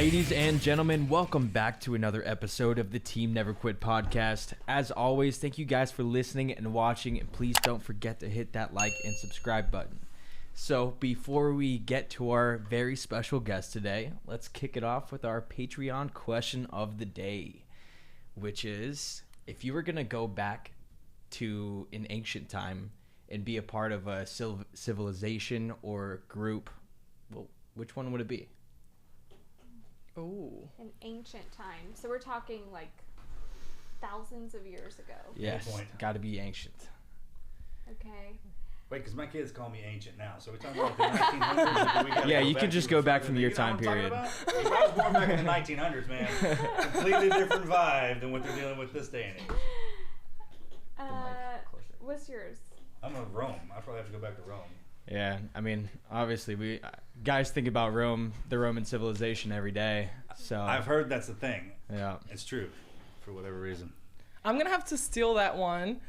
Ladies and gentlemen, welcome back to another episode of the Team Never Quit podcast. As always, thank you guys for listening and watching, and please don't forget to hit that like and subscribe button. So before we get to our very special guest today, let's kick it off with our Patreon question of the day, which is, if you were going to go back to an ancient time and be a part of a civilization or group, well, which one would it be? Ooh. An ancient time. So we're talking like thousands of years ago. Yes, got to be ancient. Okay. Wait, because my kids call me ancient now. So we're talking about the 1900s? Yeah, you can just go back from your time period. If I was born back in the 1900s, man, completely different vibe than what they're dealing with this day and age. What's yours? I'm in Rome. I probably have to go back to Rome. Yeah, I mean, obviously, we guys think about Rome, the Roman civilization every day. So I've heard that's the thing. Yeah, it's true, for whatever reason. I'm gonna have to steal that one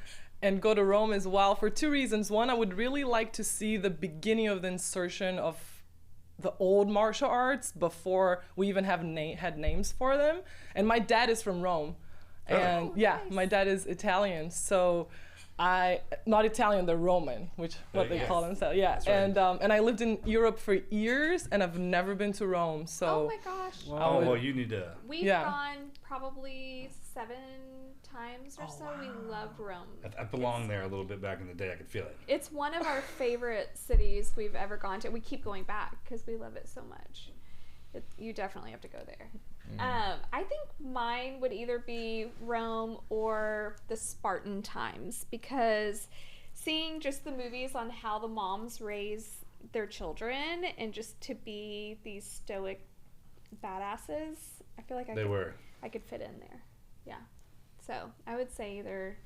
and go to Rome as well for two reasons. One, I would really like to see the beginning of the insertion of the old martial arts before we even had names for them. And my dad is from Rome, and nice. My dad is Italian, so. Not Italian, they're Roman, which what they call themselves. Yeah, right. And I lived in Europe for years, and I've never been to Rome. So. Oh my gosh. Well, you need to. We've gone probably 7 times or so. Wow. We love Rome. I belonged there a little bit back in the day. I could feel it. It's one of our favorite cities we've ever gone to. We keep going back because we love it so much. You definitely have to go there. I think mine would either be Rome or the Spartan times, because seeing just the movies on how the moms raise their children and just to be these stoic badasses, I feel like I could fit in there. Yeah. So I would say either.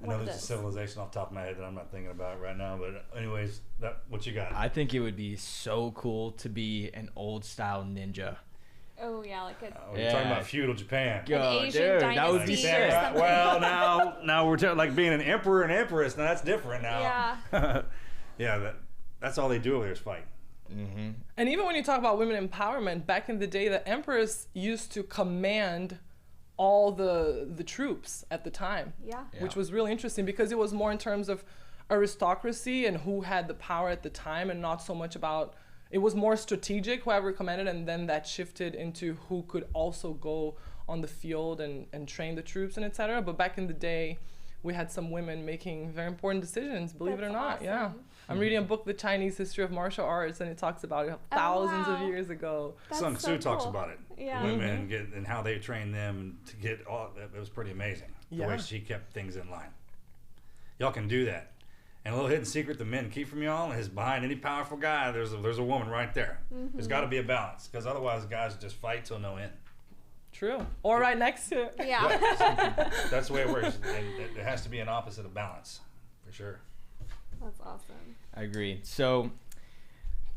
I know there's a civilization off the top of my head that I'm not thinking about right now, but anyways, what you got? I think it would be so cool to be an old style ninja. Oh yeah, like you're talking about feudal Japan. An Asian dynasty that would be sick. Well, now we're talking like being an emperor and empress. Now that's different now. Yeah. Yeah, that's all they do over there is fight. Mm-hmm. And even when you talk about women empowerment, back in the day, the empress used to command all the troops at the time. Yeah. Which was really interesting because it was more in terms of aristocracy and who had the power at the time, and not so much about. It was more strategic, whoever commanded, and then that shifted into who could also go on the field and train the troops and etc. But back in the day, we had some women making very important decisions, believe it or not. Awesome. Yeah. I'm reading a book, The Chinese History of Martial Arts, and it talks about it thousands of years ago. Sun Tzu talks about it. Yeah. The women and how they trained them to get all. It was pretty amazing. The way she kept things in line. Y'all can do that. And a little hidden secret the men keep from y'all is behind any powerful guy, there's a woman right there. Mm-hmm. There's got to be a balance, because otherwise guys just fight till no end. True. Or right next to it. Yeah. That's the way it works. And it has to be an opposite of balance, for sure. That's awesome. I agree. So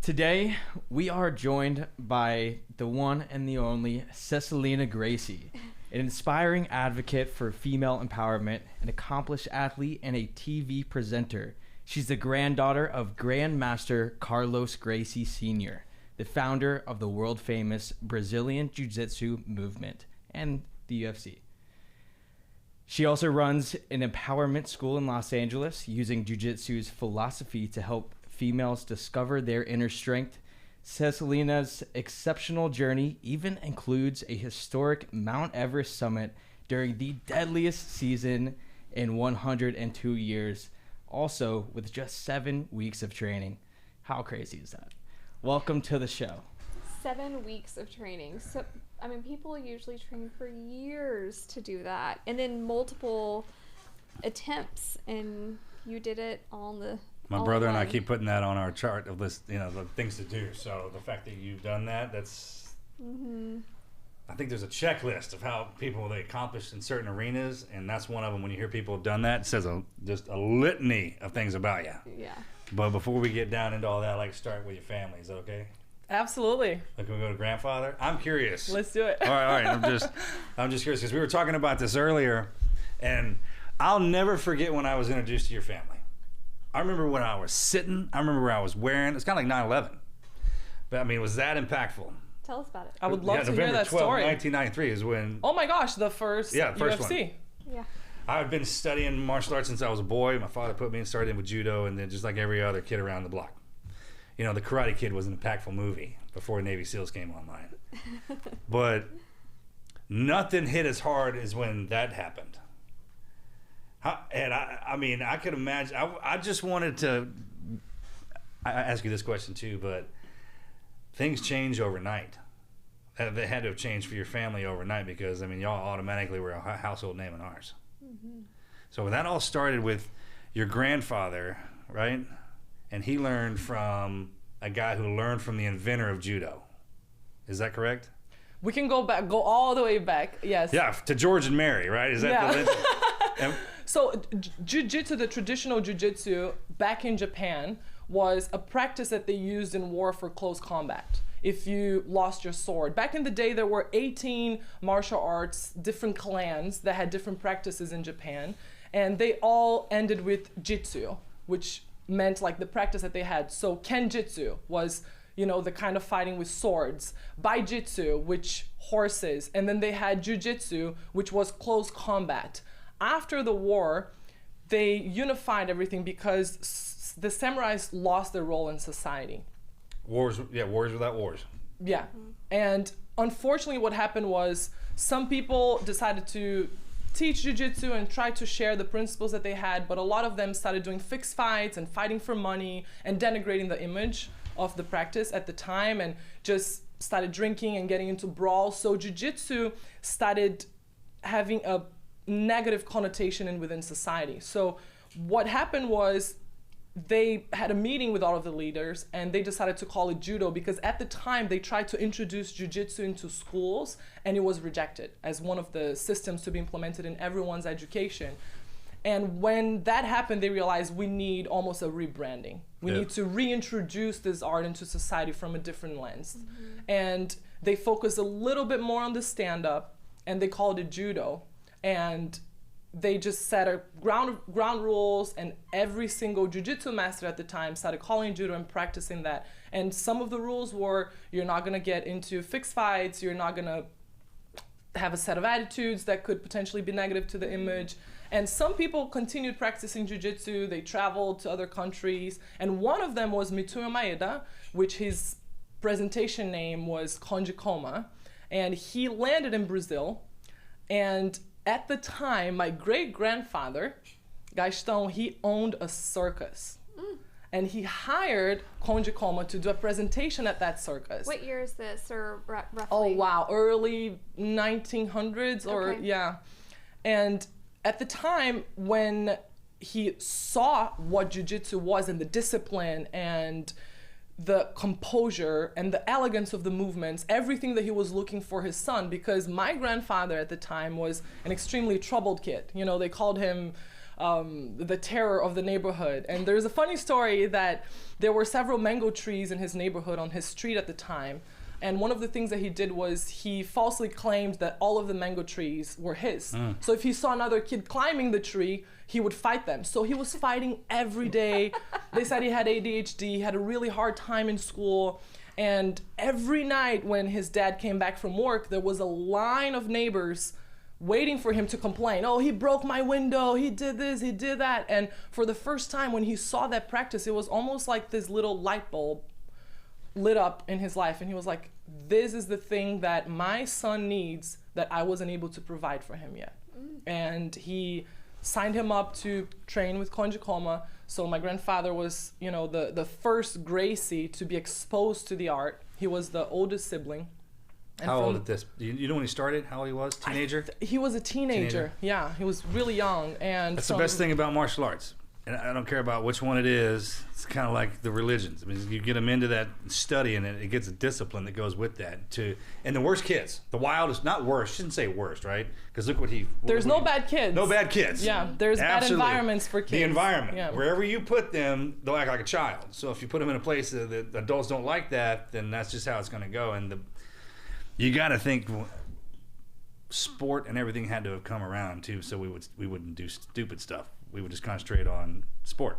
today we are joined by the one and the only Cesalina Gracie, an inspiring advocate for female empowerment, an accomplished athlete, and a TV presenter. She's the granddaughter of Grandmaster Carlos Gracie Sr., the founder of the world-famous Brazilian Jiu-Jitsu movement and the UFC. She also runs an empowerment school in Los Angeles, using Jiu-Jitsu's philosophy to help females discover their inner strength. Cesalina's exceptional journey even includes a historic Mount Everest summit during the deadliest season in 102 years, also with just 7 weeks of training. How crazy is that? Welcome to the show. 7 weeks of training. So, I mean, people usually train for years to do that, and then multiple attempts, and you did it all in the. My brother and I keep putting that on our chart of list, the things to do. So the fact that you've done that, that's. Mm-hmm. I think there's a checklist of how people they accomplish in certain arenas, and that's one of them. When you hear people have done that, it says just a litany of things about you. Yeah. But before we get down into all that, I'd like to start with your family. Is that okay? Absolutely. Like, can we go to grandfather? I'm curious. Let's do it. All right. I'm just curious because we were talking about this earlier, and I'll never forget when I was introduced to your family. I remember when I was sitting. I remember where I was wearing. It's kind of like 9/11. But, I mean, it was that impactful. Tell us about it. I would love to November hear that 12th, story. 1993 is when. Oh my gosh, the first UFC. Yeah. I've been studying martial arts since I was a boy. My father put me and started in with judo, and then just like every other kid around the block. You know, The Karate Kid was an impactful movie before Navy SEALs came online. But nothing hit as hard as when that happened. And I mean, I could imagine. I just wanted to I ask you this question too, but things change overnight. They had to have changed for your family overnight because, I mean, y'all automatically were a household name in ours. Mm-hmm. So that all started with your grandfather, right? And he learned from a guy who learned from the inventor of judo. Is that correct? We can go all the way back, yes. Yeah, to George and Mary, right? Is that the So jiu-jitsu, the traditional jiu-jitsu back in Japan, was a practice that they used in war for close combat. If you lost your sword. Back in the day, there were 18 martial arts, different clans that had different practices in Japan. And they all ended with jitsu, which meant like the practice that they had. So kenjitsu was, you know, the kind of fighting with swords. Baijitsu, which horses. And then they had jujitsu, which was close combat. After the war, they unified everything because the samurais lost their role in society. Wars without wars. Yeah. And unfortunately what happened was some people decided to teach jiu-jitsu and try to share the principles that they had, but a lot of them started doing fixed fights and fighting for money and denigrating the image of the practice at the time and just started drinking and getting into brawls. So jiu-jitsu started having a negative connotation within society. So what happened was they had a meeting with all of the leaders and they decided to call it judo because at the time they tried to introduce jiu-jitsu into schools and it was rejected as one of the systems to be implemented in everyone's education. And when that happened, they realized we need almost a rebranding. We need to reintroduce this art into society from a different lens. Mm-hmm. And they focused a little bit more on the stand-up and they called it judo. And they just set a ground rules, and every single jiu-jitsu master at the time started calling judo and practicing that. And some of the rules were you're not going to get into fixed fights, you're not going to have a set of attitudes that could potentially be negative to the image. And some people continued practicing jiu-jitsu, they traveled to other countries, and one of them was Mitsuyo Maeda, which his presentation name was Konji Koma, and he landed in Brazil. And at the time, my great-grandfather, Gastão, he owned a circus. Mm. And he hired Konji Koma to do a presentation at that circus. What year is this, or roughly? Oh, wow. Early 1900s, or yeah. And at the time, when he saw what jiu-jitsu was and the discipline and the composure and the elegance of the movements, everything that he was looking for his son, because my grandfather at the time was an extremely troubled kid. You know, they called him the terror of the neighborhood. And there's a funny story that there were several mango trees in his neighborhood on his street at the time. And one of the things that he did was he falsely claimed that all of the mango trees were his. Mm. So if he saw another kid climbing the tree, he would fight them. So he was fighting every day. They said he had ADHD, he had a really hard time in school. And every night when his dad came back from work, there was a line of neighbors waiting for him to complain. Oh, he broke my window, he did this, he did that. And for the first time when he saw that practice, it was almost like this little light bulb lit up in his life, and he was like, this is the thing that my son needs that I wasn't able to provide for him yet. And he signed him up to train with Konji Koma. So my grandfather was, you know, the first Gracie to be exposed to the art. He was the oldest sibling. And how old at this? You know when he started? How old he was? Teenager? He was a teenager. Yeah, he was really young. And that's the best thing about martial arts. And I don't care about which one it is. It's kind of like the religions. I mean, you get them into that study, and it gets a discipline that goes with that. And the worst kids, the wildest, not worst. Shouldn't say worst, right? Because look what he. There's no bad kids. No bad kids. Yeah, there's Absolutely. Bad environments for kids. The environment, yeah. Wherever you put them, they'll act like a child. So if you put them in a place that adults don't like that, then that's just how it's going to go. And you got to think. Sport and everything had to have come around too, so we wouldn't do stupid stuff. We would just concentrate on sport.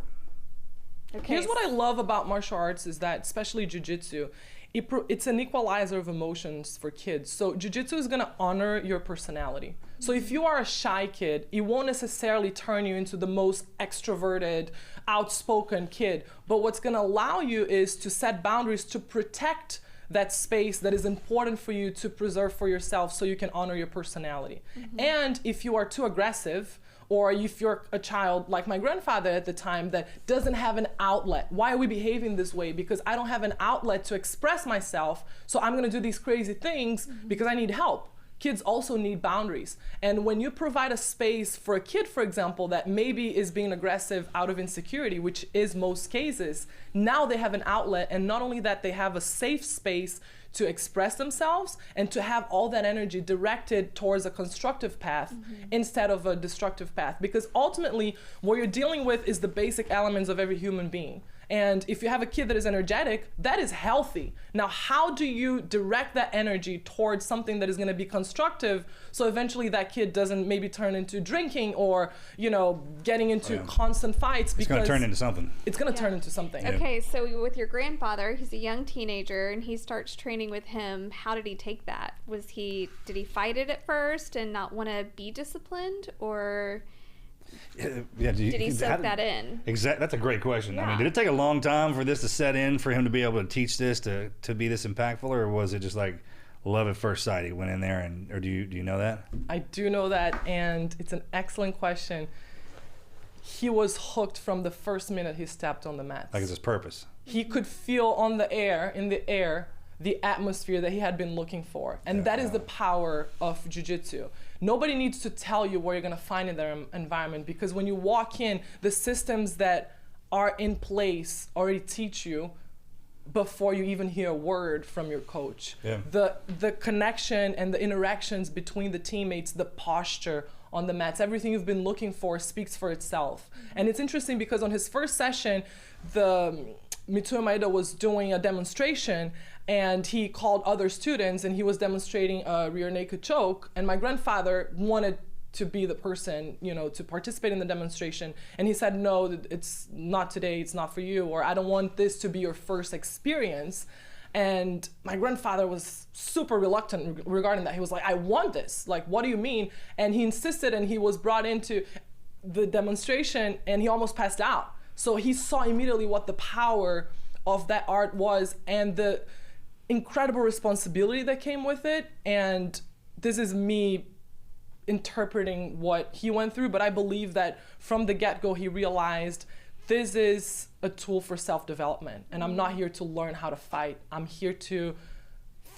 Okay. Here's what I love about martial arts is that, especially jiu-jitsu, it's an equalizer of emotions for kids. So jiu-jitsu is gonna honor your personality. So if you are a shy kid, it won't necessarily turn you into the most extroverted, outspoken kid. But what's gonna allow you is to set boundaries to protect that space that is important for you to preserve for yourself so you can honor your personality. And if you are too aggressive, or if you're a child like my grandfather at the time that doesn't have an outlet. Why are we behaving this way? Because I don't have an outlet to express myself, so I'm gonna do these crazy things because I need help. Kids also need boundaries. And when you provide a space for a kid, for example, that maybe is being aggressive out of insecurity, which is most cases, now they have an outlet, and not only that, they have a safe space to express themselves and to have all that energy directed towards a constructive path instead of a destructive path. Because ultimately, what you're dealing with is the basic elements of every human being. And if you have a kid that is energetic, that is healthy. Now, how do you direct that energy towards something that is going to be constructive, so eventually that kid doesn't maybe turn into drinking or, you know, getting into constant fights? It's going to turn into something. It's going to turn into something. Okay, so with your grandfather, he's a young teenager, and he starts training with him. How did he take that? Did he fight it at first and not want to be disciplined, or... did he soak that in? Exactly. That's a great question. Yeah. I mean, did it take a long time for this to set in, for him to be able to teach this to be this impactful, or was it just like love at first sight? He went in there, or do you know that? I do know that, and it's an excellent question. He was hooked from the first minute he stepped on the mat. Like it's his purpose. He could feel in the air, the atmosphere that he had been looking for. And that is the power of jiu-jitsu. Nobody needs to tell you what you're gonna find in their environment, because when you walk in, the systems that are in place already teach you before you even hear a word from your coach. Yeah. The connection and the interactions between the teammates, the posture on the mats, everything you've been looking for speaks for itself. And it's interesting because on his first session, the Mitsuya Maeda was doing a demonstration, and he called other students, and he was demonstrating a rear naked choke, and my grandfather wanted to be the person, you know, to participate in the demonstration, and he said, no, it's not today, it's not for you, or I don't want this to be your first experience. And my grandfather was super reluctant regarding that. He was like, I want this, like, what do you mean? And he insisted, and he was brought into the demonstration, and he almost passed out. So he saw immediately what the power of that art was, and the incredible responsibility that came with it. And this is me interpreting what he went through, but I believe that from the get-go he realized this is a tool for self-development, and I'm not here to learn how to fight. I'm here to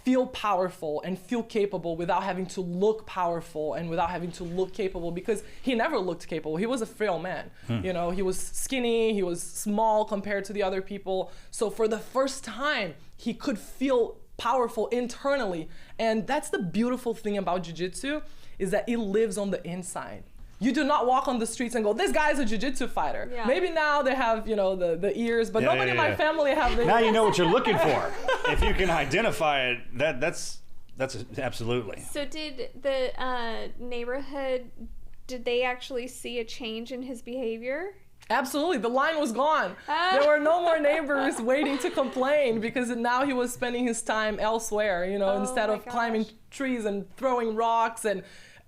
feel powerful and feel capable without having to look powerful and without having to look capable, because he never looked capable. He was a frail man. You know, he was skinny, he was small compared to the other people. So for the first time, he could feel powerful internally. And that's the beautiful thing about jiu-jitsu, is that it lives on the inside. You do not walk on the streets and go, this guy's a jiu-jitsu fighter. Yeah. Maybe now they have, you know, the ears, but nobody in my family have the Now you know what you're looking for. If you can identify it, that's absolutely. So did the neighborhood, did they actually see a change in his behavior? Absolutely. The line was gone. There were no more neighbors waiting to complain, because now he was spending his time elsewhere, you know, instead of climbing trees and throwing rocks. And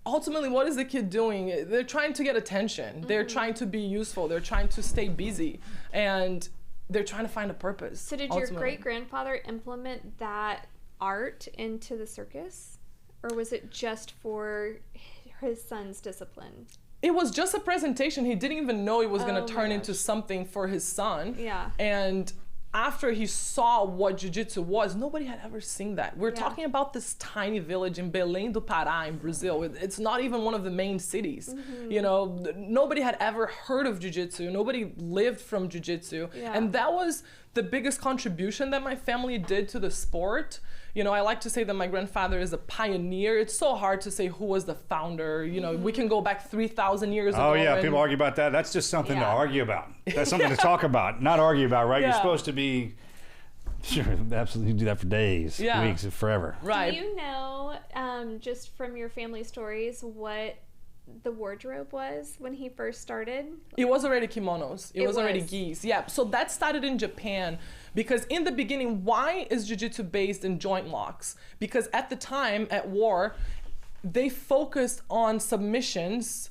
ultimately, what is the kid doing? They're trying to get attention. They're trying to be useful. They're trying to stay busy. And they're trying to find a purpose. So did your great-grandfather implement that art into the circus? Or was it just for his son's discipline? It was just a presentation. He didn't even know it was going to turn into something for his son. Yeah. And after he saw what jiu-jitsu was, nobody had ever seen that. We're talking about this tiny village in Belém do Pará in Brazil. It's not even one of the main cities. You know, nobody had ever heard of jiu-jitsu. Nobody lived from jiu-jitsu. And that was the biggest contribution that my family did to the sport. You know, I like to say that my grandfather is a pioneer. It's so hard to say who was the founder. You know, we can go back 3,000 years ago. Oh, yeah, people argue about that. That's just something to argue about. That's something to talk about, not argue about, right? You're supposed to be, sure, absolutely do that for days, weeks, forever. Right. Do you know, just from your family stories, what the wardrobe was when he first started? It was already kimonos. It was already gis. Yeah. So that started in Japan because in the beginning, why is jiu-jitsu based in joint locks? Because at the time at war, they focused on submissions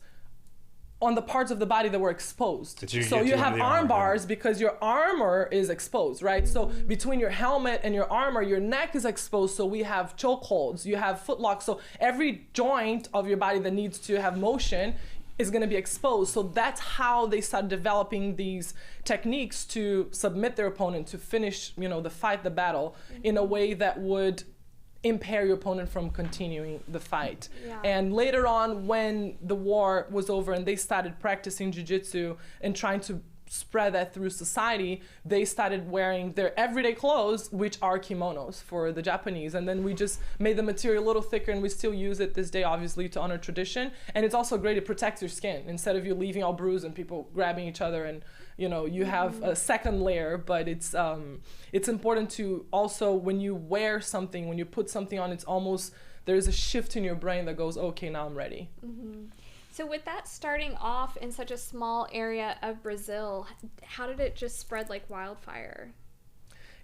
on the parts of the body that were exposed. So you have arm bars because your armor is exposed, right? So between your helmet and your armor, your neck is exposed. So we have chokeholds, you have footlocks. So every joint of your body that needs to have motion is going to be exposed. So that's how they started developing these techniques to submit their opponent, to finish, the fight, the battle, in a way that would impair your opponent from continuing the fight. Yeah. And later on, when the war was over and they started practicing jiu-jitsu and trying to spread that through society, they started wearing their everyday clothes, which are kimonos for the Japanese. And then we just made the material a little thicker, and we still use it this day, obviously, to honor tradition. And it's also great, it protects your skin instead of you leaving all bruised and people grabbing each other, and you have a second layer. But it's important to also, when you wear something, when you put something on, it's almost, there's a shift in your brain that goes, okay, now I'm ready. So with that starting off in such a small area of Brazil, how did it just spread like wildfire?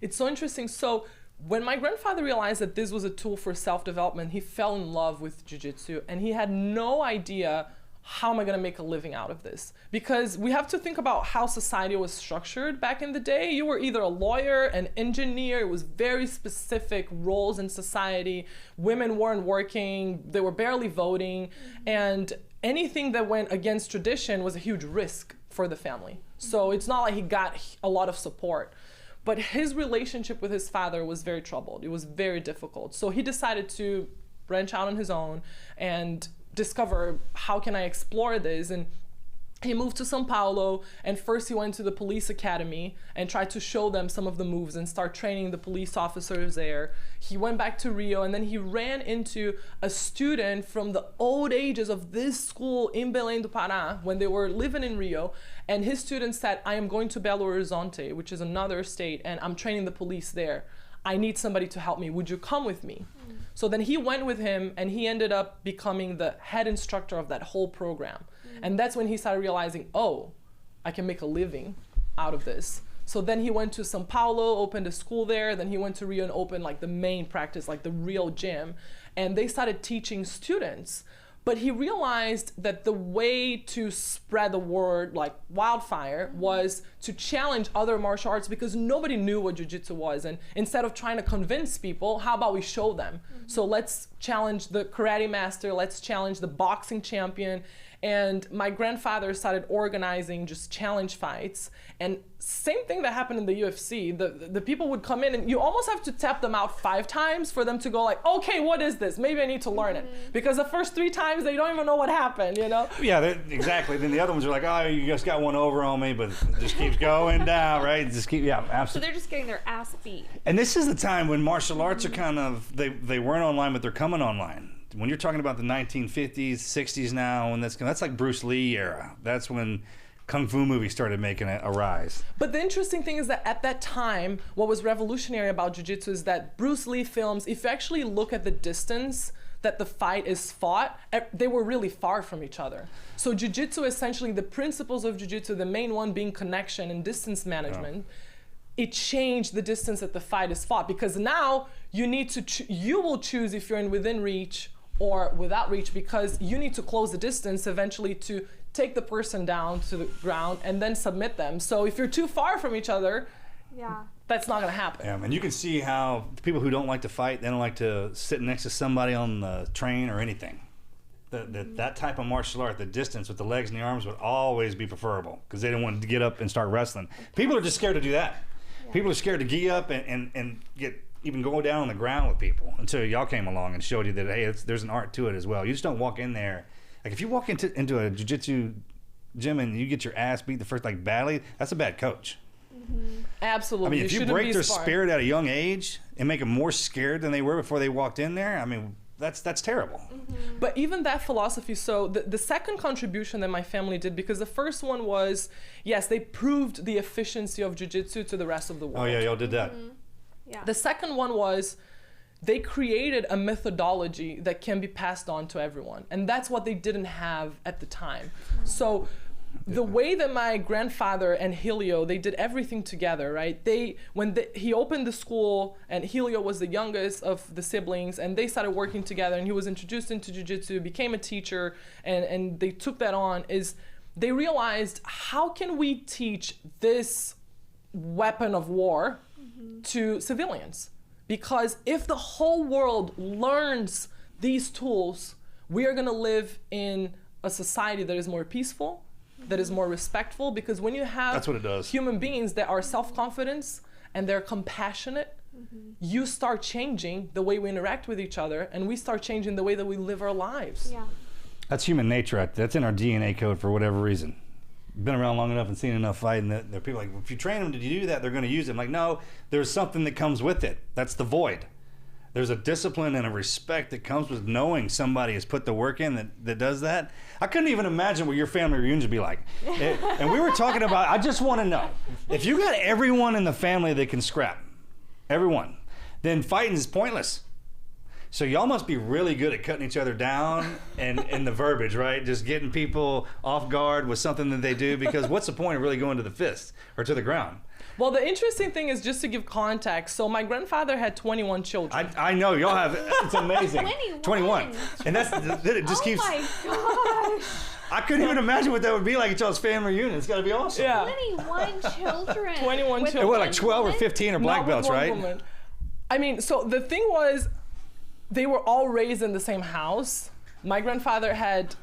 It's so interesting. So when my grandfather realized that this was a tool for self-development, he fell in love with jiu-jitsu, and he had no idea, how am I going to make a living out of this? Because we have to think about how society was structured back in the day. You were either a lawyer, an engineer. It was very specific roles in society. Women weren't working. They were barely voting. And anything that went against tradition was a huge risk for the family. So it's not like he got a lot of support. But his relationship with his father was very troubled. It was very difficult. So he decided to branch out on his own and discover, how can I explore this? And he moved to São Paulo, and first he went to the police academy and tried to show them some of the moves and start training the police officers there. He went back to Rio, and then he ran into a student from the old ages of this school in Belém do Pará when they were living in Rio. And his student said, I am going to Belo Horizonte, which is another state, and I'm training the police there. I need somebody to help me. Would you come with me? So then he went with him, and he ended up becoming the head instructor of that whole program. And that's when he started realizing, oh, I can make a living out of this. So then he went to São Paulo, opened a school there. Then he went to Rio and opened like the main practice, like the real gym. And they started teaching students. But he realized that the way to spread the word like wildfire was to challenge other martial arts, because nobody knew what jiu-jitsu was. And instead of trying to convince people, how about we show them? So let's challenge the karate master, let's challenge the boxing champion. And my grandfather started organizing just challenge fights. And same thing that happened in the UFC. The people would come in, and you almost have to tap them out 5 times for them to go like, okay, what is this? Maybe I need to learn it. Because the first 3 times, they don't even know what happened, Yeah, exactly. Then the other ones are like, oh, you just got one over on me, but it just keeps going down, right? Yeah, absolutely. So they're just getting their ass beat. And this is the time when martial arts are kind of, they weren't online, but they're coming online. When you're talking about the 1950s, 60s now, and that's like Bruce Lee era. That's when Kung Fu movies started making a rise. But the interesting thing is that at that time, what was revolutionary about jiu-jitsu is that Bruce Lee films, if you actually look at the distance that the fight is fought, they were really far from each other. So jiu-jitsu, essentially, the principles of jiu-jitsu, the main one being connection and distance management, it changed the distance that the fight is fought, because now you need to you will choose if you're in within reach or without reach, because you need to close the distance eventually to take the person down to the ground and then submit them. So if you're too far from each other, that's not going to happen. Yeah, and you can see how the people who don't like to fight, they don't like to sit next to somebody on the train or anything. That type of martial art, the distance with the legs and the arms would always be preferable, because they don't want to get up and start wrestling. People are just scared to do that. Yeah. People are scared to gee up and get even go down on the ground with people, until y'all came along and showed you that, hey, there's an art to it as well. You just don't walk in there. Like if you walk into a jiu-jitsu gym and you get your ass beat the first badly, that's a bad coach. Absolutely. I mean, if you break their spirit at a young age and make them more scared than they were before they walked in there, I mean, that's terrible. But even that philosophy, so the second contribution that my family did, because the first one was, yes, they proved the efficiency of jiu-jitsu to the rest of the world. Oh yeah, y'all did that. Yeah. The second one was, they created a methodology that can be passed on to everyone. And that's what they didn't have at the time. So the way that my grandfather and Helio, they did everything together, right? He opened the school, and Helio was the youngest of the siblings, and they started working together, and he was introduced into jiu-jitsu, became a teacher, and they took that on, is they realized, how can we teach this weapon of war to civilians? Because if the whole world learns these tools, we are gonna live in a society that is more peaceful, that is more respectful, because when you have That's what it does. human beings that are self-confident and they're compassionate, you start changing the way we interact with each other, and we start changing the way that we live our lives. Yeah. That's human nature. That's in our DNA code for whatever reason. Been around long enough and seen enough fighting that there are people like, if you train them to do that, they're going to use it. I'm like, no, there's something that comes with it. That's the void. There's a discipline and a respect that comes with knowing somebody has put the work in that does that. I couldn't even imagine what your family reunions would be like. And we were talking about, I just want to know, if you got everyone in the family that can scrap, everyone, then fighting is pointless. So y'all must be really good at cutting each other down and the verbiage, right? Just getting people off guard with something that they do, because what's the point of really going to the fist or to the ground? Well, the interesting thing is, just to give context, so my grandfather had 21 children. I know, y'all have, it's amazing. 21. And it just keeps. Oh my gosh. I couldn't even imagine what that would be like at y'all's family reunion. It's got to be awesome. Yeah. 21 children. 21 With children. What, like 12 or 15 or black Not with belts, one right? woman. I mean, so the thing was, they were all raised in the same house. My grandfather had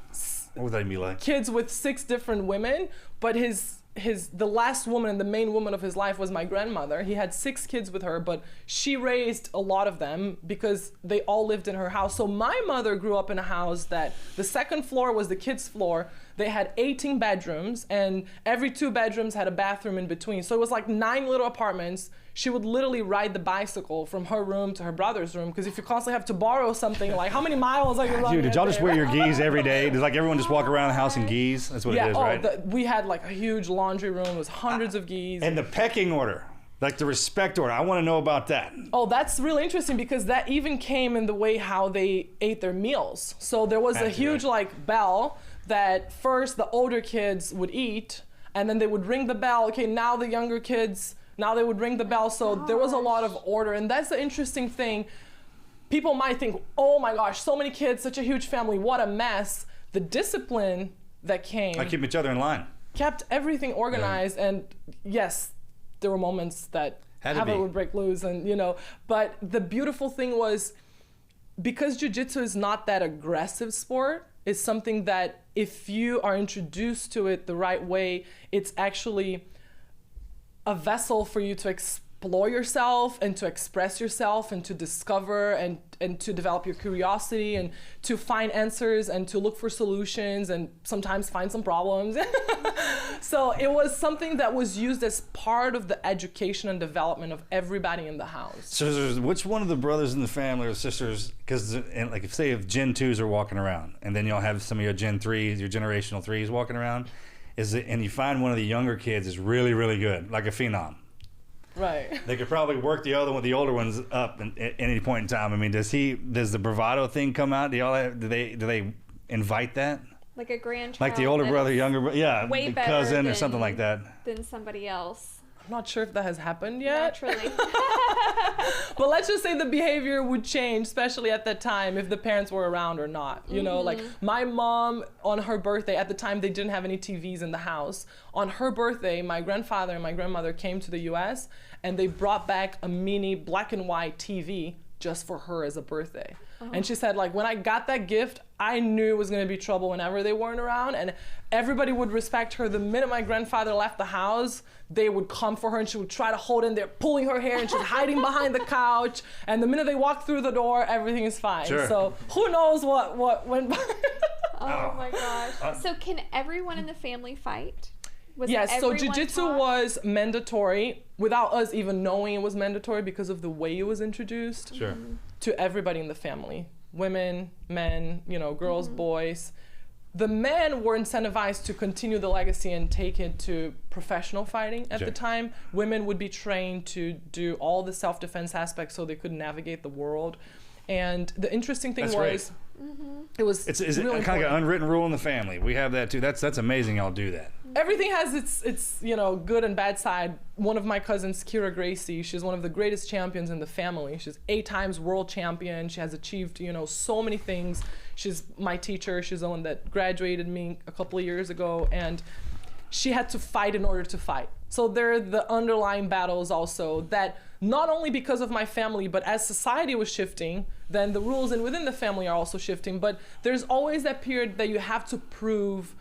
What would that be like? kids with 6 different women, but the last woman and the main woman of his life was my grandmother. He had 6 kids with her, but she raised a lot of them because they all lived in her house. So my mother grew up in a house that the second floor was the kids' floor. They had 18 bedrooms, and every 2 bedrooms had a bathroom in between. So it was like 9 little apartments. She would literally ride the bicycle from her room to her brother's room, because if you constantly have to borrow something, like how many miles are you running? Dude, did y'all just there? wear your gis every day? Does like everyone just walk around the house in gis? That's what it is, right? We had like a huge laundry room. It was hundreds of gis. And the pecking order, like the respect order. I want to know about that. Oh, that's really interesting, because that even came in the way how they ate their meals. So there was a huge like bell that first the older kids would eat, and then they would ring the bell. Okay, now the younger kids, now they would ring the bell. So there was a lot of order, and that's the interesting thing. People might think, oh my gosh, so many kids, such a huge family, what a mess. The discipline that came I keep each other in line. kept everything organized, and yes, there were moments that habit would break loose, and but the beautiful thing was, because jiu-jitsu is not that aggressive sport, it's something that if you are introduced to it the right way, it's actually a vessel for you to explore yourself and to express yourself and to discover and to develop your curiosity and to find answers and to look for solutions and sometimes find some problems. So it was something that was used as part of the education and development of everybody in the house. So which one of the brothers in the family or sisters, because like if Gen 2s are walking around, and then y'all have some of your Gen 3s, your generational 3s walking around, and you find one of the younger kids is really, really good, like a phenom. Right. They could probably work the older ones up at any point in time. I mean, does the bravado thing come out? Do they invite that? Like a grandchild. Like the older brother, younger brother, yeah, way the better cousin or something like that. Than somebody else. I'm not sure if that has happened yet. Naturally. But let's just say the behavior would change, especially at that time, if the parents were around or not. Like my mom, on her birthday, at the time they didn't have any TVs in the house. On her birthday, my grandfather and my grandmother came to the US, and they brought back a mini black and white TV just for her as a birthday. And she said, like, when I got that gift, I knew it was gonna be trouble whenever they weren't around, and everybody would respect her. The minute my grandfather left the house, they would come for her, and she would try to hold in there, pulling her hair, and she's hiding behind the couch. And the minute they walk through the door, everything is fine. Sure. So who knows what went by. Oh my gosh. So can everyone in the family fight? Yes, so jiu-jitsu taught? was mandatory without us even knowing it was mandatory because of the way it was introduced. Sure. To everybody in the family, women, men, girls, boys. the men were incentivized to continue the legacy and take it to professional fighting at the time. Women would be trained to do all the self-defense aspects so they could navigate the world. And the interesting thing was, it was it's really kind of an unwritten rule in the family. We have that too. That's amazing. Y'all do that. Everything has its good and bad side. One of my cousins, Cesalina Gracie, she's one of the greatest champions in the family. She's 8 times world champion. She has achieved so many things. She's my teacher. She's the one that graduated me a couple of years ago, and she had to fight in order to fight. So there are the underlying battles also that not only because of my family, but as society was shifting, then the rules and within the family are also shifting. But there's always that period that you have to prove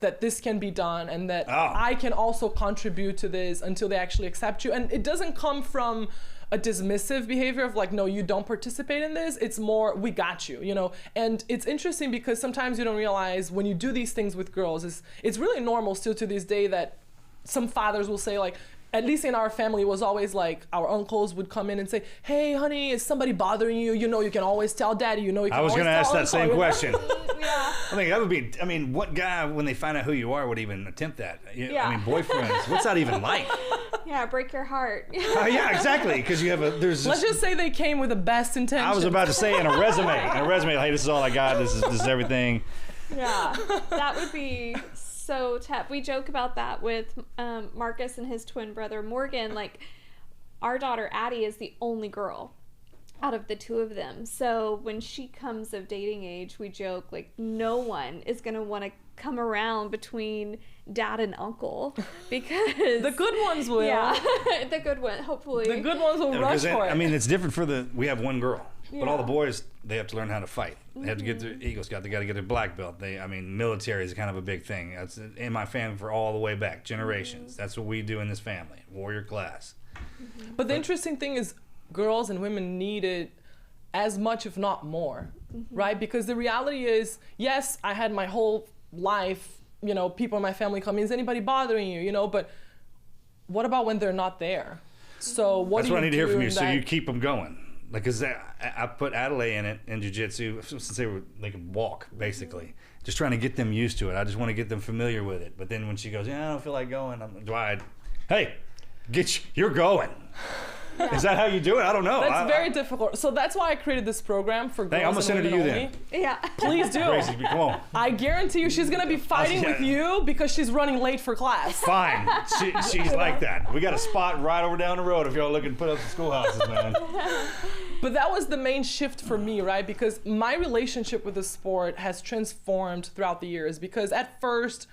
that this can be done and that I can also contribute to this until they actually accept you. And it doesn't come from a dismissive behavior of like, no, you don't participate in this. It's more, we got you, And it's interesting because sometimes you don't realize when you do these things with girls, it's really normal still to this day that some fathers will say like, at least in our family, it was always like our uncles would come in and say, hey, honey, is somebody bothering you? You can always tell daddy, you can I was going to ask that same question. Yeah. I think that would be, what guy, when they find out who you are, would even attempt that? Boyfriends, what's that even like? Yeah, break your heart. Yeah, exactly, because you have let's just say they came with the best intentions. I was about to say in a resume, hey, this is all I got, this is everything. Yeah, that would be so tough. We joke about that with Marcus and his twin brother Morgan. Like, our daughter Addie is the only girl out of the 2 of them. So when she comes of dating age, we joke like no one is gonna want to come around between dad and uncle because the good ones will. Yeah, the good one. Hopefully, the good ones will rush for it. It's different we have one girl. But all the boys, they have to learn how to fight. They have to get their Eagle Scout. They got to get their black belt. Military is kind of a big thing. That's in my family for all the way back, generations. That's what we do in this family, warrior class. But the interesting thing is girls and women need it as much, if not more, right? Because the reality is, yes, I had my whole life, people in my family come in, is anybody bothering you, But what about when they're not there? So that's what I need to hear from you. So you keep them going. Like, cause I put Adelaide in jiu-jitsu since they could walk, basically. Just trying to get them used to it. I just want to get them familiar with it. But then when she goes, I don't feel like going, hey, you're going. Yeah. Is that how you do it? I don't know. That's very difficult. So that's why I created this program for girls. I'm gonna send it to you then. Yeah. Please do. Gracie, come on. I guarantee you she's gonna be fighting with you because she's running late for class. Fine. She's like that. We got a spot right over down the road if y'all looking to put up the schoolhouses, man. But that was the main shift for me, right? Because my relationship with the sport has transformed throughout the years. Because at first,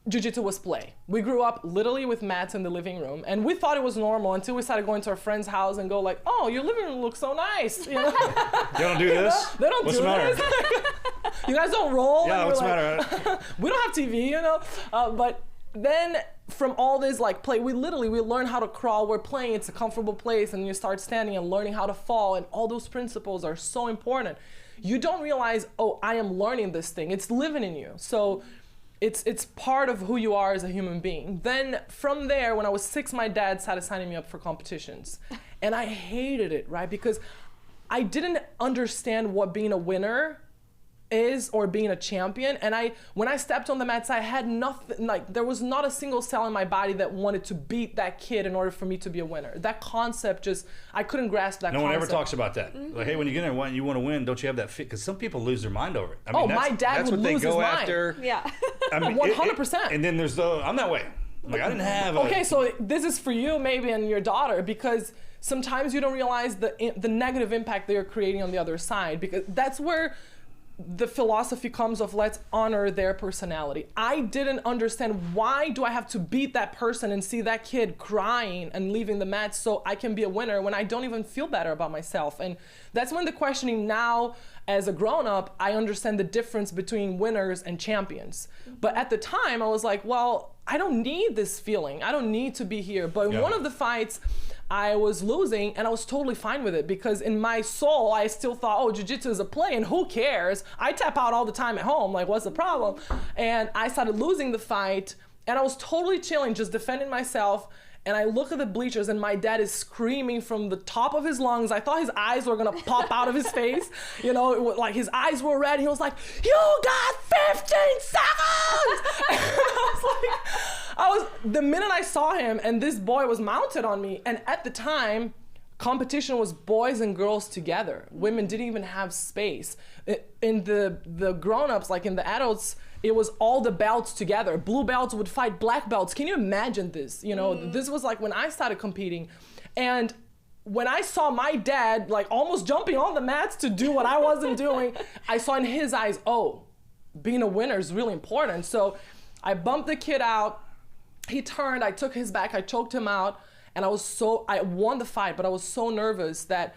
jiu-jitsu was play. We grew up literally with mats in the living room, and we thought it was normal until we started going to our friend's house and go like, oh, your living room looks so nice. They don't do this? They don't what's do the matter? this. You guys don't roll. Yeah, what's the matter? We don't have TV, but then from all this play, we learn how to crawl. We're playing, it's a comfortable place, and you start standing and learning how to fall, and all those principles are so important. You don't realize, I am learning this thing. It's living in you. So it's part of who you are as a human being. Then from there, when I was 6, my dad started signing me up for competitions. And I hated it, right? Because I didn't understand what being a winner is or being a champion. And when I stepped on the mats, I had nothing, there was not a single cell in my body that wanted to beat that kid in order for me to be a winner. That concept I couldn't grasp that concept. No one ever talks about that. Like, hey, when you get in there, you want to win, don't you have that fit? Because some people lose their mind over it. My dad would lose his mind. Yeah. 100%. And then there's I'm that way. Like, I didn't have Okay, so this is for you maybe and your daughter, because sometimes you don't realize the negative impact they are creating on the other side, because that's where the philosophy comes of let's honor their personality. I didn't understand, why do I have to beat that person and see that kid crying and leaving the match so I can be a winner when I don't even feel better about myself? And that's when the questioning now, as a grown-up, I understand the difference between winners and champions. But at the time, I was like, well, I don't need this feeling. I don't need to be here. But in one of the fights, I was losing, and I was totally fine with it, because in my soul, I still thought, jiu-jitsu is a play, and who cares? I tap out all the time at home. Like, what's the problem? And I started losing the fight, and I was totally chilling, just defending myself. And I look at the bleachers and my dad is screaming from the top of his lungs. I thought his eyes were gonna pop out of his face. You know, like his eyes were red. He was like, "You got 15 seconds!" The minute I saw him, and this boy was mounted on me, and at the time, competition was boys and girls together. Women didn't even have space. In the grown-ups, like in the adults, it was all the belts together. Blue belts would fight black belts. Can you imagine this? You know, this was like when I started competing. And when I saw my dad like almost jumping on the mats to do what I wasn't doing, I saw in his eyes, oh, being a winner is really important. So I bumped the kid out. He turned, I took his back, I choked him out. And I won the fight, but I was so nervous that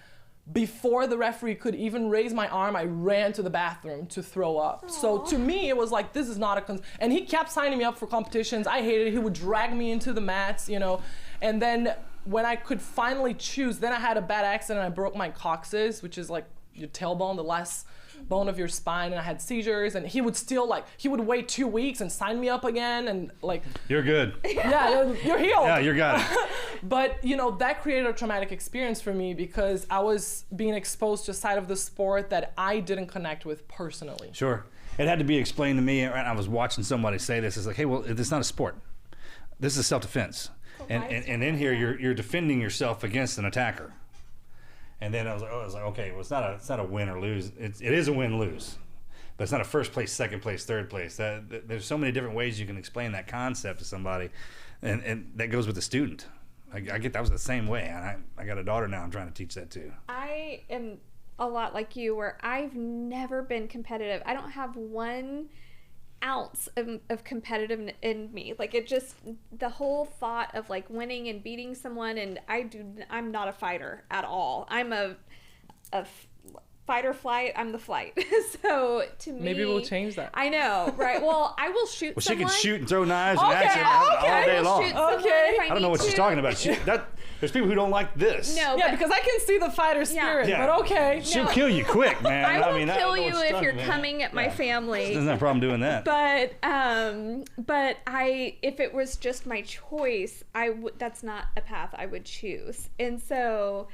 before the referee could even raise my arm, I ran to the bathroom to throw up. Aww. So to me, it was like, this is not a and he kept signing me up for competitions. I hated it. He would drag me into the mats, you know. And then when I could finally choose, then I had a bad accident. I broke my coccyx, which is like your tailbone, the last bone of your spine, and I had seizures, and he would wait 2 weeks and sign me up again, and like, you're good. Yeah, you're healed. Yeah, you're got it. But you know, that created a traumatic experience for me because I was being exposed to a side of the sport that I didn't connect with personally. Sure. It had to be explained to me, and I was watching somebody say this. It's like, hey, well, it's not a sport. This is self-defense. And in here, you're defending yourself against an attacker. And then I was like, okay, well, it's not a win or lose. It is a win-lose, but it's not a first place, second place, third place. There's so many different ways you can explain that concept to somebody, and that goes with the student. I get that was the same way, and I got a daughter now. I'm trying to teach that too. I am a lot like you, where I've never been competitive. I don't have 1 ounce of competitive in me. Like, it just, the whole thought of like winning and beating someone, and I'm not a fighter at all. I'm a fight or flight. I'm the flight. So to me, maybe we'll change that. I know, right? Well, I will shoot someone. She can shoot and throw knives and action all day long. I don't know what she's talking about. There's people who don't like this. No, yeah, because I can see the fighter spirit, yeah. But okay. She'll kill you quick, man. I will kill you if you're coming at my family. There's no problem doing that. But if it was just my choice, that's not a path I would choose. And so,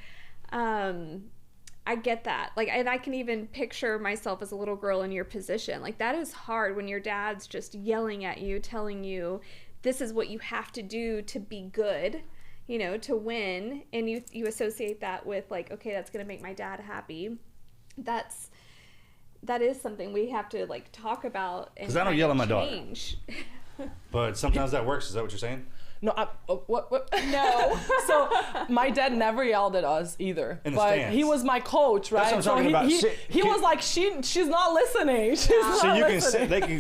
I get that. Like, and I can even picture myself as a little girl in your position. Like, that is hard when your dad's just yelling at you, telling you, this is what you have to do to be good, you know, to win. And you associate that with like, okay, that's going to make my dad happy. That is something we have to like talk about. Because I don't yell at my daughter. But sometimes that works. Is that what you're saying? No, what? No. So my dad never yelled at us either, but stands. he was my coach, right? That's what I'm talking about. He was like, she's not listening.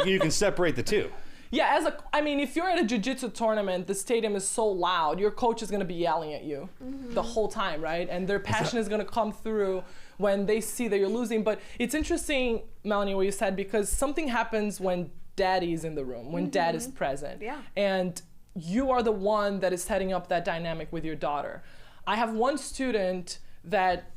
You can separate the two. Yeah, if you're at a jiu-jitsu tournament, the stadium is so loud, your coach is gonna be yelling at you the whole time, right? And their passion is gonna come through when they see that you're losing. But it's interesting, Melanie, what you said, because something happens when daddy is in the room, when dad is present. Yeah. And you are the one that is setting up that dynamic with your daughter. I have one student that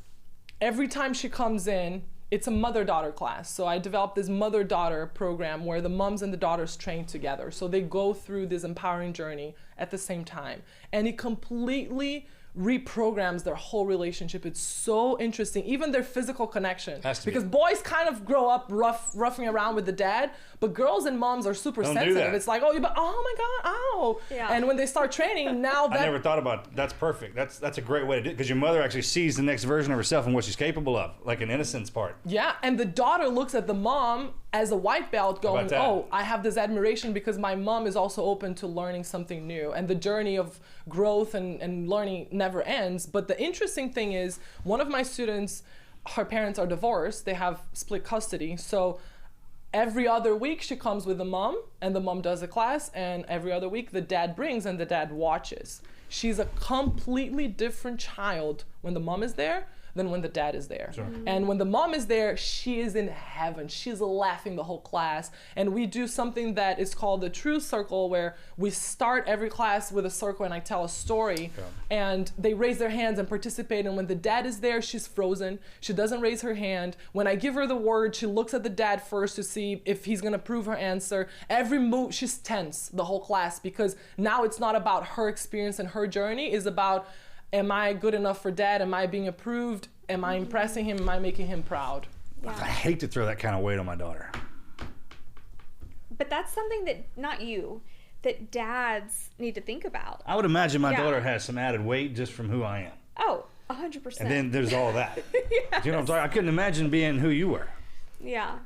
every time she comes in, it's a mother-daughter class. So I developed this mother-daughter program where the moms and the daughters train together. So they go through this empowering journey at the same time. And it completely reprograms their whole relationship. It's so interesting. Even their physical connection. Because boys kind of grow up roughing around with the dad, but girls and moms are super sensitive. It's like, oh my God, ow. Yeah. And when they start training, now that... I never thought about that's perfect. That's a great way to do it, because your mother actually sees the next version of herself and what she's capable of, like an innocence part. Yeah, and the daughter looks at the mom as a white belt going, oh, I have this admiration because my mom is also open to learning something new. And the journey of growth and learning never ends. But the interesting thing is, one of my students, her parents are divorced. They have split custody. So every other week she comes with the mom, and the mom does a class, and every other week the dad brings and the dad watches. She's a completely different child when the mom is there than when the dad is there. Sure. And when the mom is there, she is in heaven. She's laughing the whole class. And we do something that is called the true circle, where we start every class with a circle and I tell a story. Yeah. And they raise their hands and participate. And when the dad is there, she's frozen. She doesn't raise her hand. When I give her the word, she looks at the dad first to see if he's gonna prove her answer. Every move, she's tense the whole class, because now it's not about her experience and her journey. It's about, am I good enough for dad? Am I being approved? Am I impressing him? Am I making him proud? Yeah. I hate to throw that kind of weight on my daughter. But that's something that, not you, that dads need to think about. I would imagine my Yeah. daughter has some added weight just from who I am. Oh, 100%. And then there's all that. Yes. Do you know what I'm talking? I couldn't imagine being who you were. Yeah.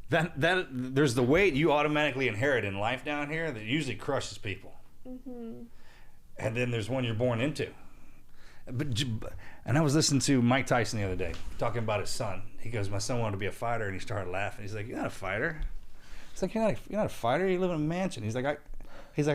That there's the weight you automatically inherit in life down here that usually crushes people. Mm-hmm. And then there's one you're born into. And I was listening to Mike Tyson the other day talking about his son. He goes, my son wanted to be a fighter, and he started laughing. He's like, you're not a fighter. It's like, you're not a fighter. You live in a mansion. He's like, I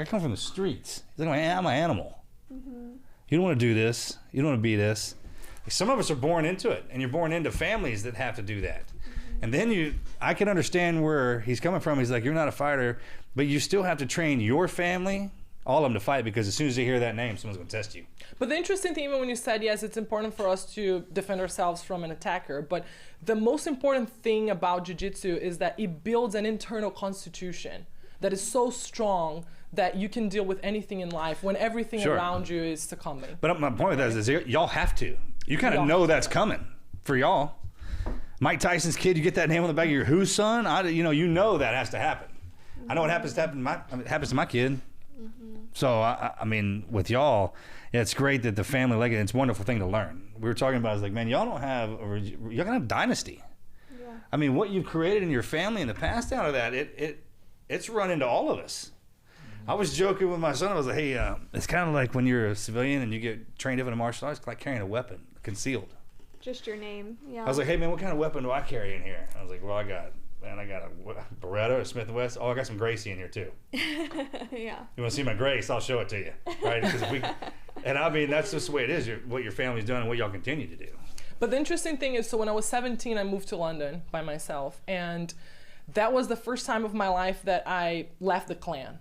come from the streets. He's like, I'm an animal. Mm-hmm. You don't want to do this. You don't want to be this. Like, some of us are born into it, and you're born into families that have to do that. Mm-hmm. And then I can understand where he's coming from. He's like, you're not a fighter, but you still have to train your family, all of them, to fight, because as soon as they hear that name, someone's going to test you. But the interesting thing, even when you said, yes, it's important for us to defend ourselves from an attacker, but the most important thing about jiu-jitsu is that it builds an internal constitution that is so strong that you can deal with anything in life when everything Sure. around you is succumbing. But my point with that is y'all have to. You kind of Y'all know have that's to. coming for y'all. Mike Tyson's kid, you get that name on the back of your whose son? You know that has to happen. Mm-hmm. I know what happens to my kid. Mm-hmm. So I mean, with y'all, it's great that the family legacy. It's a wonderful thing to learn. We were talking about, I was like, man, y'all don't have you're gonna have dynasty. Yeah. I mean, what you've created in your family and the past out of that, it's run into all of us. Mm-hmm. I was joking with my son. I was like, hey, it's kind of like when you're a civilian and you get trained up in a martial arts, it's like carrying a weapon concealed. Just your name. Yeah. I was like, hey man, what kind of weapon do I carry in here? I was like, well, I got a Beretta, a Smith & Wesson. Oh, I got some Gracie in here too. Yeah. You want to see my Grace? I'll show it to you, right? And I mean, that's just the way it is. What your family's done and what y'all continue to do. But the interesting thing is, so when I was 17, I moved to London by myself, and that was the first time of my life that I left the clan.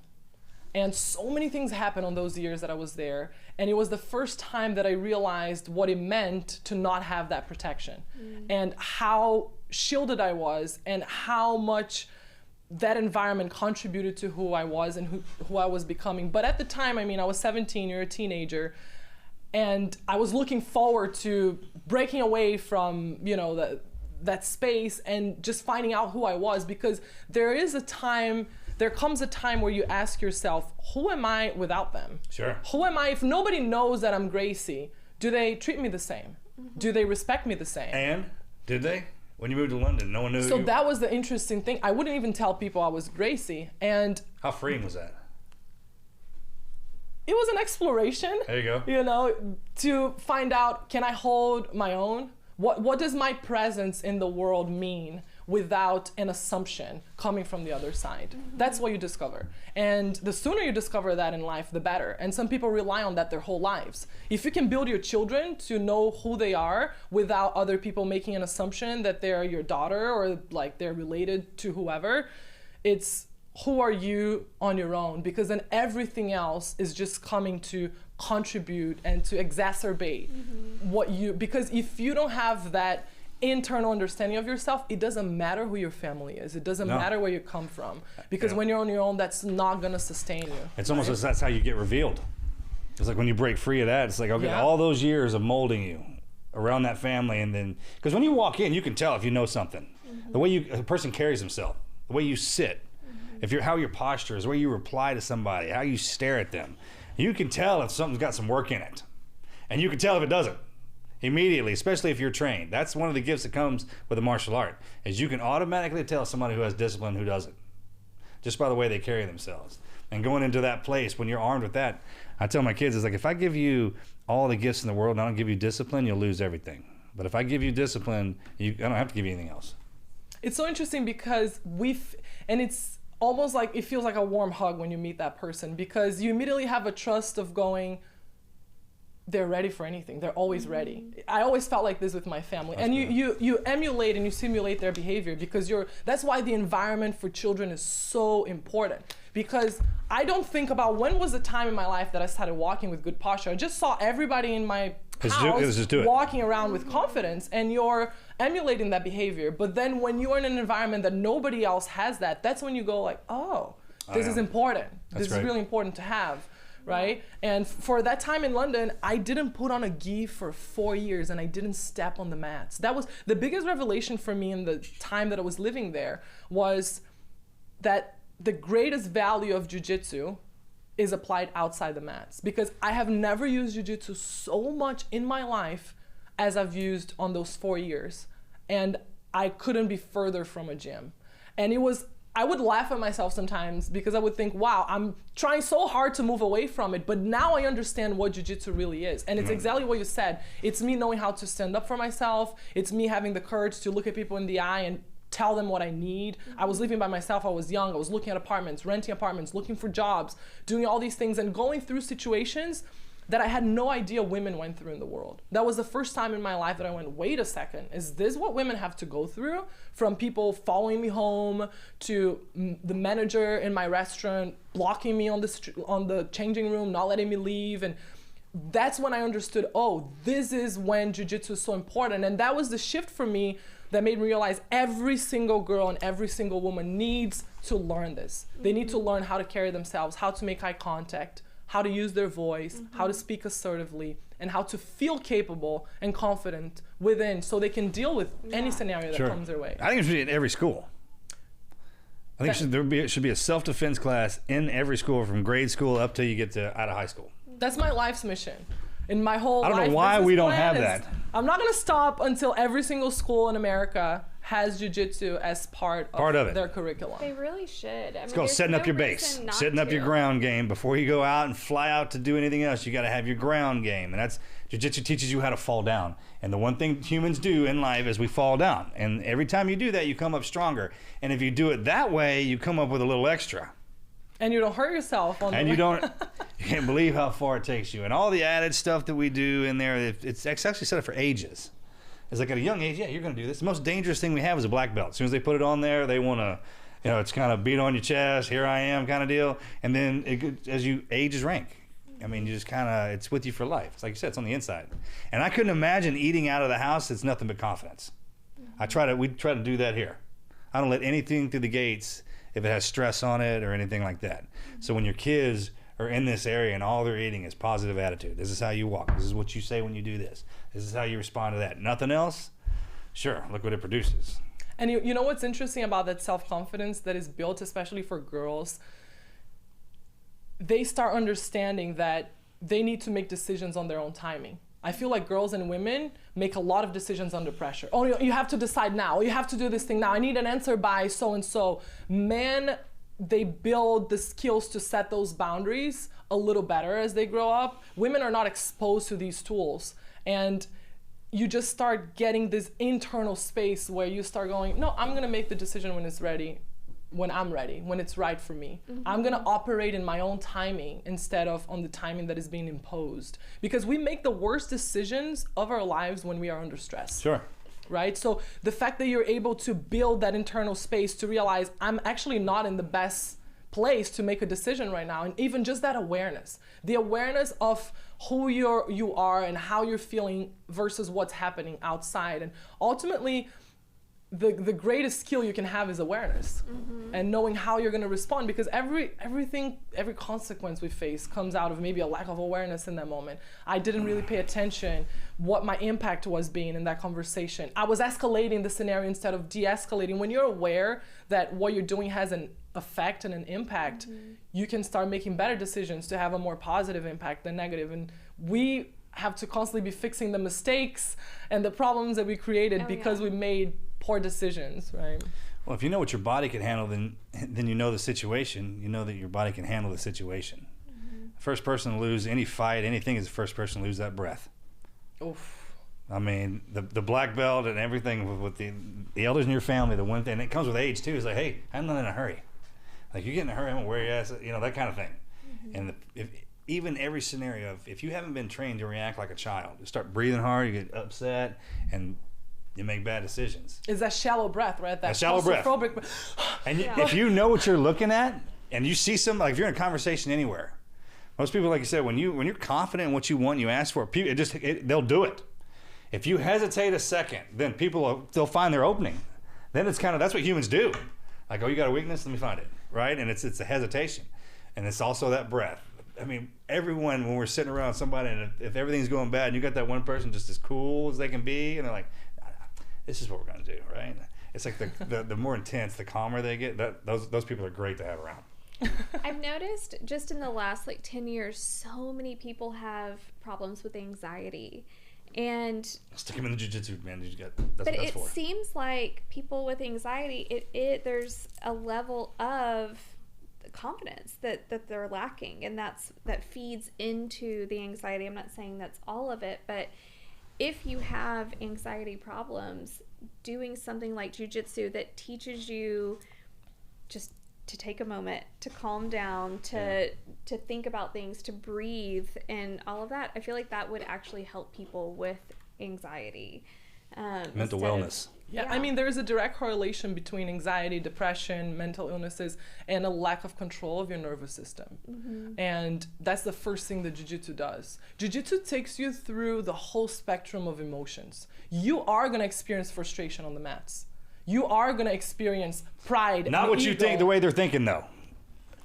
And so many things happened on those years that I was there, and it was the first time that I realized what it meant to not have that protection, and how shielded I was, and how much that environment contributed to who I was and who I was becoming. But at the time, I mean, I was 17, you're a teenager, and I was looking forward to breaking away from, that space and just finding out who I was, because there comes a time where you ask yourself, who am I without them? Sure. Who am I if nobody knows that I'm Gracie? Do they treat me the same? Mm-hmm. Do they respect me the same? And did they? When you moved to London, no one knew. So that was the interesting thing. I wouldn't even tell people I was Gracie. And how freeing was that? it was an exploration. There you go. To find out, can I hold my own? What does my presence in the world mean without an assumption coming from the other side? Mm-hmm. That's what you discover. And the sooner you discover that in life, the better. And some people rely on that their whole lives. If you can build your children to know who they are without other people making an assumption that they're your daughter or like they're related to whoever, it's who are you on your own? Because then everything else is just coming to contribute and to exacerbate because if you don't have that internal understanding of yourself, it doesn't matter who your family is. It doesn't matter where you come from, because when you're on your own, that's not going to sustain you. It's almost as that's how you get revealed. It's like when you break free of that, it's like, okay, all those years of molding you around that family, and then, because when you walk in, you can tell if you know something. The way a person carries himself, the way you sit, how your posture is, the way you reply to somebody, how you stare at them. You can tell if something's got some work in it. And you can tell if it doesn't immediately, especially if you're trained. That's one of the gifts that comes with a martial art, is you can automatically tell somebody who has discipline who doesn't, just by the way they carry themselves. And going into that place, when you're armed with that, I tell my kids, it's like, if I give you all the gifts in the world and I don't give you discipline, you'll lose everything. But if I give you discipline, I don't have to give you anything else. It's so interesting because and it's almost like it feels like a warm hug when you meet that person, because you immediately have a trust of going, they're ready for anything. They're always ready. I always felt like this with my family. And you emulate and you simulate their behavior, because that's why the environment for children is so important. Because I don't think about when was the time in my life that I started walking with good posture. I just saw everybody in my house walking around with confidence, and you're emulating that behavior. But then when you're in an environment that nobody else has that's when you go like, oh, this is important. This is really important to have. Right? And for that time in London, I didn't put on a gi for 4 years, and I didn't step on the mats. That was the biggest revelation for me in the time that I was living there, was that the greatest value of jiu-jitsu is applied outside the mats. Because I have never used jiu-jitsu so much in my life as I've used on those 4 years. And I couldn't be further from a gym. And I would laugh at myself sometimes, because I would think, wow, I'm trying so hard to move away from it, but now I understand what jiu-jitsu really is. And it's exactly what you said. It's me knowing how to stand up for myself. It's me having the courage to look at people in the eye and tell them what I need. I was living by myself. I was young. I was looking at apartments, renting apartments, looking for jobs, doing all these things, and going through situations that I had no idea women went through in the world. That was the first time in my life that I went, wait a second, is this what women have to go through? From people following me home, to the manager in my restaurant blocking me on the changing room, not letting me leave. And that's when I understood, oh, this is when jiu-jitsu is so important. And that was the shift for me that made me realize every single girl and every single woman needs to learn this. They need to learn how to carry themselves, how to make eye contact, how to use their voice, how to speak assertively, and how to feel capable and confident within, so they can deal with any scenario that comes their way. I think it should be in every school. I think there should be a self-defense class in every school, from grade school up till you get out of high school. That's my life's mission. In my whole life, I don't know why we don't have that. I'm not going to stop until every single school in America has jiu-jitsu as part of their curriculum. They really should. It's called setting up your base, setting up your ground game. Before you go out and fly out to do anything else, you got to have your ground game. And that's, jiu-jitsu teaches you how to fall down. And the one thing humans do in life is we fall down. And every time you do that, you come up stronger. And if you do it that way, you come up with a little extra. And you don't hurt yourself on and you can't believe how far it takes you. And all the added stuff that we do in there, it's actually set up for ages. It's like at a young age, yeah, you're going to do this. The most dangerous thing we have is a black belt. As soon as they put it on there, they want to, it's kind of beat on your chest, here I am kind of deal. And then as you age is rank. I mean, you just kind of, it's with you for life. It's like you said, it's on the inside. And I couldn't imagine eating out of the house. It's nothing but confidence. We try to do that here. I don't let anything through the gates if it has stress on it or anything like that. So when your kids are in this area and all they're eating is positive attitude, this is how you walk, this is what you say when you do this, this is how you respond to that, nothing else, sure, look what it produces. And you know what's interesting about that self-confidence that is built especially for girls? They start understanding that they need to make decisions on their own timing. I feel like girls and women make a lot of decisions under pressure. Oh, you have to decide now. You have to do this thing now. I need an answer by so-and-so. Men, they build the skills to set those boundaries a little better as they grow up. Women are not exposed to these tools. And you just start getting this internal space where you start going, no, I'm gonna make the decision when it's ready, when I'm ready, when it's right for me. I'm gonna operate in my own timing instead of on the timing that is being imposed. Because we make the worst decisions of our lives when we are under stress. Sure. Right? So the fact that you're able to build that internal space to realize I'm actually not in the best place to make a decision right now, and even just that awareness, the awareness of who you are and how you're feeling versus what's happening outside. And ultimately, the greatest skill you can have is awareness and knowing how you're going to respond, because every consequence we face comes out of maybe a lack of awareness in that moment. I didn't really pay attention what my impact was being in that conversation. I was escalating the scenario instead of de-escalating. When you're aware that what you're doing has an effect and an impact, you can start making better decisions to have a more positive impact than negative. And we have to constantly be fixing the mistakes and the problems that we created because we made poor decisions, right? Well, if you know what your body can handle, then you know the situation. You know that your body can handle the situation. The first person to lose any fight, anything, is the first person to lose that breath. Oof. I mean, the black belt and everything with the elders in your family, the one thing, and it comes with age too, is like, hey, I'm not in a hurry. Like, you get in a hurry, I'm gonna wear your ass, that kind of thing. And even every scenario of, if you haven't been trained to react like a child, you start breathing hard, you get upset, and you make bad decisions. It's that shallow breath, right? That shallow breath. And if you know what you're looking at, and you see something, like if you're in a conversation anywhere, most people, like you said, when you're confident in what you want, you ask for it, they'll do it. If you hesitate a second, then they'll find their opening. Then it's kind of, that's what humans do. Like, oh, you got a weakness? Let me find it, right? And it's a hesitation. And it's also that breath. I mean, everyone, when we're sitting around somebody, and if everything's going bad, and you got that one person just as cool as they can be, and they're like, nah, this is what we're going to do, right? It's like the more intense, the calmer they get, those people are great to have around. I've noticed just in the last 10 years, so many people have problems with anxiety. And stick them in the jiu-jitsu, man. But it seems like people with anxiety, there's a level of confidence that they're lacking, and that feeds into the anxiety. I'm not saying that's all of it, but if you have anxiety problems, doing something like jiu-jitsu that teaches you just to take a moment, to calm down, to think about things, to breathe, and all of that, I feel like that would actually help people with anxiety. Mental wellness. Yeah, I mean, there's a direct correlation between anxiety, depression, mental illnesses, and a lack of control of your nervous system. Mm-hmm. And that's the first thing that jiu-jitsu does. Jiu-jitsu takes you through the whole spectrum of emotions. You are going to experience frustration on the mats. You are going to experience pride. Not what you think, the way they're thinking, though.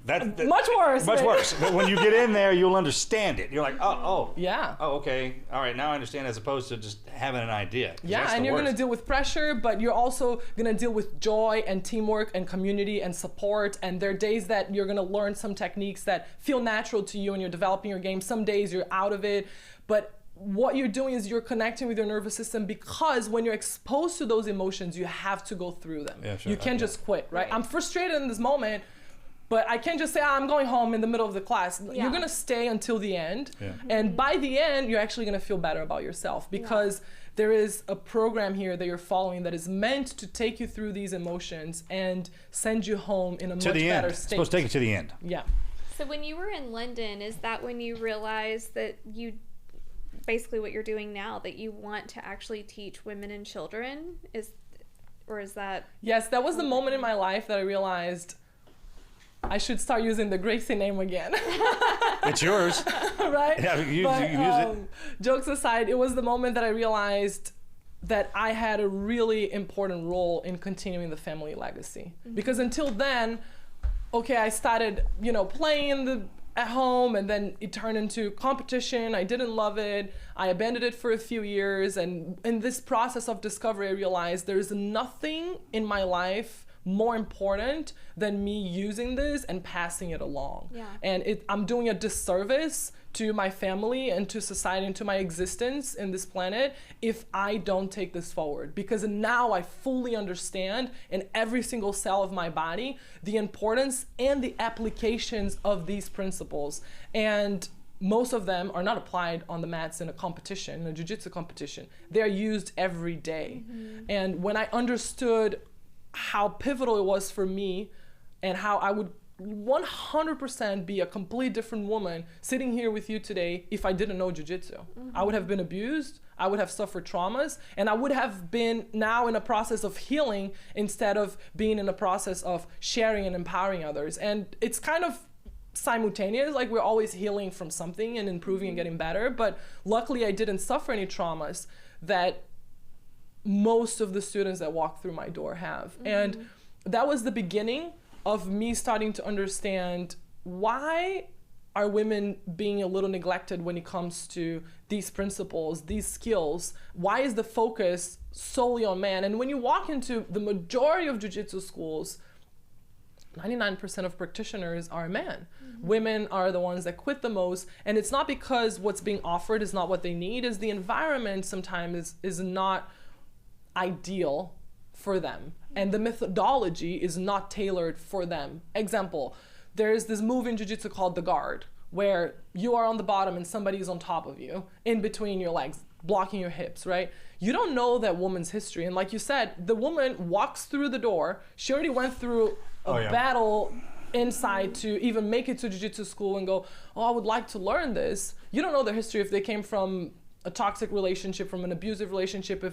That much worse. Much worse. But when you get in there, you'll understand it. You're like, oh. Yeah. Oh, okay. All right, now I understand, as opposed to just having an idea. Yeah, and you're going to deal with pressure, but you're also going to deal with joy and teamwork and community and support. And there are days that you're going to learn some techniques that feel natural to you and you're developing your game. Some days you're out of it. But what you're doing is you're connecting with your nervous system, because when you're exposed to those emotions, you have to go through them. Yeah, sure. You can't just quit, right? I'm frustrated in this moment, but I can't just say, I'm going home in the middle of the class. Yeah. You're going to stay until the end. Yeah. And by the end, you're actually going to feel better about yourself, because there is a program here that you're following that is meant to take you through these emotions and send you home in a much better state. It's supposed to take you to the end. Yeah. So when you were in London, is that when you realized that you, basically what you're doing now, that you want to actually teach women and children? Is that? Yes, that was the moment in my life that I realized I should start using the Gracie name again. It's yours. Right? Yeah, you can use it. Jokes aside, it was the moment that I realized that I had a really important role in continuing the family legacy. Mm-hmm. Because until then, okay, I started, playing at home, and then it turned into competition. I didn't love it. I abandoned it for a few years. And in this process of discovery, I realized there's nothing in my life more important than me using this and passing it along. Yeah. And I'm doing a disservice to my family and to society and to my existence in this planet if I don't take this forward. Because now I fully understand in every single cell of my body the importance and the applications of these principles. And most of them are not applied on the mats in a competition, in a jiu-jitsu competition. They're used every day. Mm-hmm. And when I understood how pivotal it was for me, and how I would 100% be a completely different woman sitting here with you today if I didn't know jiu-jitsu. Mm-hmm. I would have been abused, I would have suffered traumas, and I would have been now in a process of healing instead of being in a process of sharing and empowering others. And it's kind of simultaneous, like we're always healing from something and improving and getting better, but luckily I didn't suffer any traumas that most of the students that walk through my door have. Mm-hmm. And that was the beginning of me starting to understand, why are women being a little neglected when it comes to these principles, these skills? Why is the focus solely on men? And when you walk into the majority of jiu-jitsu schools, 99% of practitioners are men. Mm-hmm. Women are the ones that quit the most, and it's not because what's being offered is not what they need, is the environment sometimes is not ideal for them, and the methodology is not tailored for them. Example, there's this move in jiu-jitsu called the guard, where you are on the bottom and somebody is on top of you, in between your legs, blocking your hips, right? You don't know that woman's history, and like you said, the woman walks through the door, she already went through a battle insight to even make it to jiu-jitsu school and go, oh, I would like to learn this. You don't know the history if they came from a toxic relationship, from an abusive relationship,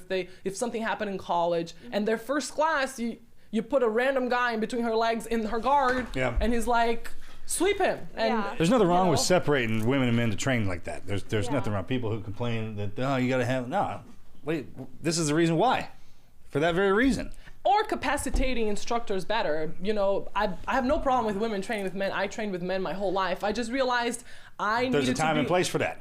if something happened in college, and their first class, you put a random guy in between her legs in her guard, and he's like, sweep him. And there's nothing wrong with separating women and men to train like that. There's nothing wrong. People who complain that, oh, you got to have, no, wait, this is the reason why. For that very reason. Or capacitating instructors better. You know, I have no problem with women training with men. I trained with men my whole life. I just realized there's a time and place for that.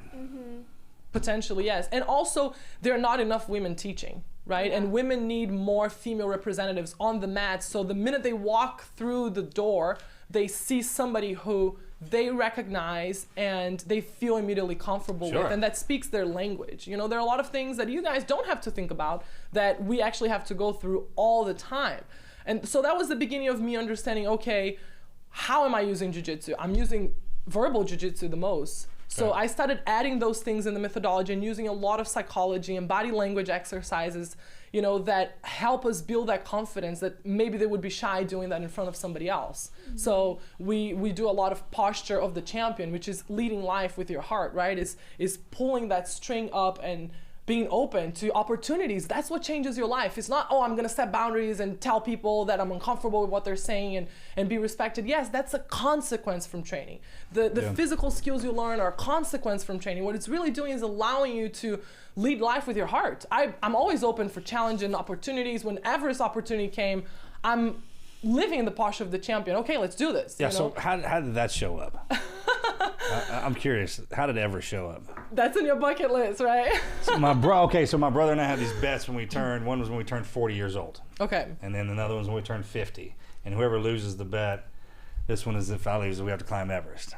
Potentially, yes. And also, there are not enough women teaching, right? And women need more female representatives on the mat. So the minute they walk through the door, they see somebody who they recognize and they feel immediately comfortable with, and that speaks their language. You know, there are a lot of things that you guys don't have to think about that we actually have to go through all the time. And so that was the beginning of me understanding, okay, how am I using jiu-jitsu? I'm using verbal jiu-jitsu the most. So I started adding those things in the methodology and using a lot of psychology and body language exercises, you know, that help us build that confidence that maybe they would be shy doing that in front of somebody else. So we do a lot of posture of the champion, which is leading life with your heart, right? Is pulling that string up and being open to opportunities. That's what changes your life. It's not, oh, I'm gonna set boundaries and tell people that I'm uncomfortable with what they're saying and be respected. Yes, that's a consequence from training. The physical skills you learn are a consequence from training. What it's really doing is allowing you to lead life with your heart. I'm always open for challenge and opportunities. When Everest opportunity came, I'm living in the posture of the champion. Okay, let's do this. Yeah, you know? so how did that show up? I'm curious. How did Everest show up? That's in your bucket list, right? So my brother and I had these bets when we turned. One was when we turned 40 years old. Okay. And then another one was when we turned 50. And whoever loses the bet, this one is if I lose, we have to climb Everest.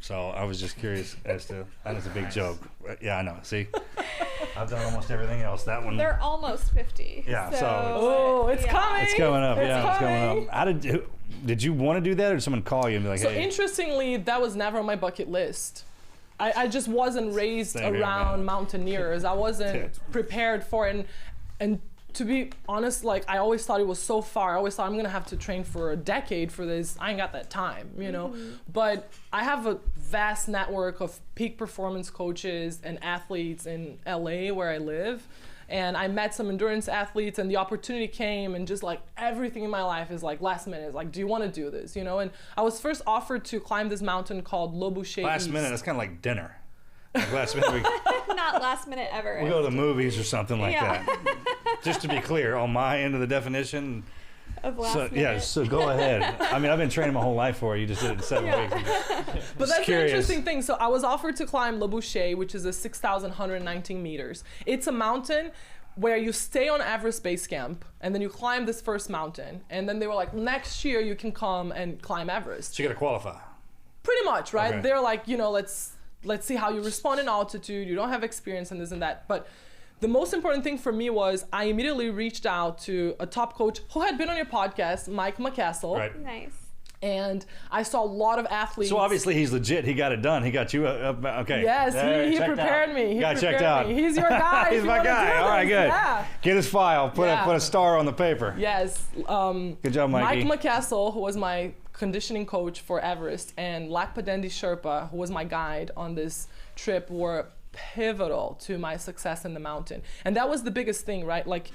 So I was just curious as to, that is a big joke. Yeah, I know. See, I've done almost everything else. That one. They're almost 50. Yeah. So it's coming. It's going up. It's going up. How did you want to do that, or did someone call you and be like, so hey? Interestingly, that was never on my bucket list. I just wasn't raised around mountaineers. I wasn't prepared for it. And to be honest, like, I always thought it was so far. I always thought I'm gonna have to train for a decade for this. I ain't got that time, you know? But I have a vast network of peak performance coaches and athletes in LA where I live. And I met some endurance athletes, and the opportunity came, and just like everything in my life is like last minute. It's like, do you want to do this? You know? And I was first offered to climb this mountain called Le Boucher Last minute, that's kind of like dinner. Like last minute, not last minute ever. We go to the movies or something like that. Just to be clear, on my end of the definition. Of last minute. Yeah, so go ahead. I mean, I've been training my whole life for it. You just did it in 7 weeks. But that's the interesting thing. So I was offered to climb Le Boucher, which is a 6,119 meters. It's a mountain where you stay on Everest Base Camp, and then you climb this first mountain. And then they were like, next year you can come and climb Everest. So you got to qualify. Pretty much, right? Okay. They're like, you know, let's see how you respond in altitude. You don't have experience in this and that. But the most important thing for me was I immediately reached out to a top coach who had been on your podcast, Mike McCastle. Right. Nice. And I saw a lot of athletes. So obviously he's legit. He got it done. He got you okay. Yes, he prepared me. He got checked out. He's your guy. He's my guy. All right, good. Yeah. Get his file. Put a star on the paper. Yes. Good job, Mikey. Mike McCastle, who was my conditioning coach for Everest, and Lakpadendi Sherpa, who was my guide on this trip, were pivotal to my success in the mountain. And that was the biggest thing, right? Like,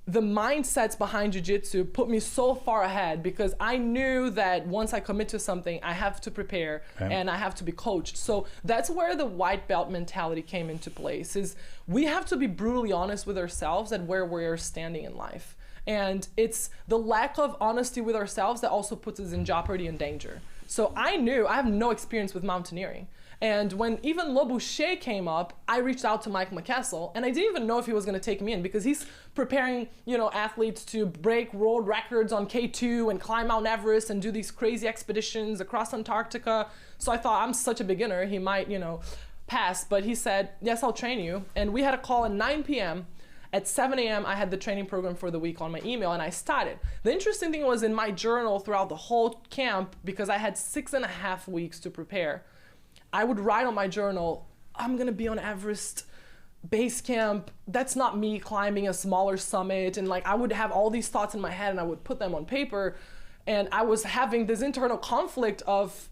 the mindsets behind jiu-jitsu put me so far ahead, because I knew that once I commit to something, I have to prepare and I have to be coached. So that's where the white belt mentality came into place, is we have to be brutally honest with ourselves at where we're standing in life. And it's the lack of honesty with ourselves that also puts us in jeopardy and danger. So I knew I have no experience with mountaineering. And when even Le Boucher came up, I reached out to Mike McCastle, and I didn't even know if he was going to take me in, because he's preparing, you know, athletes to break world records on K2 and climb Mount Everest and do these crazy expeditions across Antarctica. So I thought, I'm such a beginner, he might, you know, pass. But he said, yes, I'll train you. And we had a call at 9 p.m. At 7 a.m., I had the training program for the week on my email, and I started. The interesting thing was, in my journal throughout the whole camp, because I had 6.5 weeks to prepare, I would write on my journal, I'm gonna be on Everest Base Camp. That's not me climbing a smaller summit. And like, I would have all these thoughts in my head, and I would put them on paper. And I was having this internal conflict of,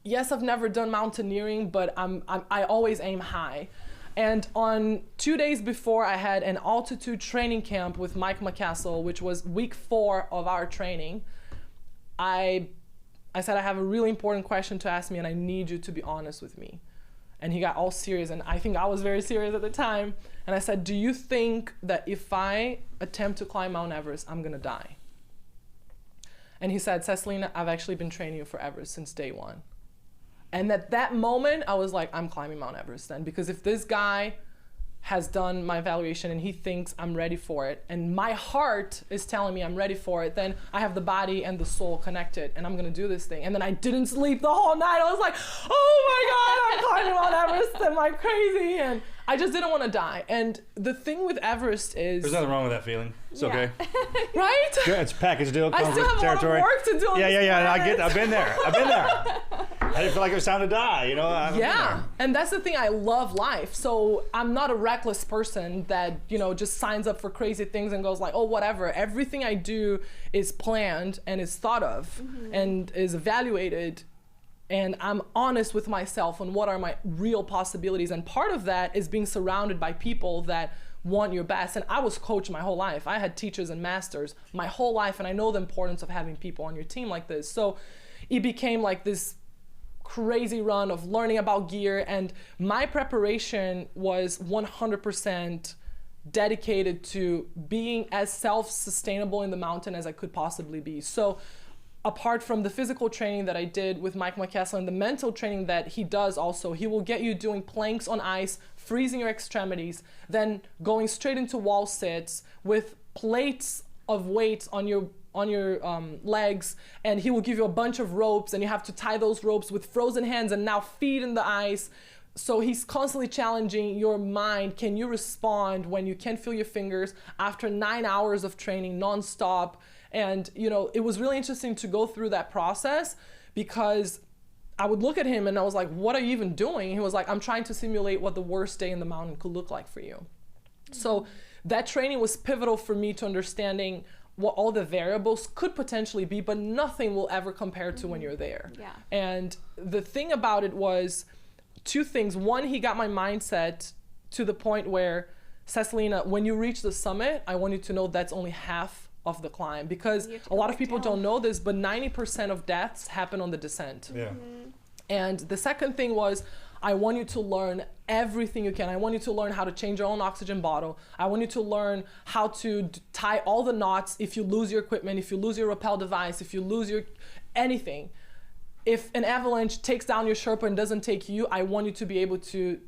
yes, I've never done mountaineering, but I always aim high. And on 2 days before, I had an altitude training camp with Mike McCassell, which was week 4 of our training. I said, I have a really important question to ask me, and I need you to be honest with me. And he got all serious, and I think I was very serious at the time. And I said, do you think that if I attempt to climb Mount Everest, I'm gonna die? And he said, Cesalina, I've actually been training you for Everest since day 1. And at that moment, I was like, I'm climbing Mount Everest then, because if this guy has done my evaluation and he thinks I'm ready for it, and my heart is telling me I'm ready for it, then I have the body and the soul connected, and I'm gonna do this thing. And then I didn't sleep the whole night. I was like, oh my God, I'm climbing Mount Everest, am I crazy? And I just didn't want to die. And the thing with Everest is... There's nothing wrong with that feeling. It's okay. Right? Yeah, it's package deal. I still have territory. a lot of work to do on this planet. I've been there. I didn't feel like it was time to die, you know? Yeah, and that's the thing, I love life. So I'm not a reckless person that, you know, just signs up for crazy things and goes like, oh, whatever. Everything I do is planned and is thought of and is evaluated. And I'm honest with myself on what are my real possibilities. And part of that is being surrounded by people that want your best. And I was coached my whole life. I had teachers and masters my whole life, and I know the importance of having people on your team like this. So it became like this crazy run of learning about gear, and my preparation was 100% dedicated to being as self-sustainable in the mountain as I could possibly be. So apart from the physical training that I did with Mike McCassell and the mental training that he does also, he will get you doing planks on ice, freezing your extremities, then going straight into wall sits with plates of weights on your legs, and he will give you a bunch of ropes, and you have to tie those ropes with frozen hands and now feet in the ice. So he's constantly challenging your mind. Can you respond when you can't feel your fingers after 9 hours of training nonstop? And, you know, it was really interesting to go through that process, because I would look at him and I was like, what are you even doing? He was like, I'm trying to simulate what the worst day in the mountain could look like for you. So that training was pivotal for me to understanding what all the variables could potentially be, but nothing will ever compare to when you're there. Yeah. And the thing about it was 2 things. One, he got my mindset to the point where, Cesalina, when you reach the summit, I want you to know that's only half of the climb, because a lot of people don't know this, but 90% of deaths happen on the descent. Yeah. And the second thing was, I want you to learn everything you can. I want you to learn how to change your own oxygen bottle. I want you to learn how to tie all the knots if you lose your equipment, if you lose your rappel device, if you lose your anything. If an avalanche takes down your Sherpa and doesn't take you, I want you to be able to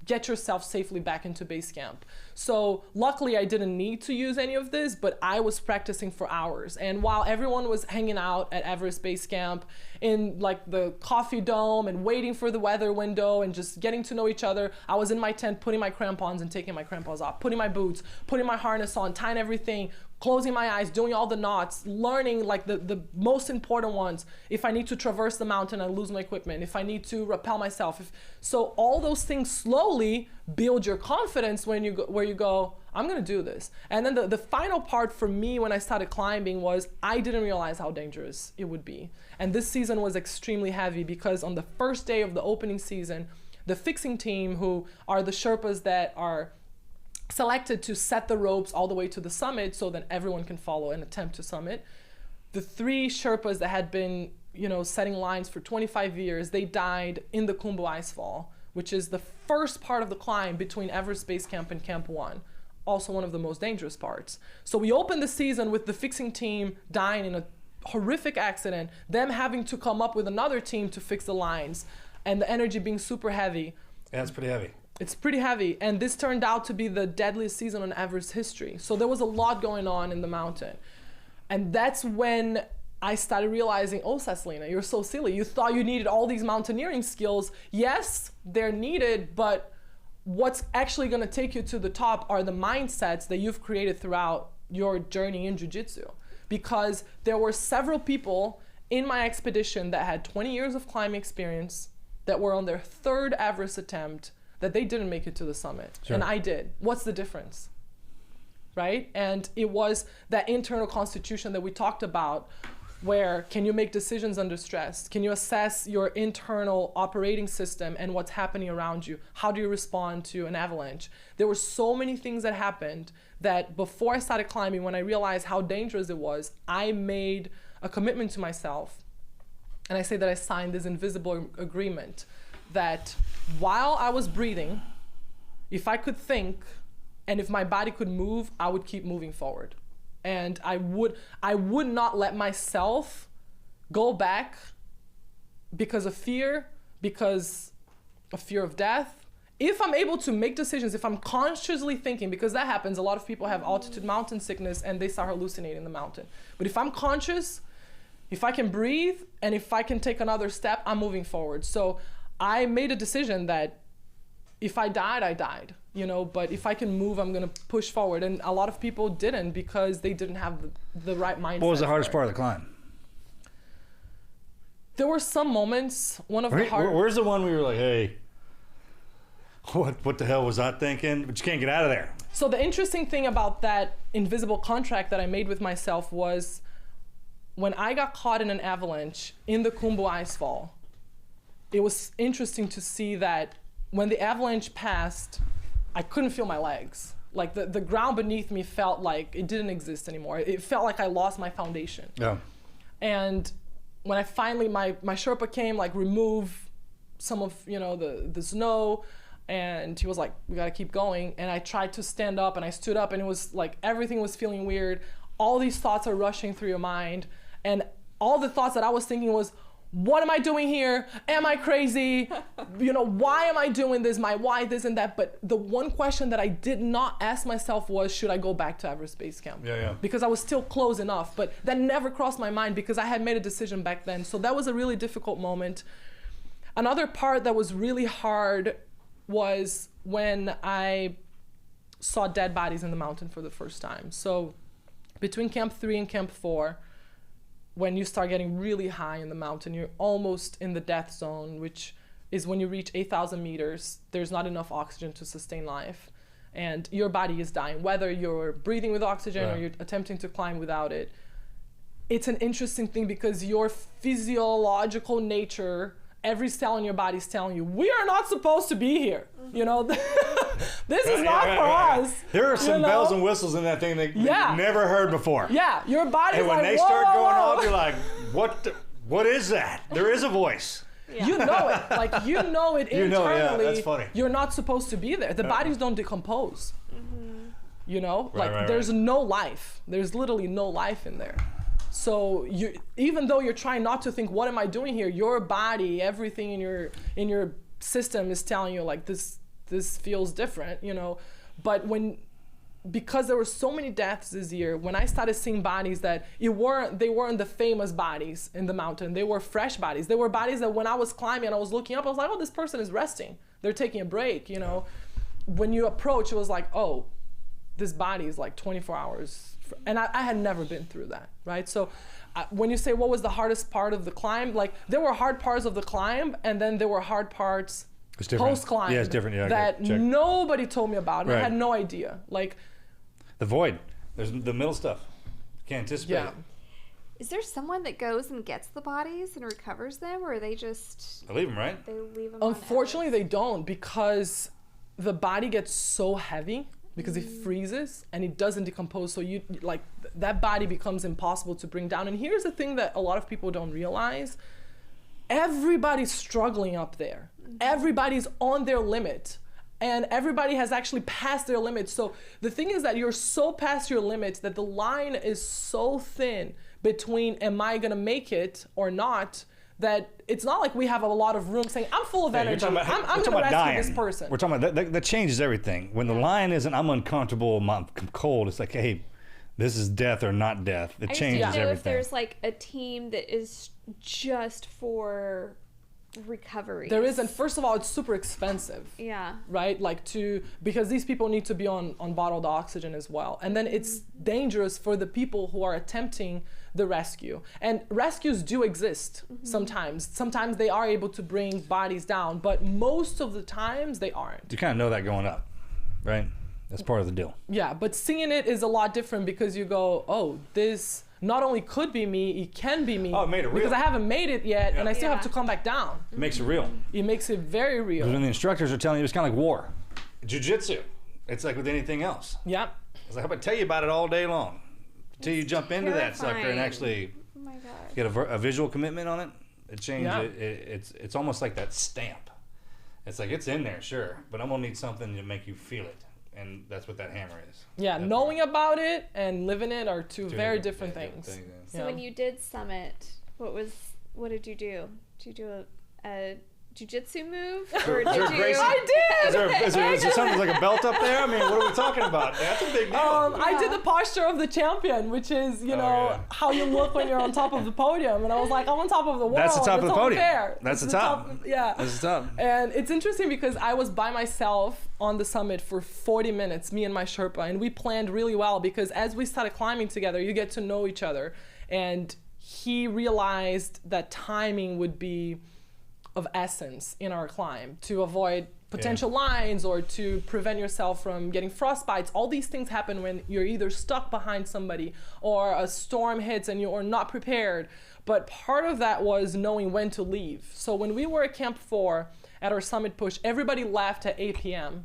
get yourself safely back into base camp. So luckily I didn't need to use any of this, but I was practicing for hours. And while everyone was hanging out at Everest Base Camp in like the coffee dome and waiting for the weather window and just getting to know each other, I was in my tent putting my crampons and taking my crampons off, putting my boots, putting my harness on, tying everything, closing my eyes, doing all the knots, learning like the most important ones. If I need to traverse the mountain and lose my equipment, if I need to rappel myself. So all those things slowly build your confidence when you go, where you go, I'm gonna do this. And then the final part for me when I started climbing was I didn't realize how dangerous it would be. And this season was extremely heavy, because on the first day of the opening season, the fixing team, who are the Sherpas that are selected to set the ropes all the way to the summit so that everyone can follow and attempt to summit. The 3 Sherpas that had been, you know, setting lines for 25 years, they died in the Khumbu Icefall, which is the first part of the climb between Everest Base Camp and Camp 1. Also one of the most dangerous parts. So we opened the season with the fixing team dying in a horrific accident, them having to come up with another team to fix the lines, and the energy being super heavy. Yeah, it's pretty heavy. It's pretty heavy, and this turned out to be the deadliest season in Everest history. So there was a lot going on in the mountain. And that's when I started realizing, oh, Cesalina, you're so silly. You thought you needed all these mountaineering skills. Yes, they're needed, but what's actually gonna take you to the top are the mindsets that you've created throughout your journey in Jiu-Jitsu. Because there were several people in my expedition that had 20 years of climbing experience, that were on their 3rd Everest attempt, that they didn't make it to the summit. Sure. And I did. What's the difference? right? And it was that internal constitution that we talked about, where can you make decisions under stress? Can you assess your internal operating system and what's happening around you? How do you respond to an avalanche? There were so many things that happened that before I started climbing, when I realized how dangerous it was, I made a commitment to myself. And I say that I signed this invisible agreement that while I was breathing, if I could think and if my body could move, I would keep moving forward. And I would not let myself go back because of fear of death. If I'm able to make decisions, if I'm consciously thinking, because that happens, a lot of people have altitude mountain sickness and they start hallucinating the mountain. But if I'm conscious, if I can breathe, and if I can take another step, I'm moving forward. So I made a decision that if I died, I died, but if I can move, I'm going to push forward. And a lot of people didn't because they didn't have the right mindset. What was the hardest part of the climb? There were some moments, Where's the one where you were like, hey, what the hell was I thinking? But you can't get out of there. So the interesting thing about that invisible contract that I made with myself was when I got caught in an avalanche in the Khumbu icefall, it was interesting to see that when the avalanche passed, I couldn't feel my legs. Like the ground beneath me felt like it didn't exist anymore. It felt like I lost my foundation. Yeah. And when I finally, my Sherpa came, remove some of, the snow, and he was like, we gotta keep going. And I tried to stand up and I stood up and it was like, everything was feeling weird. All these thoughts are rushing through your mind. And all the thoughts that I was thinking was, what am I doing here? Am I crazy? Why am I doing this? My why, this and that. But the one question that I did not ask myself was, should I go back to Everest Base Camp? Yeah. Because I was still close enough. But that never crossed my mind because I had made a decision back then. So that was a really difficult moment. Another part that was really hard was when I saw dead bodies in the mountain for the first time. So between Camp 3 and Camp 4, when you start getting really high in the mountain, you're almost in the death zone, which is when you reach 8,000 meters, there's not enough oxygen to sustain life. And your body is dying, whether you're breathing with oxygen or you're attempting to climb without it. It's an interesting thing because your physiological nature, every cell in your body is telling you, we are not supposed to be here. This is not for us. There are some bells and whistles in that thing that you've never heard before. Yeah, your body's and when they start going off, you're like, what is that? There is a voice. Yeah. You know it. You know it internally. That's funny. You're not supposed to be there. The bodies don't decompose. Mm-hmm. There's no life. There's literally no life in there. So even though you're trying not to think, what am I doing here? Your body, everything in your system is telling you this feels different, But because there were so many deaths this year, when I started seeing bodies that they weren't the famous bodies in the mountain, they were fresh bodies. They were bodies that when I was climbing and I was looking up, I was like, oh, this person is resting. They're taking a break, When you approach, it was like, oh, this body is 24 hours. And I had never been through that, right? So when you say what was the hardest part of the climb, there were hard parts of the climb, and then there were hard parts post-climb. Yeah, it's different. Yeah, that nobody told me about, and I had no idea. The void. There's the middle stuff. Can't anticipate it. Is there someone that goes and gets the bodies and recovers them, or are they just... They leave them, right? They leave them. Unfortunately, they don't, because the body gets so heavy because it freezes and it doesn't decompose. So that body becomes impossible to bring down. And here's the thing that a lot of people don't realize. Everybody's struggling up there. Mm-hmm. Everybody's on their limit. And everybody has actually passed their limit. So the thing is that you're so past your limit that the line is so thin between am I gonna make it or not, that it's not like we have a lot of room saying, I'm full of energy, I'm gonna rescue this person. We're talking about, that changes everything. When the line isn't, I'm uncomfortable, I'm cold, it's like, hey, this is death or not death. It changes everything. I just don't know if there's a team that is just for recovery. There is, and first of all, it's super expensive. Yeah. Right? Because these people need to be on bottled oxygen as well. And then it's dangerous for the people who are attempting the rescue. And rescues do exist sometimes. Sometimes they are able to bring bodies down, but most of the times they aren't. You kind of know that going up, right? That's part of the deal. Yeah, but seeing it is a lot different because you go, oh, this not only could be me, it can be me. Oh, it made it real. Because I haven't made it yet, and I still have to come back down. It makes it real. It makes it very real. Because when the instructors are telling you, it's kind of like war. Jiu-Jitsu, it's like with anything else. Yep. It's like, I'm going to tell you about it all day long until you jump into that sucker and actually get a visual commitment on it. It changes. It's almost like that stamp. It's like, it's in there, sure, but I'm going to need something to make you feel it. And that's what that hammer is. Yeah, knowing about it and living it are two very different things. So when you did summit, what did you do? Did you do a jiu-jitsu move? Or did you... I did! Is there something like a belt up there? I mean, what are we talking about? That's a big deal. I did the posture of the champion, which is, how you look when you're on top of the podium. And I was like, I'm on top of the world. That's the top of the podium. Unfair. That's the top. Yeah. That's the top. And it's interesting because I was by myself on the summit for 40 minutes, me and my Sherpa, and we planned really well because as we started climbing together, you get to know each other. And he realized that timing would be of essence in our climb to avoid potential lines or to prevent yourself from getting frostbites. All these things happen when you're either stuck behind somebody or a storm hits and you're not prepared. But part of that was knowing when to leave. So when we were at Camp 4 at our summit push, everybody left at 8 p.m.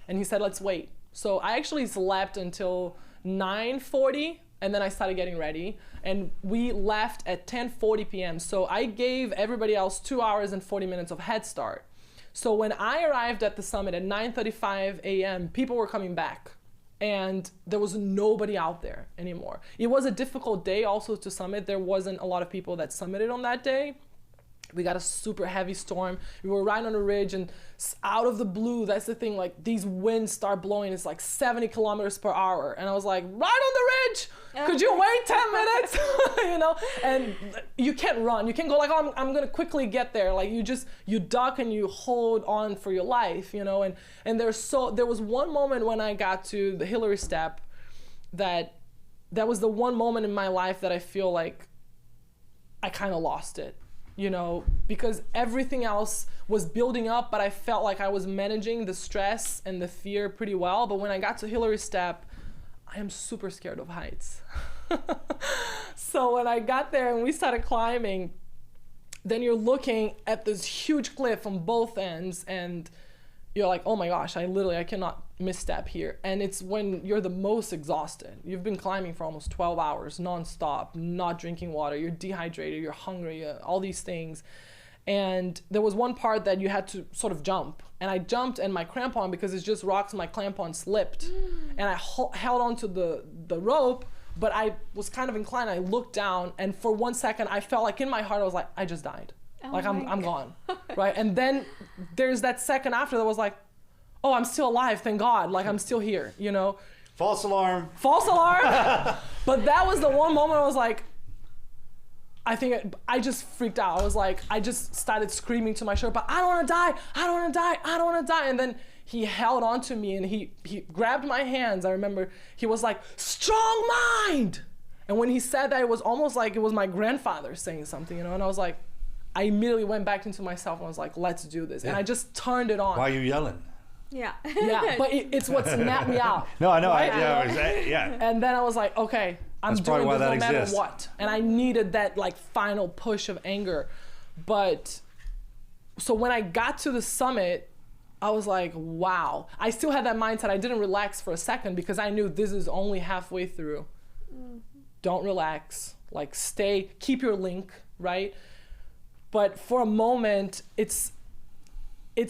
and he said, let's wait. So I actually slept until 9:40 and then I started getting ready. And we left at 10:40 p.m. So I gave everybody else 2 hours and 40 minutes of head start. So when I arrived at the summit at 9:35 a.m., people were coming back. And there was nobody out there anymore. It was a difficult day also to summit. There wasn't a lot of people that summited on that day. We got a super heavy storm. We were right on a ridge and out of the blue, that's the thing, like these winds start blowing. It's like 70 kilometers per hour. And I was like, right on the ridge, could you wait 10 minutes? And you can't run. You can't go like, oh, I'm gonna quickly get there. Like you duck and you hold on for your life, and there was one moment when I got to the Hillary step that was the one moment in my life that I feel like I kind of lost it. Because everything else was building up, but I felt like I was managing the stress and the fear pretty well. But when I got to Hillary Step, I am super scared of heights. So when I got there and we started climbing, then you're looking at this huge cliff on both ends and you're like, oh my gosh, I cannot misstep here. And it's when you're the most exhausted. You've been climbing for almost 12 hours nonstop, not drinking water, you're dehydrated, you're hungry, all these things. And there was one part that you had to sort of jump. And I jumped and my crampon, because it's just rocks, my crampon slipped. And I held onto the rope, but I was kind of inclined. I looked down and for 1 second, I felt like in my heart, I was like, I just died. I'm gone, right? And then there's that second after that was like, oh, I'm still alive, thank God. Like I'm still here, False alarm. False alarm. But that was the one moment I was like, I just freaked out. I was like, I just started screaming to my Sherpa, I don't want to die, I don't want to die, I don't want to die. And then he held on to me and he grabbed my hands. I remember he was like, strong mind. And when he said that, it was almost like it was my grandfather saying something, and I was like, I immediately went back into myself and was like, let's do this. Yeah. And I just turned it on. Why are you yelling? Yeah. Yeah, but it's what snapped me out. No, I know. Right? Yeah. And then I was like, okay, I'm doing this no matter what. And I needed that like final push of anger. But so when I got to the summit, I was like, wow. I still had that mindset. I didn't relax for a second because I knew this is only halfway through. Mm-hmm. Don't relax. Like keep your link, right? But for a moment, it's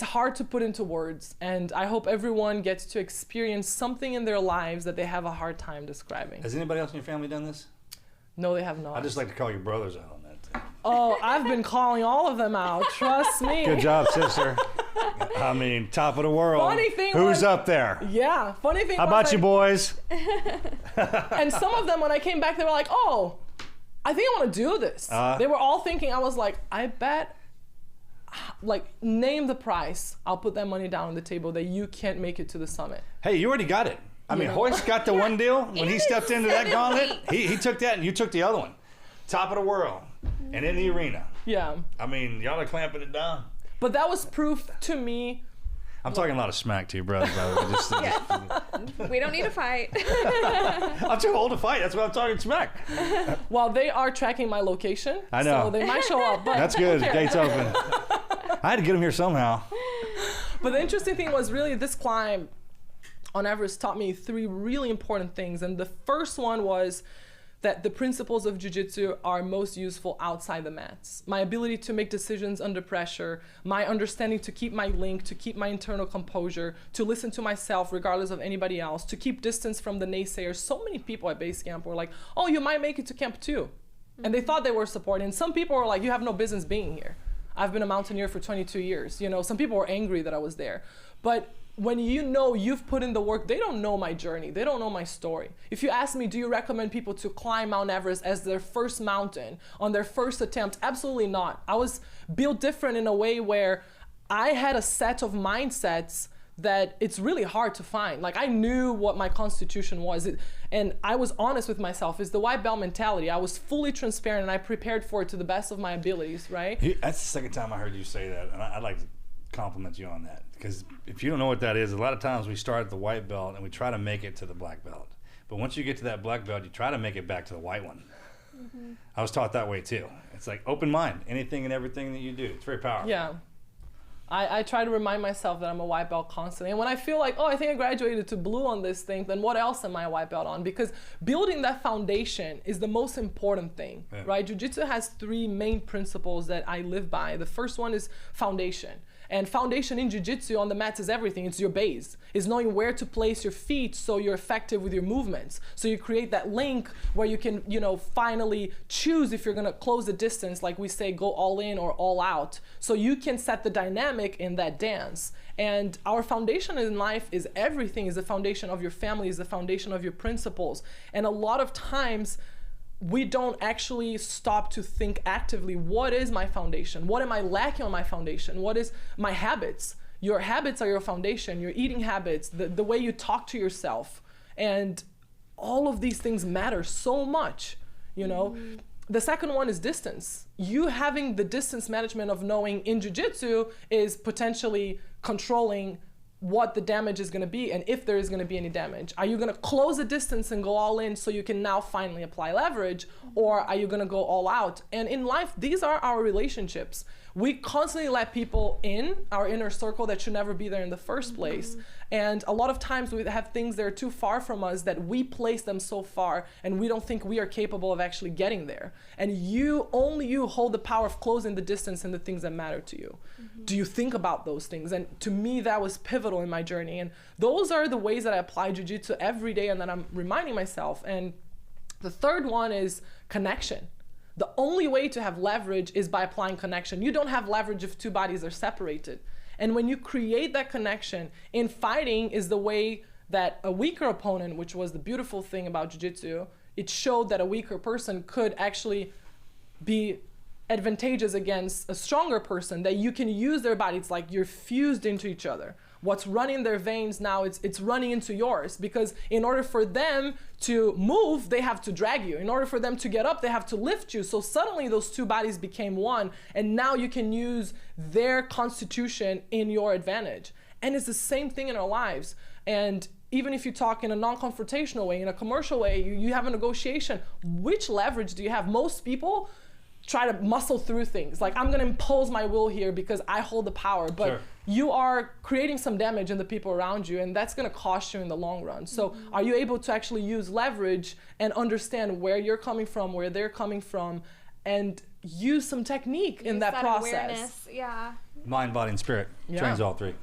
hard to put into words. And I hope everyone gets to experience something in their lives that they have a hard time describing. Has anybody else in your family done this? No, they have not. I just like to call your brothers out on that too. Oh, I've been calling all of them out. Trust me. Good job, sister. I mean, top of the world. Funny thing Who's up there? Yeah, funny thing. How about you boys? And some of them, when I came back, they were like, oh, I think I want to do this. They were all thinking, I was like, I bet, like, name the price. I'll put that money down on the table that you can't make it to the summit. Hey, you already got it. I mean, Hoist got the one deal. When he stepped into that gauntlet, he took that and you took the other one. Top of the world and in the arena. Yeah. I mean, y'all are clamping it down. But that was proof to me I'm talking a lot of smack to you, brother. We don't need to fight. I'm too old to fight. That's why I'm talking smack. Well, they are tracking my location. I know. So they might show up. But That's good. Gates open. I had to get them here somehow. But the interesting thing was really this climb on Everest taught me 3 really important things. And the first one was that the principles of jiu-jitsu are most useful outside the mats. My ability to make decisions under pressure, my understanding to keep my link, to keep my internal composure, to listen to myself regardless of anybody else, to keep distance from the naysayers. So many people at base camp were like, oh, you might make it to camp 2. And they thought they were supporting. And some people were like, you have no business being here. I've been a mountaineer for 22 years. You know, some people were angry that I was there. But when you know you've put in the work, they don't know my journey. They don't know my story. If you ask me, do you recommend people to climb Mount Everest as their first mountain on their first attempt? Absolutely not. I was built different in a way where I had a set of mindsets that it's really hard to find. Like I knew what my constitution was, and I was honest with myself. It's the white belt mentality. I was fully transparent and I prepared for it to the best of my abilities, right? That's the second time I heard you say that, and I'd like to compliment you on that. Because if you don't know what that is, a lot of times we start at the white belt and we try to make it to the black belt. But once you get to that black belt, you try to make it back to the white one. Mm-hmm. I was taught that way too. It's like open mind, anything and everything that you do. It's very powerful. Yeah. I try to remind myself that I'm a white belt constantly. And when I feel like, oh, I think I graduated to blue on this thing, then what else am I a white belt on? Because building that foundation is the most important thing, right? Jiu-Jitsu has 3 main principles that I live by. The first one is foundation. And foundation in jiu-jitsu on the mats is everything. It's your base. It's knowing where to place your feet so you're effective with your movements. So you create that link where you can, finally choose if you're gonna close the distance, like we say, go all in or all out. So you can set the dynamic in that dance. And our foundation in life is everything. Is the foundation of your family, is the foundation of your principles. And a lot of times, we don't actually stop to think actively, what is my foundation? What am I lacking on my foundation? What is my habits? Your habits are your foundation, your eating habits, the way you talk to yourself. And all of these things matter so much, Mm-hmm. The second one is distance. You having the distance management of knowing in jiu-jitsu is potentially controlling what the damage is going to be and if there is going to be any damage. Are you going to close the distance and go all in so you can now finally apply leverage, or are you going to go all out? And in life, these are our relationships. We constantly let people in our inner circle that should never be there in the first place. And a lot of times we have things that are too far from us that we place them so far and we don't think we are capable of actually getting there. And only you hold the power of closing the distance and the things that matter to you. Do you think about those things? And to me, that was pivotal in my journey. And those are the ways that I apply jiu-jitsu every day and that I'm reminding myself. And the third one is connection. The only way to have leverage is by applying connection. You don't have leverage if 2 bodies are separated. And when you create that connection, in fighting is the way that a weaker opponent, which was the beautiful thing about jiu-jitsu, it showed that a weaker person could actually be advantageous against a stronger person, that you can use their body. It's like you're fused into each other. What's running their veins now, it's running into yours, because in order for them to move, they have to drag you. In order for them to get up, they have to lift you. So suddenly those 2 bodies became one, and now you can use their constitution in your advantage. And it's the same thing in our lives. And even if you talk in a non-confrontational way, in a commercial way, you have a negotiation, which leverage do you have? Most people try to muscle through things. Like, I'm going to impose my will here because I hold the power. But you are creating some damage in the people around you, and that's going to cost you in the long run. So are you able to actually use leverage and understand where you're coming from, where they're coming from, and use some technique in that process? Awareness. Yeah. Mind, body, and spirit. Trains all 3.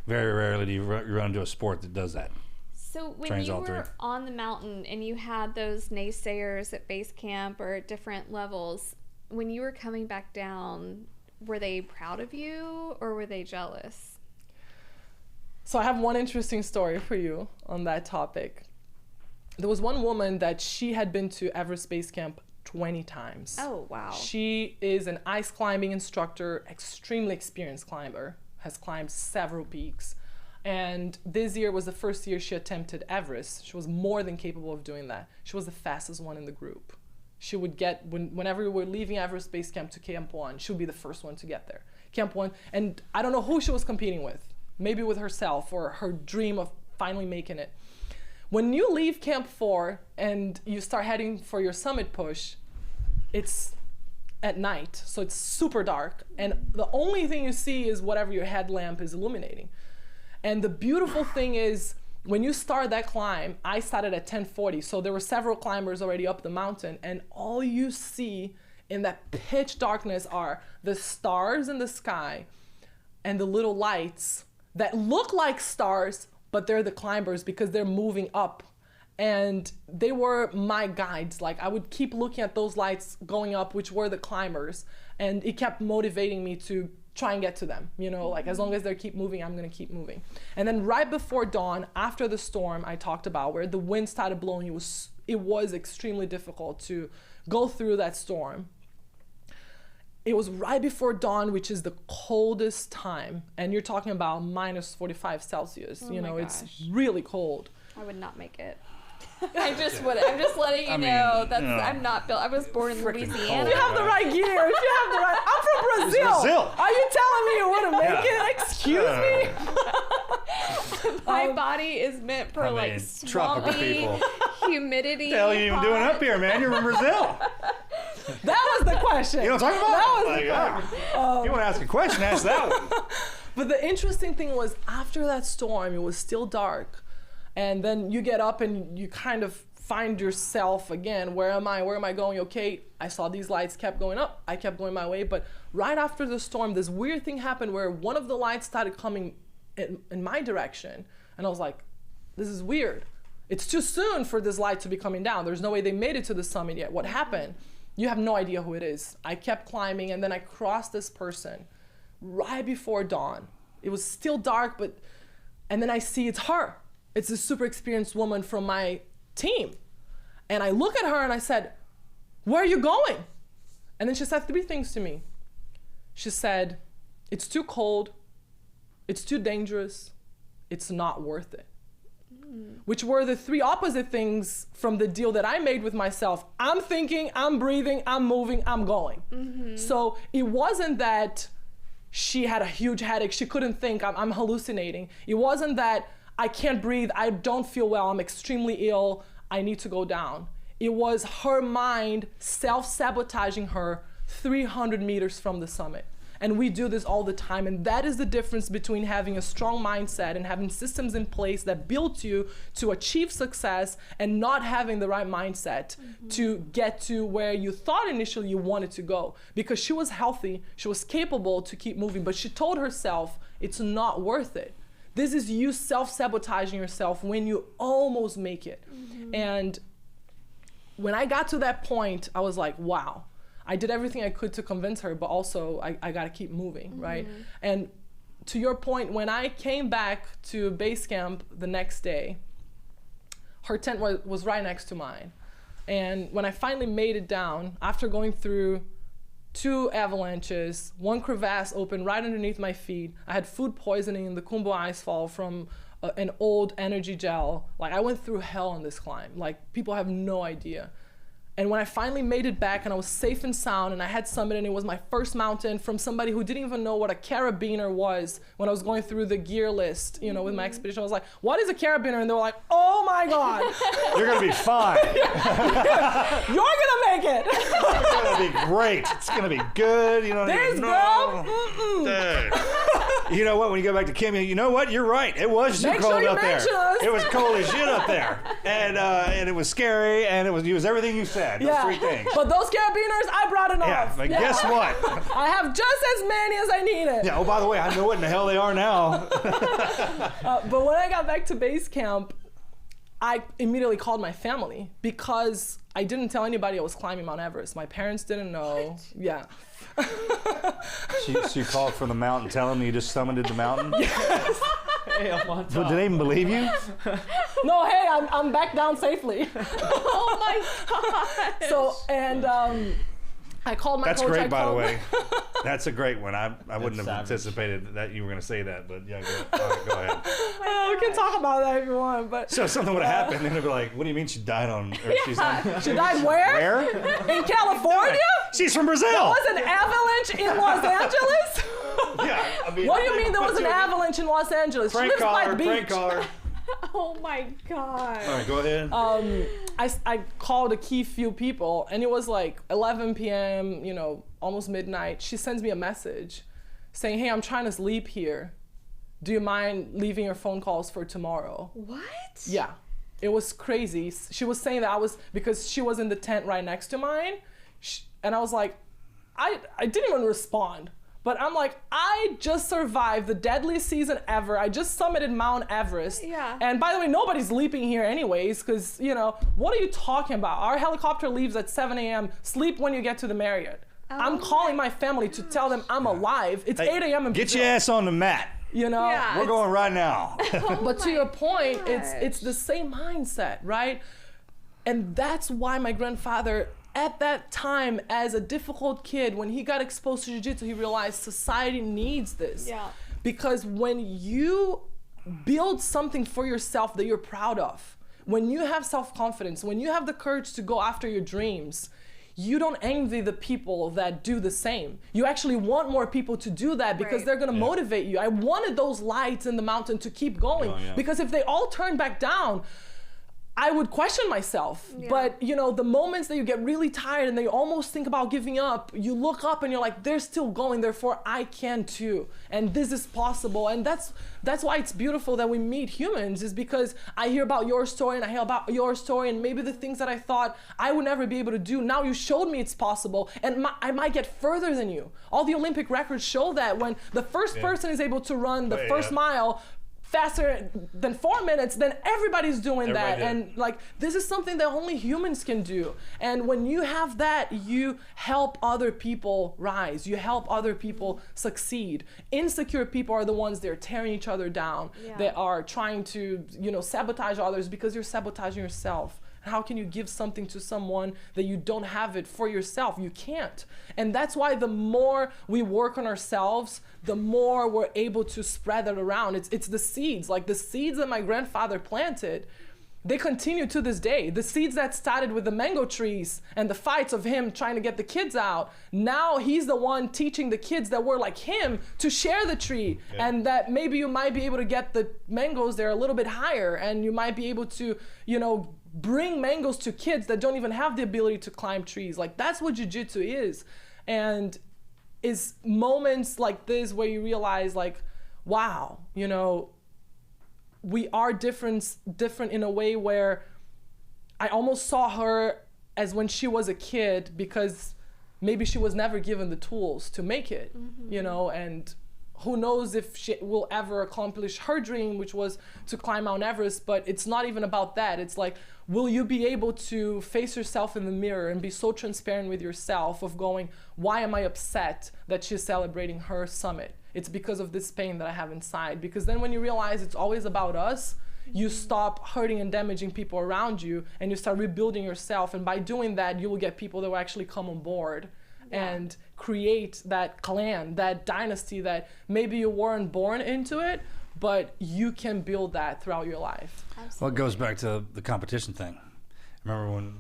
Very rarely do you run into a sport that does that. So when you were on the mountain and you had those naysayers at base camp or at different levels, when you were coming back down, were they proud of you or were they jealous? So I have one interesting story for you on that topic. There was one woman that she had been to Everest Base Camp 20 times. Oh, wow. She is an ice climbing instructor, extremely experienced climber, has climbed several peaks. And this year was the first year she attempted Everest. She was more than capable of doing that. She was the fastest one in the group. She would get, whenever we were leaving Everest Base Camp to Camp 1, she would be the first one to get there. Camp 1, and I don't know who she was competing with, maybe with herself or her dream of finally making it. When you leave Camp 4 and you start heading for your summit push, it's at night, so it's super dark, and the only thing you see is whatever your headlamp is illuminating. And the beautiful thing is, when you start that climb, I started at 10:40, so there were several climbers already up the mountain, and all you see in that pitch darkness are the stars in the sky and the little lights that look like stars, but they're the climbers because they're moving up. And they were my guides. Like, I would keep looking at those lights going up, which were the climbers, and it kept motivating me to try and get to them. You know, like, as long as they keep moving, I'm gonna keep moving. And then right before dawn, after the storm I talked about, where the wind started blowing, it was extremely difficult to go through that storm. It was right before dawn, which is the coldest time, and you're talking about minus 45 Celsius. Oh, you know, my it's gosh. really cold. I would not make it. I just would. I'm just letting you know that's I'm not built. I was born in Freaking Louisiana. If you have the right gear, if you have the right, I'm from Brazil. Brazil. Are you telling me you wouldn't make it? Excuse me. My body is meant for like tropical swampy people. humidity. What the hell are you even doing hot. up here, man? You're in Brazil. That was the question. You know what I'm talking about? That was the If you want to ask a question, ask that one. But the interesting thing was, after that storm, it was still dark. And then you get up and you kind of find yourself again. Where am I? Where am I going? Okay, I saw these lights kept going up. I kept going my way. But right after the storm, this weird thing happened where one of the lights started coming in my direction. And I was like, this is weird. It's too soon for this light to be coming down. There's no way they made it to the summit yet. What happened? You have no idea who it is. I kept climbing, and then I crossed this person right before dawn. It was still dark, and then I see it's her. It's a super experienced woman from my team. And I look at her and I said, where are you going? And then she said 3 things to me. She said, it's too cold, it's too dangerous, it's not worth it. Which were the 3 opposite things from the deal that I made with myself. I'm thinking, I'm breathing, I'm moving, I'm going. Mm-hmm. So it wasn't that she had a huge headache, she couldn't think, I'm hallucinating. It wasn't that I can't breathe, I don't feel well, I'm extremely ill, I need to go down. It was her mind self-sabotaging her 300 meters from the summit. And we do this all the time, and that is the difference between having a strong mindset and having systems in place that build you to achieve success and not having the right mindset to get to where you thought initially you wanted to go. Because she was healthy, she was capable to keep moving, but she told herself it's not worth it. This is you self-sabotaging yourself when you almost make it. And when I got to that point, I was like, wow. I did everything I could to convince her, but also I gotta keep moving, right? And to your point, when I came back to base camp the next day, her tent was right next to mine. And when I finally made it down, after going through 2 avalanches, 1 crevasse opened right underneath my feet, I had food poisoning in the Kumbo icefall from an old energy gel. Like, I went through hell on this climb. Like, people have no idea. And when I finally made it back and I was safe and sound and I had summited, and it was my first mountain from somebody who didn't even know what a carabiner was when I was going through the gear list, you know, with my expedition. I was like, what is a carabiner? And they were like, oh my God. You're going to be fine. You're going to make it. It's going to be great. It's going to be good. You don't This even girl, know. You know what? When you go back to Kim, you know what? You're right. It was too Make cold sure you up there. mention us. It was cold as shit up there, and it was scary, and it was everything you said. Those 3 things. But those carabiners, I brought enough. Yeah, but guess what? I have just as many as I needed. Yeah. Oh, by the way, I know what in the hell they are now. But when I got back to base camp, I immediately called my family because I didn't tell anybody I was climbing Mount Everest. My parents didn't know. Yeah. She called from the mountain, telling me you just summited the mountain. Yes. Hey, I'm on top. But did they even believe you? No, hey, I'm back down safely. Oh my God. So, and I called my That's coach. great, by the way. That's a great one. I wouldn't have savage. anticipated that you were going to say that, but yeah, go ahead. We can talk about that if you want, but So if something would have happened, then they'd be like, what do you mean she died on... Or she's on she died where? where? In California? She's from Brazil. Was an avalanche in Los Angeles? Yeah, I mean, What do you mean there was an avalanche in Los Angeles? She Prank lives by the caller, beach. prank caller. Oh my god. All right, go ahead. I called a key few people, and it was like 11 p.m., you know, almost midnight. She sends me a message saying, hey, I'm trying to sleep here. Do you mind leaving your phone calls for tomorrow? What? Yeah, it was crazy. She was saying that because she was in the tent right next to mine, and I was like, I didn't even respond. But I'm like, I just survived the deadliest season ever. I just summited Mount Everest. Yeah. And by the way, nobody's sleeping here anyways, because, you know, what are you talking about? Our helicopter leaves at 7 a.m. Sleep when you get to the Marriott. I'm calling my family to tell them I'm alive. It's 8 a.m. in Get Brazil. your ass on the mat. You know? Yeah. We're going right now. But to your point, gosh. it's the same mindset, right? And that's why my grandfather, at that time, as a difficult kid, when he got exposed to jiu-jitsu, he realized society needs this. Yeah. Because when you build something for yourself that you're proud of, when you have self-confidence, when you have the courage to go after your dreams, you don't envy the people that do the same. You actually want more people to do that because Right. they're gonna motivate you. I wanted those lights in the mountain to keep going because if they all turn back down, I would question myself. Yeah. But you know, the moments that you get really tired and they almost think about giving up, you look up and you're like, they're still going, therefore I can too. And this is possible. And that's why it's beautiful that we meet humans, is because I hear about your story and I hear about your story and maybe the things that I thought I would never be able to do. Now you showed me it's possible and I might get further than you. All the Olympic records show that when the first person is able to run the first mile faster than 4 minutes, then everybody's doing that. And like, this is something that only humans can do. And when you have that, you help other people rise. You help other people succeed. Insecure people are the ones that are tearing each other down. Yeah. They are trying to, you know, sabotage others because you're sabotaging yourself. How can you give something to someone that you don't have it for yourself? You can't. And that's why the more we work on ourselves, the more we're able to spread it around. It's the seeds, like the seeds that my grandfather planted, they continue to this day. The seeds that started with the mango trees and the fights of him trying to get the kids out, now he's the one teaching the kids that were like him to share the tree, and that maybe you might be able to get the mangoes there a little bit higher, and you might be able to, you know, bring mangoes to kids that don't even have the ability to climb trees. Like, that's what jiu-jitsu is. And is moments like this where you realize, like, wow, you know, we are different in a way where I almost saw her as when she was a kid, because maybe she was never given the tools to make it, you know, and who knows if she will ever accomplish her dream, which was to climb Mount Everest. But it's not even about that. It's like, will you be able to face yourself in the mirror and be so transparent with yourself of going, why am I upset that she's celebrating her summit? It's because of this pain that I have inside. Because then when you realize it's always about us, you stop hurting and damaging people around you, and you start rebuilding yourself. And by doing that, you will get people that will actually come on board and create that clan, that dynasty that maybe you weren't born into it, but you can build that throughout your life. Absolutely. Well, it goes back to the competition thing. Remember when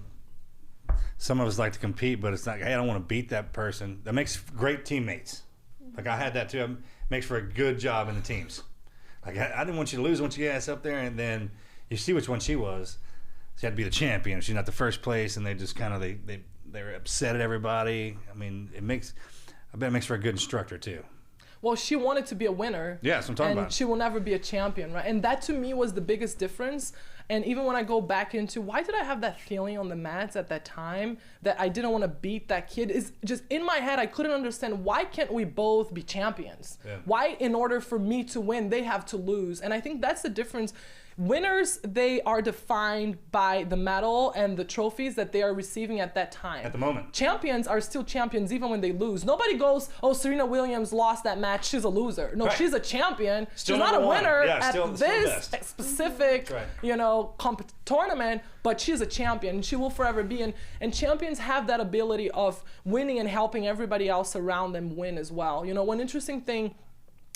some of us like to compete, but it's like, hey, I don't want to beat that person. That makes great teammates. Like, I had that too. It makes for a good job in the teams. Like, I didn't want you to lose. I want you to get ass up there, and then you see which one she was. She had to be the champion. She's not the first place, and they just kind of they're upset at everybody. I mean, I bet it makes for a good instructor too. Well, she wanted to be a winner. Yeah, that's what I'm talking and about. she will never be a champion, right? And that to me was the biggest difference. And even when I go back into why did I have that feeling on the mats at that time that I didn't want to beat that kid, is just in my head, I couldn't understand, why can't we both be champions? Yeah. Why, in order for me to win, they have to lose? And I think that's the difference. Winners, they are defined by the medal and the trophies that they are receiving at that time. At the moment. Champions are still champions even when they lose. Nobody goes, oh, Serena Williams lost that match, she's a loser. No, Right. she's a champion. Still she's not a number one. winner Yeah, at still this best. specific, Right. you know, tournament, but she's a champion. She will forever be. And champions have that ability of winning and helping everybody else around them win as well. You know, one interesting thing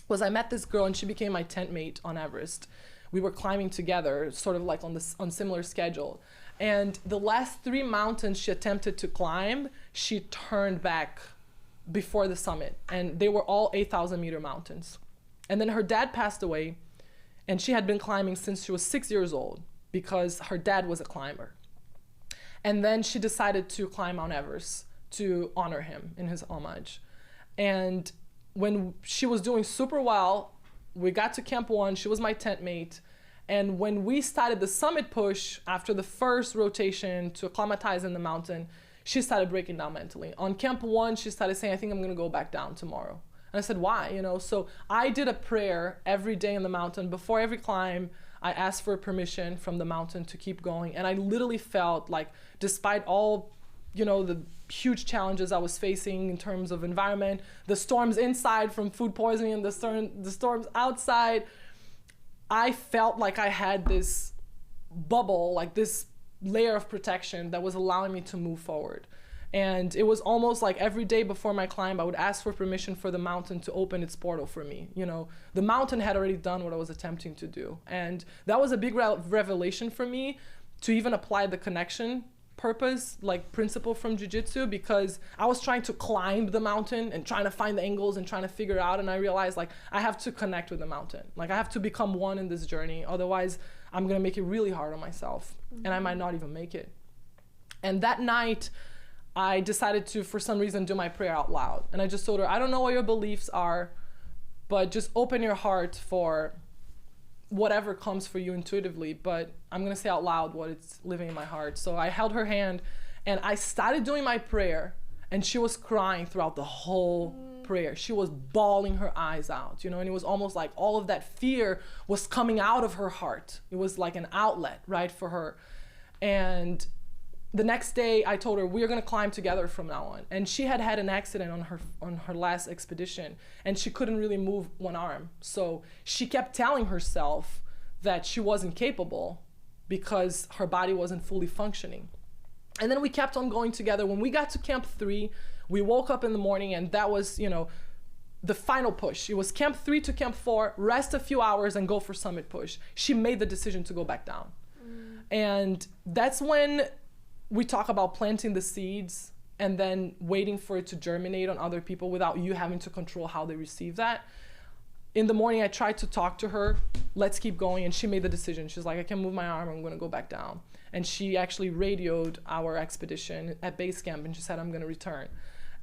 was I met this girl and she became my tent mate on Everest. We were climbing together, sort of like on similar schedule. And the last 3 mountains she attempted to climb, she turned back before the summit. And they were all 8,000 meter mountains. And then her dad passed away, and she had been climbing since she was 6 years old because her dad was a climber. And then she decided to climb Mount Everest to honor him in his homage. And when she was doing super well, we got to Camp 1, she was my tent mate. And when we started the summit push, after the first rotation to acclimatize in the mountain, she started breaking down mentally. On Camp 1, she started saying, I think I'm gonna go back down tomorrow. And I said, why? You know, so I did a prayer every day in the mountain. Before every climb, I asked for permission from the mountain to keep going. And I literally felt like, despite all, you know, the huge challenges I was facing in terms of environment, the storms inside from food poisoning and the storms outside, I felt like I had this bubble, like this layer of protection that was allowing me to move forward. And it was almost like every day before my climb, I would ask for permission for the mountain to open its portal for me. You know, the mountain had already done what I was attempting to do. And that was a big revelation for me to even apply the connection purpose, like principle from jiu-jitsu, because I was trying to climb the mountain and trying to find the angles and trying to figure out. And I realized like I have to connect with the mountain. Like I have to become one in this journey. Otherwise, I'm going to make it really hard on myself and I might not even make it. And that night, I decided to, for some reason, do my prayer out loud. And I just told her, I don't know what your beliefs are, but just open your heart for whatever comes for you intuitively. But I'm going to say out loud what it's living in my heart. So I held her hand and I started doing my prayer, and she was crying throughout the whole prayer. She was bawling her eyes out, you know, and it was almost like all of that fear was coming out of her heart. It was like an outlet, right, for her. And the next day I told her, we're gonna climb together from now on. And she had had an accident on her last expedition, and she couldn't really move one arm. So she kept telling herself that she wasn't capable because her body wasn't fully functioning. And then we kept on going together. When we got to Camp 3, we woke up in the morning, and that was, you know, the final push. It was Camp 3 to Camp 4, rest a few hours and go for summit push. She made the decision to go back down. And that's when we talk about planting the seeds and then waiting for it to germinate on other people without you having to control how they receive that. In the morning, I tried to talk to her, let's keep going, and she made the decision. She's like, I can move my arm, I'm gonna go back down. And she actually radioed our expedition at base camp, and she said, I'm gonna return.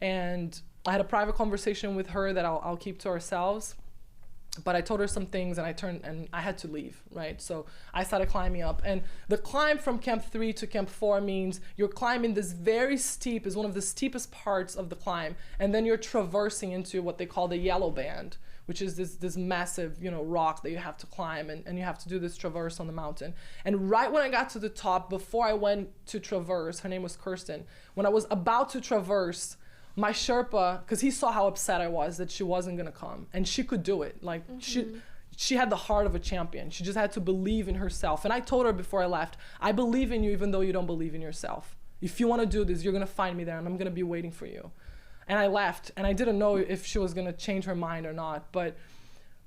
And I had a private conversation with her that I'll keep to ourselves. But I told her some things, and I turned and I had to leave, right? So I started climbing up, and the climb from Camp 3 to Camp 4 means you're climbing this very steep, is one of the steepest parts of the climb, and then you're traversing into what they call the yellow band, which is this massive, you know, rock that you have to climb, and you have to do this traverse on the mountain. And right when I got to the top, before I went to traverse, her name was Kirsten, when I was about to traverse, my Sherpa, because he saw how upset I was that she wasn't gonna come, and she could do it. Like she had the heart of a champion. She just had to believe in herself. And I told her before I left, I believe in you even though you don't believe in yourself. If you wanna do this, you're gonna find me there, and I'm gonna be waiting for you. And I left, and I didn't know if she was gonna change her mind or not. But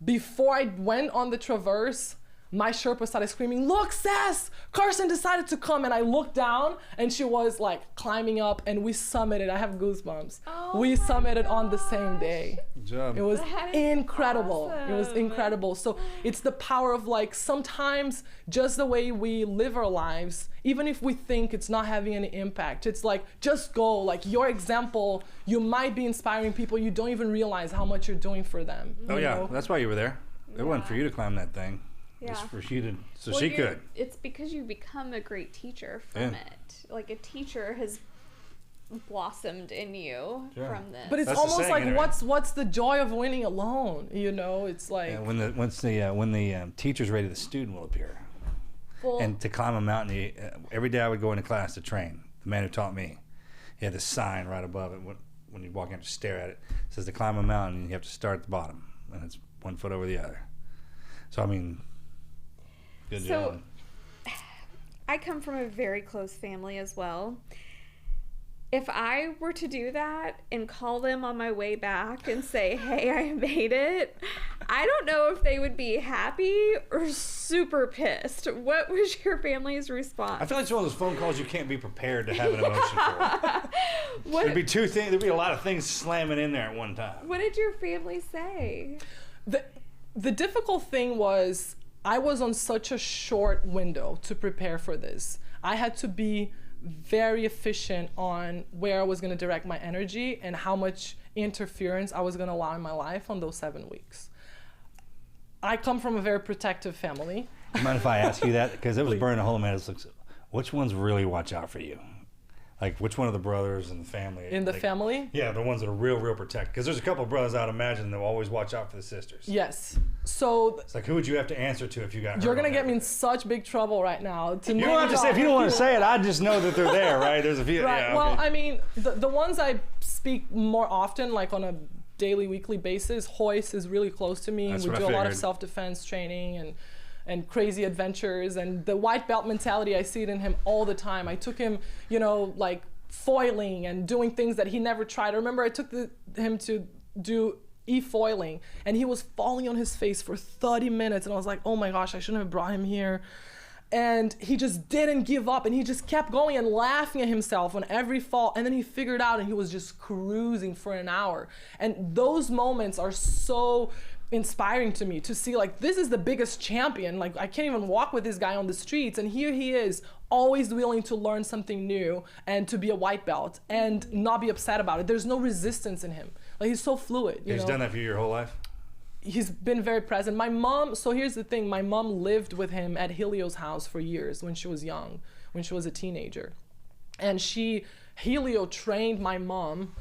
before I went on the traverse, my Sherpa started screaming, look, Cess, Carson decided to come. And I looked down, and she was like climbing up, and we summited. I have goosebumps. Oh we summited on the same day. Good job. It was incredible. Awesome. It was incredible. So it's the power of, like, sometimes just the way we live our lives, even if we think it's not having any impact, it's like, just go. Like your example, you might be inspiring people. You don't even realize how much you're doing for them. Oh, yeah. know? That's why you were there. It wasn't for you to climb that thing. It's for you to, so Well, she could. It's because you become a great teacher from it. Like a teacher has blossomed in you from this. But it's That's the almost saying, like anyway. what's the joy of winning alone? You know, it's like When the teacher's ready, the student will appear. Well, And to climb a mountain, every day I would go into class to train. The man who taught me, he had this sign right above it. When you walk in, to stare at it, it says to climb a mountain, you have to start at the bottom, and it's 1 foot over the other. So I mean, good job. I come from a very close family as well. If I were to do that and call them on my way back and say, hey, I made it, I don't know if they would be happy or super pissed. What was your family's response? I feel like it's one of those phone calls you can't be prepared to have an emotion for. There'd be there'd be a lot of things slamming in there at one time. What did your family say? the difficult thing was I was on such a short window to prepare for this. I had to be very efficient on where I was going to direct my energy and how much interference I was going to allow in my life on those 7 weeks. I come from a very protective family. Mind if I ask you that? Because it was Please. burning a hole in my head. Which ones really watch out for you? Like, which one of the brothers in the family? In the family? Yeah, the ones that are real protective. Because there's a couple of brothers I'd imagine that will always watch out for the sisters. Yes. So It's like, who would you have to answer to if you got hurt? you're going to on get me in that? such big trouble right now. You don't have to say, if you don't want to say it, I just know that they're there, right? There's a few. Right. Yeah, Well, okay. I mean, the ones I speak more often, like on a daily, weekly basis, Hoist is really close to me. That's We what do I a lot of figured. self-defense training and crazy adventures. And the white belt mentality, I see it in him all the time. I took him, like foiling and doing things that he never tried. I remember I took him to do e-foiling, and he was falling on his face for 30 minutes. And I was like, oh my gosh, I shouldn't have brought him here. And he just didn't give up, and he just kept going and laughing at himself on every fall. And then he figured out, and he was just cruising for an hour. And those moments are so inspiring to me, to see like, this is the biggest champion. Like, I can't even walk with this guy on the streets, and here he is, always willing to learn something new and to be a white belt and not be upset about it. There's no resistance in him. Like, he's so fluid. He's done that for you your whole life? He's been very present. My mom, so here's the thing, my mom lived with him at Helio's house for years when she was young, when she was a teenager. And Helio trained my mom,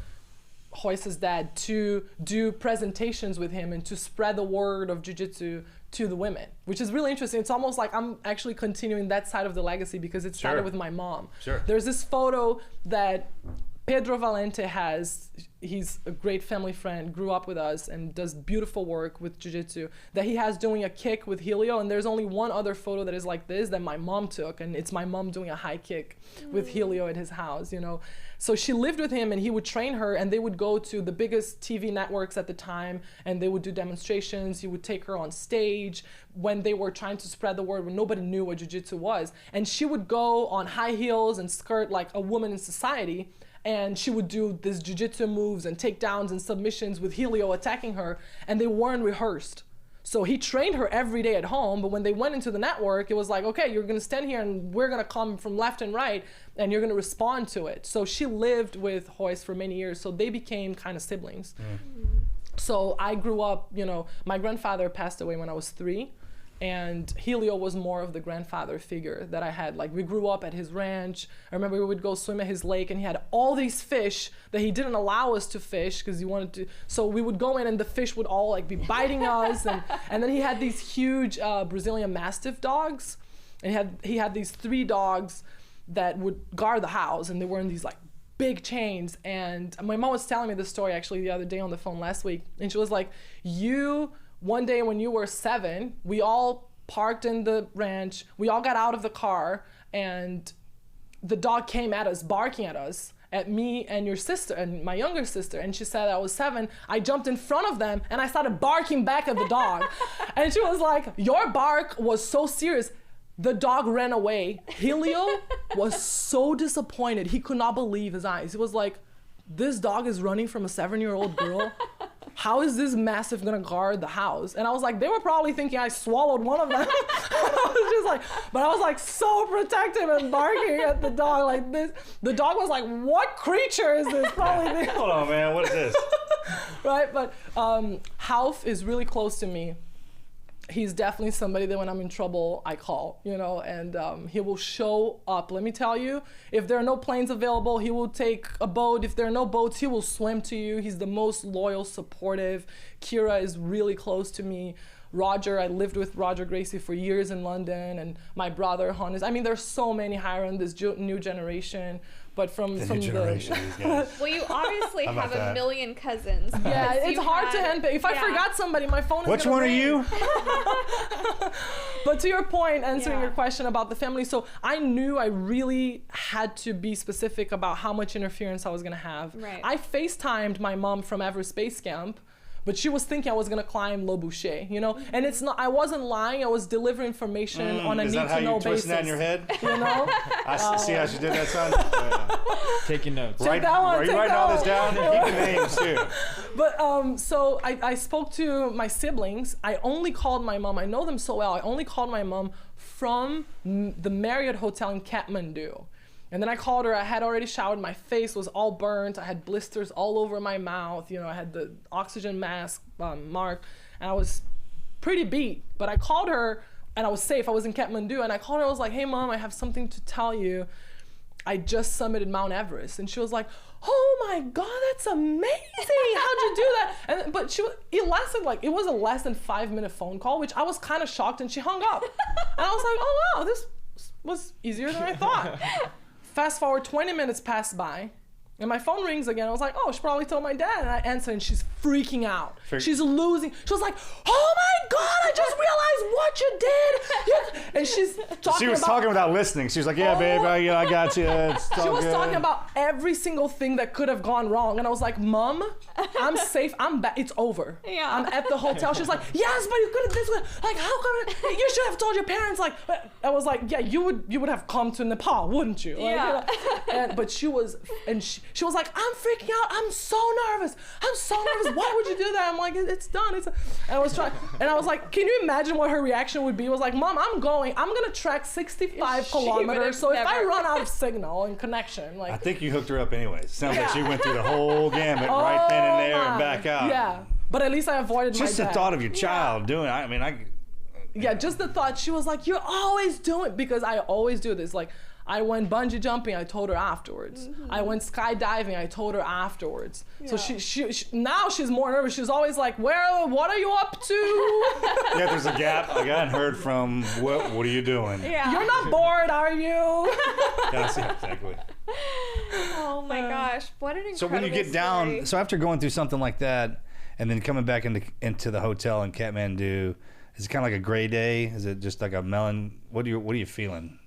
Hoist's dad, to do presentations with him and to spread the word of jiu-jitsu to the women, which is really interesting. It's almost like I'm actually continuing that side of the legacy because it started with my mom. Sure. There's this photo that Pedro Valente has. He's a great family friend, grew up with us and does beautiful work with jiu-jitsu, that he has doing a kick with Helio. And there's only one other photo that is like this that my mom took, and it's my mom doing a high kick with Helio at his house, So she lived with him, and he would train her, and they would go to the biggest TV networks at the time, and they would do demonstrations. He would take her on stage when they were trying to spread the word, when nobody knew what jiu-jitsu was. And she would go on high heels and skirt like a woman in society, and she would do this jiu-jitsu moves and takedowns and submissions with Helio attacking her, and they weren't rehearsed. So he trained her every day at home, but when they went into the network, it was like, okay, you're gonna stand here and we're gonna come from left and right and you're gonna respond to it. So she lived with Hoist for many years, so they became kind of siblings. So I grew up, my grandfather passed away when I was 3, and Helio was more of the grandfather figure that I had. Like, we grew up at his ranch. I remember we would go swim at his lake, and he had all these fish that he didn't allow us to fish because he wanted to. So we would go in, and the fish would all like be biting us. And then he had these huge Brazilian Mastiff dogs, and he had these 3 dogs that would guard the house, and they were in these like big chains. And my mom was telling me this story actually the other day on the phone last week, and she was like, one day when you were 7, we all parked in the ranch, we all got out of the car, and the dog came at us, barking at us, at me and your sister and my younger sister. And she said I was 7, I jumped in front of them and I started barking back at the dog. And she was like, your bark was so serious. The dog ran away. Helio was so disappointed. He could not believe his eyes. He was like, this dog is running from a 7-year-old girl. How is this Mastiff gonna guard the house? And I was like, they were probably thinking I swallowed one of them. I was just like, but I was like so protective and barking at the dog like this. The dog was like, what creature is this? Probably. Hold on, man, what is this? Right, but Half is really close to me. He's definitely somebody that when I'm in trouble, I call, and he will show up. Let me tell you, if there are no planes available, he will take a boat. If there are no boats, he will swim to you. He's the most loyal, supportive. Kira is really close to me. Roger, I lived with Roger Gracie for years in London, and my brother, Hannes. I mean, there's so many higher in this new generation. But from new generation, these guys. Well, you obviously How about have a that? million cousins. Yeah, because it's you hard to had- handpick. If I yeah. forgot somebody, my phone is Which gonna one are ring. you? But to your point, answering Yeah. your question about the family, so I knew I really had to be specific about how much interference I was gonna have. Right. I FaceTimed my mom from Everest Base Camp, but she was thinking I was gonna climb Le Boucher, And it's not. I wasn't lying. I was delivering information on a Is that how need-to-know you basis. twisting that in your head? See how she did that, son? Taking notes. Take that one, Are you take writing that all this one. down? Keep the names, too. But so I spoke to my siblings. I only called my mom. I know them so well. I only called my mom from the Marriott Hotel in Kathmandu. And then I called her. I had already showered. My face was all burnt. I had blisters all over my mouth. You know, I had the oxygen mask mark, and I was pretty beat. But I called her, and I was safe. I was in Kathmandu, and I called her. I was like, "Hey, Mom, I have something to tell you. I just summited Mount Everest." And she was like, "Oh my God, that's amazing! How'd you do that?" But it lasted it was a less than 5-minute phone call, which I was kind of shocked, and she hung up. And I was like, "Oh wow, this was easier than I thought." Fast forward 20 minutes passed by, and my phone rings again. I was like, "Oh, she probably told my dad." And I answer, and she's freaking out. She's losing. She was like, "Oh my God, I just realized what you did." And she's talking. She was talking without listening. She was like, "Yeah, babe, I got you. It's all She was good." talking about every single thing that could have gone wrong. And I was like, "Mom, I'm safe. I'm back. It's over. Yeah. I'm at the hotel." She's like, "Yes, but you could have this way. Like, how come you should have told your parents?" Like, I was like, "Yeah, you would have come to Nepal, wouldn't you?" Like, Yeah. you know? But she was like, "I'm freaking out. I'm so nervous. I'm so nervous. Why would you do that?" I'm like, "It's done. And I was trying, and I was like, "Can you imagine what her reaction would be?" It was like, "Mom, I'm gonna trek 65 kilometers. So if I run out of signal and connection, like." I think you hooked her up anyways. Sounds like she went through the whole gamut right then and there and back out. Yeah, but at least I avoided Just my the dad. thought of your child doing it. Yeah, just the thought. She was like, "You're always doing," because I always do this. Like, I went bungee jumping. I told her afterwards. I went skydiving. I told her afterwards. So she now she's more nervous. She's always like, "What are you up to?" Yeah, there's a gap. I hadn't heard from. What are you doing? Yeah. "You're not bored, are you?" That's exactly. Oh my gosh, what an incredible So when you get down, story. so after going through something like that, and then coming back into the hotel in Kathmandu, is it kind of like a gray day? Is it just like a melon? What are you feeling?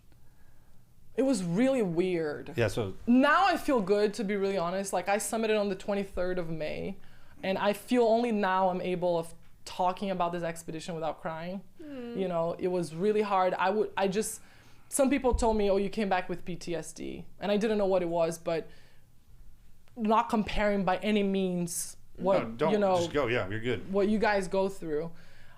It was really weird. Yeah. So Now I feel good, to be really honest. Like, I summited on the 23rd of May, and I feel only now I'm able of talking about this expedition without crying. You know, it was really hard. Some people told me, "Oh, you came back with PTSD," and I didn't know what it was, but not comparing by any means what just go. Yeah, you're good. what you guys go through.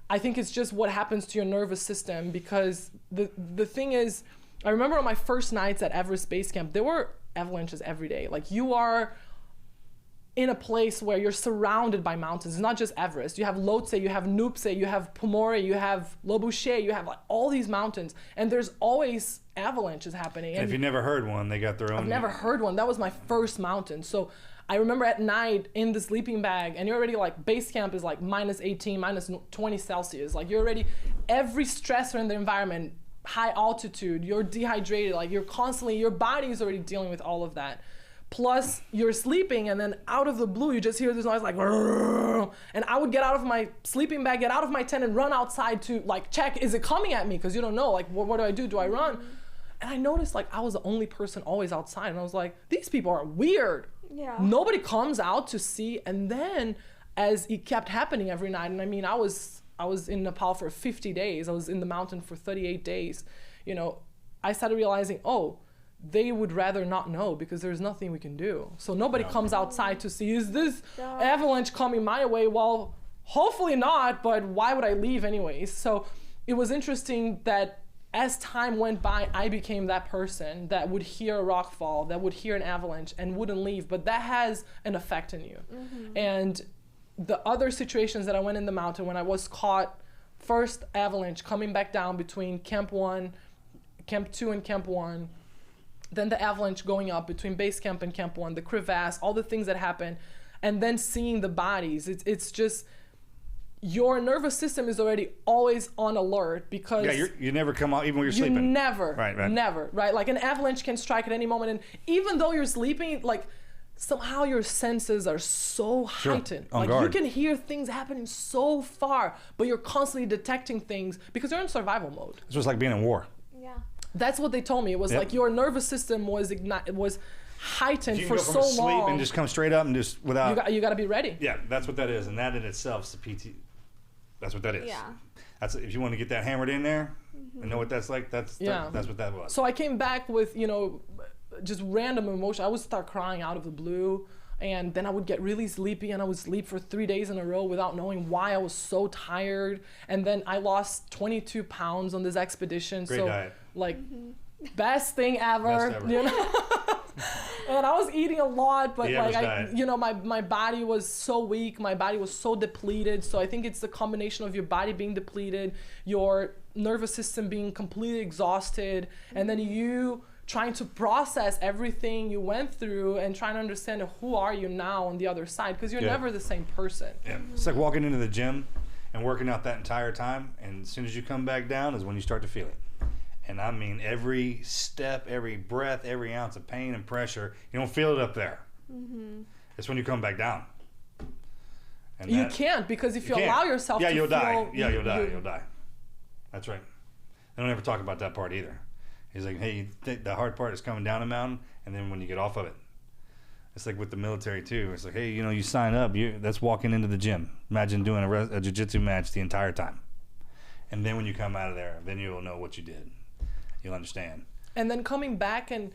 I think it's just what happens to your nervous system, because the thing is, I remember on my first nights at Everest Base Camp, there were avalanches every day. Like, you are in a place where you're surrounded by mountains. It's not just Everest. You have Lhotse, you have Nuptse, you have Pumori, you have Lobouché, you have like all these mountains, and there's always avalanches happening. And if you never heard one, they got their own. I've never heard one. That was my first mountain. So I remember at night in the sleeping bag, and you're already like, base camp is like -18, -20 Celsius. Like, you're already, every stressor in the environment, high altitude, you're dehydrated, like you're constantly, your body is already dealing with all of that. Plus you're sleeping, and then out of the blue, you just hear this noise like, and I would get out of my sleeping bag, get out of my tent, and run outside to like check, is it coming at me? Because you don't know, like, what do I do? Do I run? And I noticed like I was the only person always outside, and I was like, these people are weird. Yeah. Nobody comes out to see. And then as it kept happening every night, and I mean, I was in Nepal for 50 days. I was in the mountain for 38 days. You know, I started realizing, oh, they would rather not know, because there's nothing we can do. So nobody comes outside to see, is this avalanche coming my way? Well, hopefully not, but why would I leave anyways? So it was interesting that as time went by, I became that person that would hear a rock fall, that would hear an avalanche and wouldn't leave. But that has an effect on you. And the other situations that I went in the mountain, when I was caught, first avalanche coming back down between Camp 1, Camp 2 and Camp 1, then the avalanche going up between base camp and Camp 1, the crevasse, all the things that happen, and then seeing the bodies. It's just, your nervous system is already always on alert, because you never come out even when you're sleeping. Never, right. never, right? Like, an avalanche can strike at any moment, and even though you're sleeping, like, somehow your senses are so heightened. On like, guard. you can hear things happening so far, but you're constantly detecting things because you're in survival mode. It's just like being in war. Yeah. That's what they told me. It was like your nervous system was heightened for so long. Sleep and just come straight up and just without. You got to be ready. Yeah, that's what that is, and that in itself is the PT. That's what that is. Yeah. That's, if you want to get that hammered in there and know what that's like. That's what that was. So I came back with, just random emotion. I would start crying out of the blue. And then I would get really sleepy, and I would sleep for 3 days in a row without knowing why. I was so tired. And then I lost 22 pounds on this expedition. Great diet. Like, best thing ever. Best ever. You know? And I was eating a lot, but The like Everest diet. my body was so weak, my body was so depleted. So I think it's the combination of your body being depleted, your nervous system being completely exhausted, and then you trying to process everything you went through and trying to understand who are you now on the other side, because you're never the same person. Yeah. It's like walking into the gym and working out that entire time, and as soon as you come back down is when you start to feel it. And I mean, every step, every breath, every ounce of pain and pressure, you don't feel it up there. It's when you come back down. And you can't, because if you allow yourself to you'll feel... die. Yeah, you'll die. That's right. They don't ever talk about that part either. He's like, hey, the hard part is coming down a mountain, and then when you get off of it. It's like with the military too. It's like, hey, you sign up. That's walking into the gym. Imagine doing a jiu-jitsu match the entire time. And then when you come out of there, then you'll know what you did. You'll understand. And then coming back and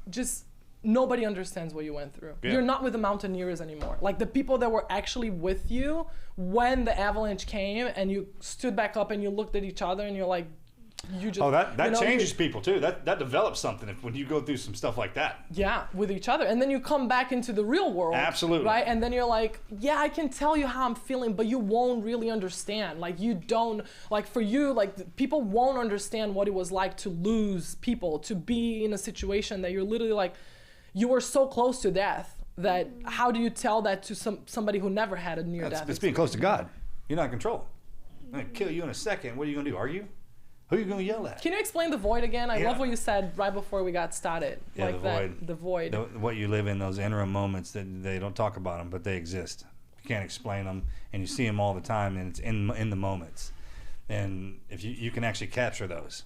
just nobody understands what you went through. Yeah. You're not with the mountaineers anymore. Like the people that were actually with you when the avalanche came and you stood back up and you looked at each other and you're like, you just... Oh, that changes people too. That develops something when you go through some stuff like that. Yeah, with each other. And then you come back into the real world. Absolutely. Right? And then you're like, yeah, I can tell you how I'm feeling, but you won't really understand. Like you don't, like for you, like people won't understand what it was like to lose people, to be in a situation that you're literally like, you were so close to death that how do you tell that to somebody who never had a near death? It's being close to God. You're not in control. I'm going to kill you in a second. What are you going to do? Argue? Who are you going to yell at? Can you explain the void again? I love what you said right before we got started. Yeah, like the void. What you live in, those interim moments that they don't talk about them, but they exist. You can't explain them, and you see them all the time, and it's in the moments. And if you can actually capture those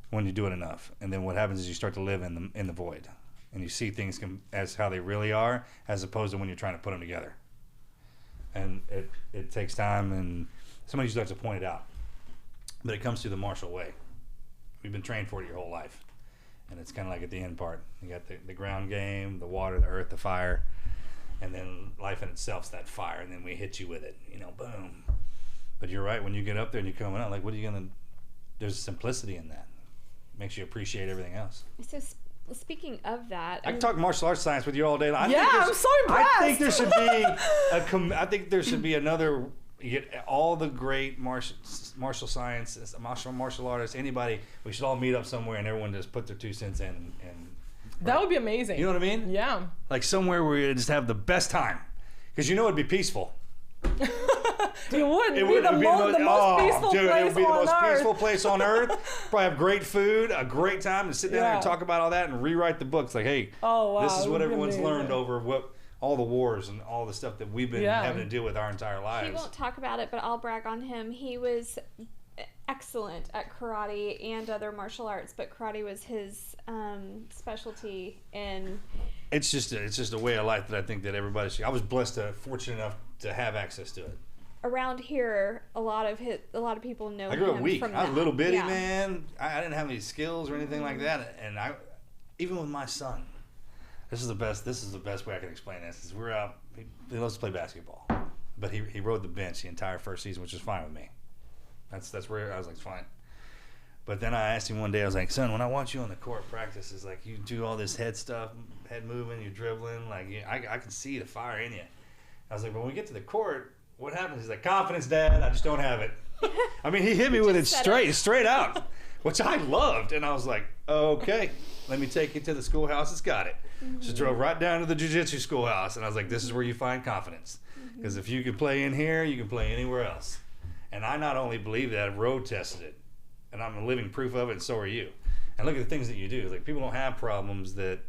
when you do it enough, and then what happens is you start to live in the void, and you see things as how they really are, as opposed to when you're trying to put them together. And it takes time, and somebody usually has to point it out. But it comes through the martial way. We've been trained for it your whole life. And it's kind of like at the end part. You got the ground game, the water, the earth, the fire. And then life in itself's that fire. And then we hit you with it. Boom. But you're right. When you get up there and you're coming out, like, what are you going to... There's a simplicity in that. It makes you appreciate everything else. So speaking of that... I can talk martial arts science with you all day long. I'm so impressed. I think there should be another... You get all the great martial science, martial artists, anybody. We should all meet up somewhere and everyone just put their 2 cents in. And that would be amazing. You know what I mean? Yeah. Like somewhere where we just have the best time, because it'd be peaceful. It would be the most peaceful place on earth. It would be the most peaceful place on earth. Probably have great food, a great time to sit down and talk about all that and rewrite the books. Like, hey, this is what everyone's learned over all the wars and all the stuff that we've been having to deal with our entire lives. He won't talk about it, but I'll brag on him. He was excellent at karate and other martial arts, but karate was his specialty. And it's just a way of life that I think that everybody should. I was fortunate enough to have access to it. Around here, a lot of people know him. I grew up weak. From I was a little bitty, yeah. man. I didn't have any skills or anything like that, and even with my son. This is the best way I can explain this. Is we're out. He loves to play basketball, but he rode the bench the entire first season, which is fine with me. That's where I was like, fine. But then I asked him one day. I was like, son, when I watch you on the court practice, it's like you do all this head stuff, head moving, you're dribbling. Like I can see the fire in you. I was like, but when we get to the court, what happens? He's like, confidence, Dad. I just don't have it. I mean, he hit me with it straight out, which I loved, and I was like, okay, let me take you to the schoolhouse. It's got it. Just drove right down to the jiu-jitsu schoolhouse, and I was like, this is where you find confidence. Because if you can play in here, you can play anywhere else. And I not only believe that, I've road tested it. And I'm a living proof of it, and so are you. And look at the things that you do. Like, people don't have problems or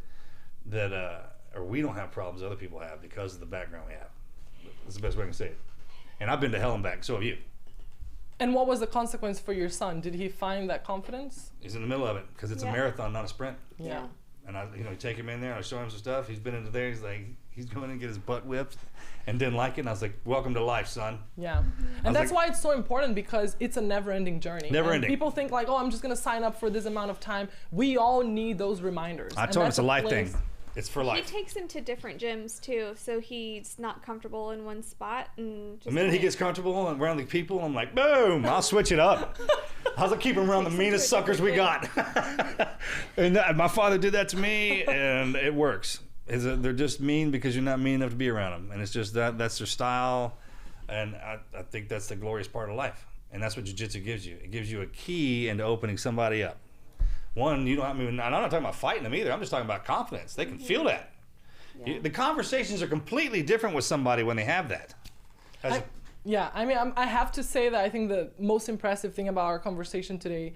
we don't have problems other people have because of the background we have. That's the best way I can say it. And I've been to hell and back, so have you. And what was the consequence for your son? Did he find that confidence? He's in the middle of it, because it's a marathon, not a sprint. Yeah. And I take him in there and I show him some stuff. He's been into there. He's like, he's going in and get his butt whipped and didn't like it. And I was like, welcome to life, son. Yeah. And that's why it's so important, because it's a never-ending journey. Never-ending. People think like, oh, I'm just going to sign up for this amount of time. We all need those reminders. I told him it's a life thing. It's for life. He takes him to different gyms too, so he's not comfortable in one spot. And just the minute he gets comfortable and around the people, I'm like, boom, I'll switch it up. I'll keep him around the meanest suckers we got. And my father did that to me, and it works. They're just mean because you're not mean enough to be around them, and it's just that's their style, and I think that's the glorious part of life, and that's what jiu-jitsu gives you. It gives you a key into opening somebody up. One, you don't have, I'm not talking about fighting them either. I'm just talking about confidence. They can feel that. Yeah. The conversations are completely different with somebody when they have that. I have to say that I think the most impressive thing about our conversation today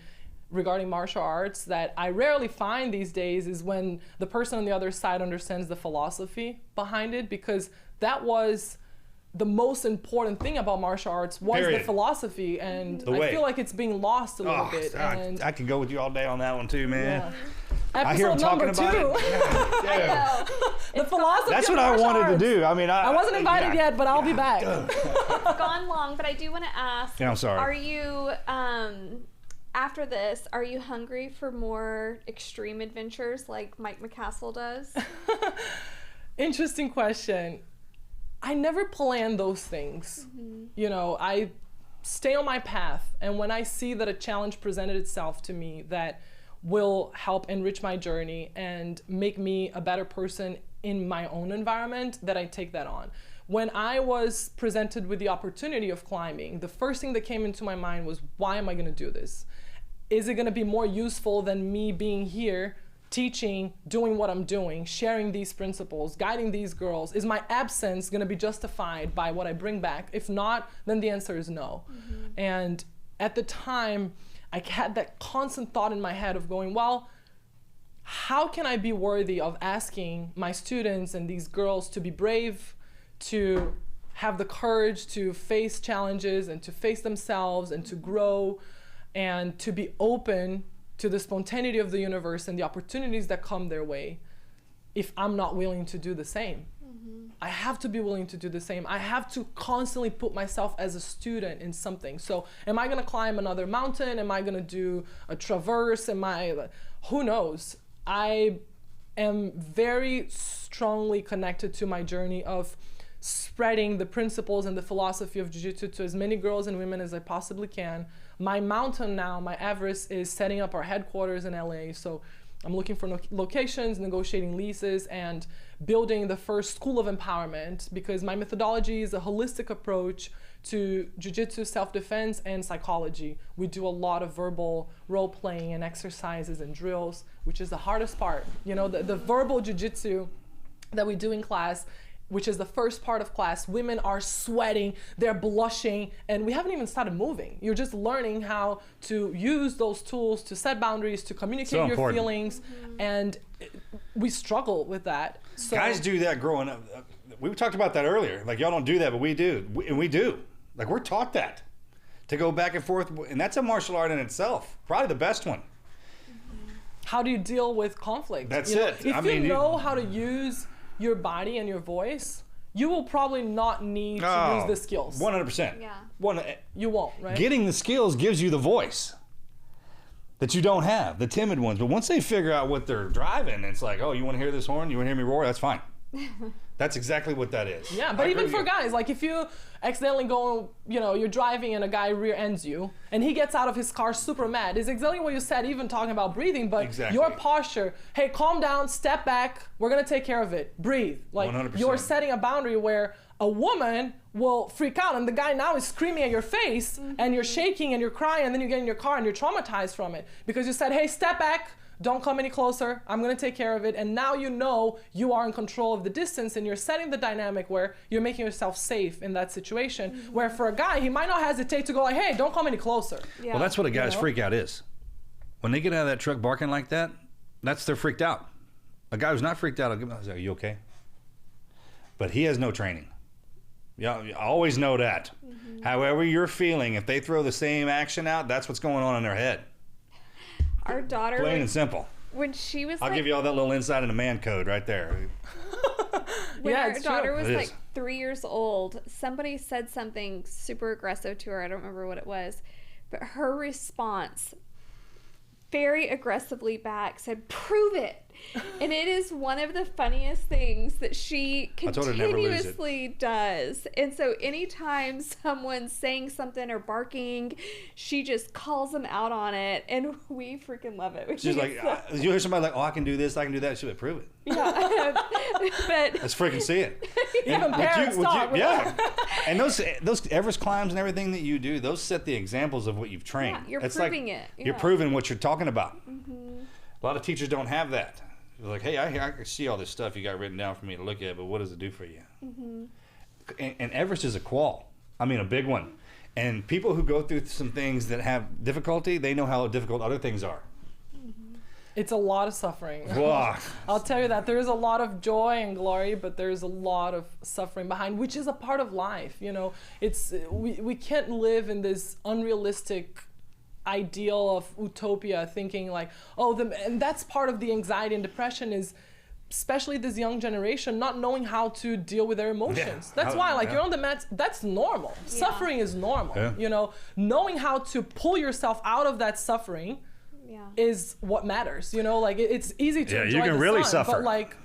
regarding martial arts that I rarely find these days is when the person on the other side understands the philosophy behind it, because that was the most important thing about martial arts was the philosophy, and I feel like it's being lost a little bit. And I could go with you all day on that one too, man. Yeah. I hear him talking about it. Yeah. The philosophy. That's what I wanted to do. I wasn't invited yet, but I'll be back. It's gone long, but I do want to ask. Yeah, I'm sorry. Are you after this? Are you hungry for more extreme adventures like Mike McCassell does? Interesting question. I never plan those things. I stay on my path, and when I see that a challenge presented itself to me that will help enrich my journey and make me a better person in my own environment, that I take that on. When I was presented with the opportunity of climbing, the first thing that came into my mind was, why am I going to do this? Is it going to be more useful than me being here teaching, doing what I'm doing, sharing these principles, guiding these girls? Is my absence going to be justified by what I bring back? If not, then the answer is no. And at the time, I had that constant thought in my head of going, well, how can I be worthy of asking my students and these girls to be brave, to have the courage to face challenges and to face themselves and to grow and to be open to the spontaneity of the universe and the opportunities that come their way, if I'm not willing to do the same? I have to be willing to do the same. I have to constantly put myself as a student in something. So am I going to climb another mountain? Am I going to do a traverse? Who knows? I am very strongly connected to my journey of spreading the principles and the philosophy of jiu-jitsu to as many girls and women as I possibly can. My mountain now, my Everest, is setting up our headquarters in LA. So I'm looking for locations, negotiating leases, and building the first school of empowerment, because my methodology is a holistic approach to jiu-jitsu, self-defense, and psychology. We do a lot of verbal role-playing and exercises and drills, which is the hardest part. The verbal jiu-jitsu that we do in class, which is the first part of class, women are sweating, they're blushing, and we haven't even started moving. You're just learning how to use those tools to set boundaries, to communicate your feelings, and we struggle with that. So, guys do that growing up. We talked about that earlier. Like, y'all don't do that, but we do. We do. Like, we're taught that, to go back and forth, and that's a martial art in itself. Probably the best one. How do you deal with conflict? That's it. If you know how to use your body and your voice, you will probably not need to use the skills. 100%. Yeah. You won't, right? Getting the skills gives you the voice that you don't have, the timid ones. But once they figure out what they're driving, it's like, oh, you want to hear this horn? You want to hear me roar? That's fine. That's exactly what that is. Yeah, but even for guys, like if you accidentally go, you're driving and a guy rear ends you and he gets out of his car super mad, is exactly what you said, even talking about breathing, but your posture, hey, calm down, step back, we're going to take care of it, breathe. Like 100%. You're setting a boundary where a woman will freak out and the guy now is screaming at your face and you're shaking and you're crying, and then you get in your car and you're traumatized from it because you said, hey, step back, don't come any closer, I'm going to take care of it. And now you are in control of the distance, and you're setting the dynamic where you're making yourself safe in that situation. Where for a guy, he might not hesitate to go like, hey, don't come any closer. Yeah. Well, that's what a guy's freak out is. When they get out of that truck barking like that, they're freaked out. A guy who's not freaked out, I'll give him, are you okay? But he has no training. Yeah, you always know that. However you're feeling, if they throw the same action out, that's what's going on in their head. Our daughter, plain and simple. When she was I'll give you all that little insight into man code right there. When our daughter was like 3 years old, somebody said something super aggressive to her. I don't remember what it was, but her response very aggressively back said, prove it. And it is one of the funniest things that she continuously does. And so anytime someone's saying something or barking, she just calls them out on it. And we freaking love it. She's like, you hear somebody like, oh, I can do this, I can do that. She'll like, prove it. Yeah. But let's freaking see it. Even parents talk. Yeah. And those Everest climbs and everything that you do, those set the examples of what you've trained. Yeah, you're proving it. Yeah. You're proving what you're talking about. A lot of teachers don't have that. They're like, hey, I see all this stuff you got written down for me to look at, but what does it do for you? And Everest is a qual. I mean, a big one. And people who go through some things that have difficulty, they know how difficult other things are. It's a lot of suffering. Wow. I'll tell you that. There's a lot of joy and glory, but there's a lot of suffering behind, which is a part of life. You know, we can't live in this unrealistic ideal of utopia, thinking like, and that's part of the anxiety and depression is, especially this young generation, not knowing how to deal with their emotions. That's why, like, you're on the mats, that's normal. Suffering is normal. You know, knowing how to pull yourself out of that suffering is what matters. You know, like it's easy to enjoy you can the really sun, suffer. but like,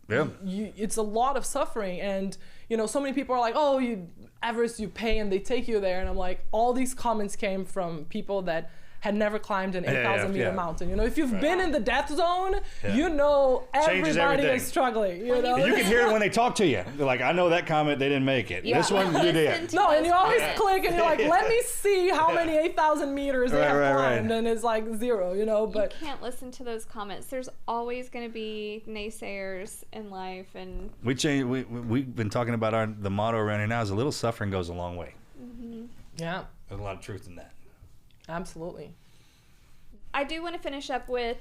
it's a lot of suffering. And you know, so many people are like, oh, Everest, you pay and they take you there. And I'm like, all these comments came from people that had never climbed an 8,000 meter mountain. You know, if you've been in the death zone, you know everybody is struggling. You know, you can hear it when they talk to you. They're like, I know that comment, they didn't make it. This one, you did. No, and you always click and you're like, let me see how many 8,000 meters they have climbed, and it's like 0. You know, but you can't listen to those comments. There's always going to be naysayers in life, and we've been talking about the motto around here now is a little suffering goes a long way. Yeah, there's a lot of truth in that. Absolutely. I do want to finish up with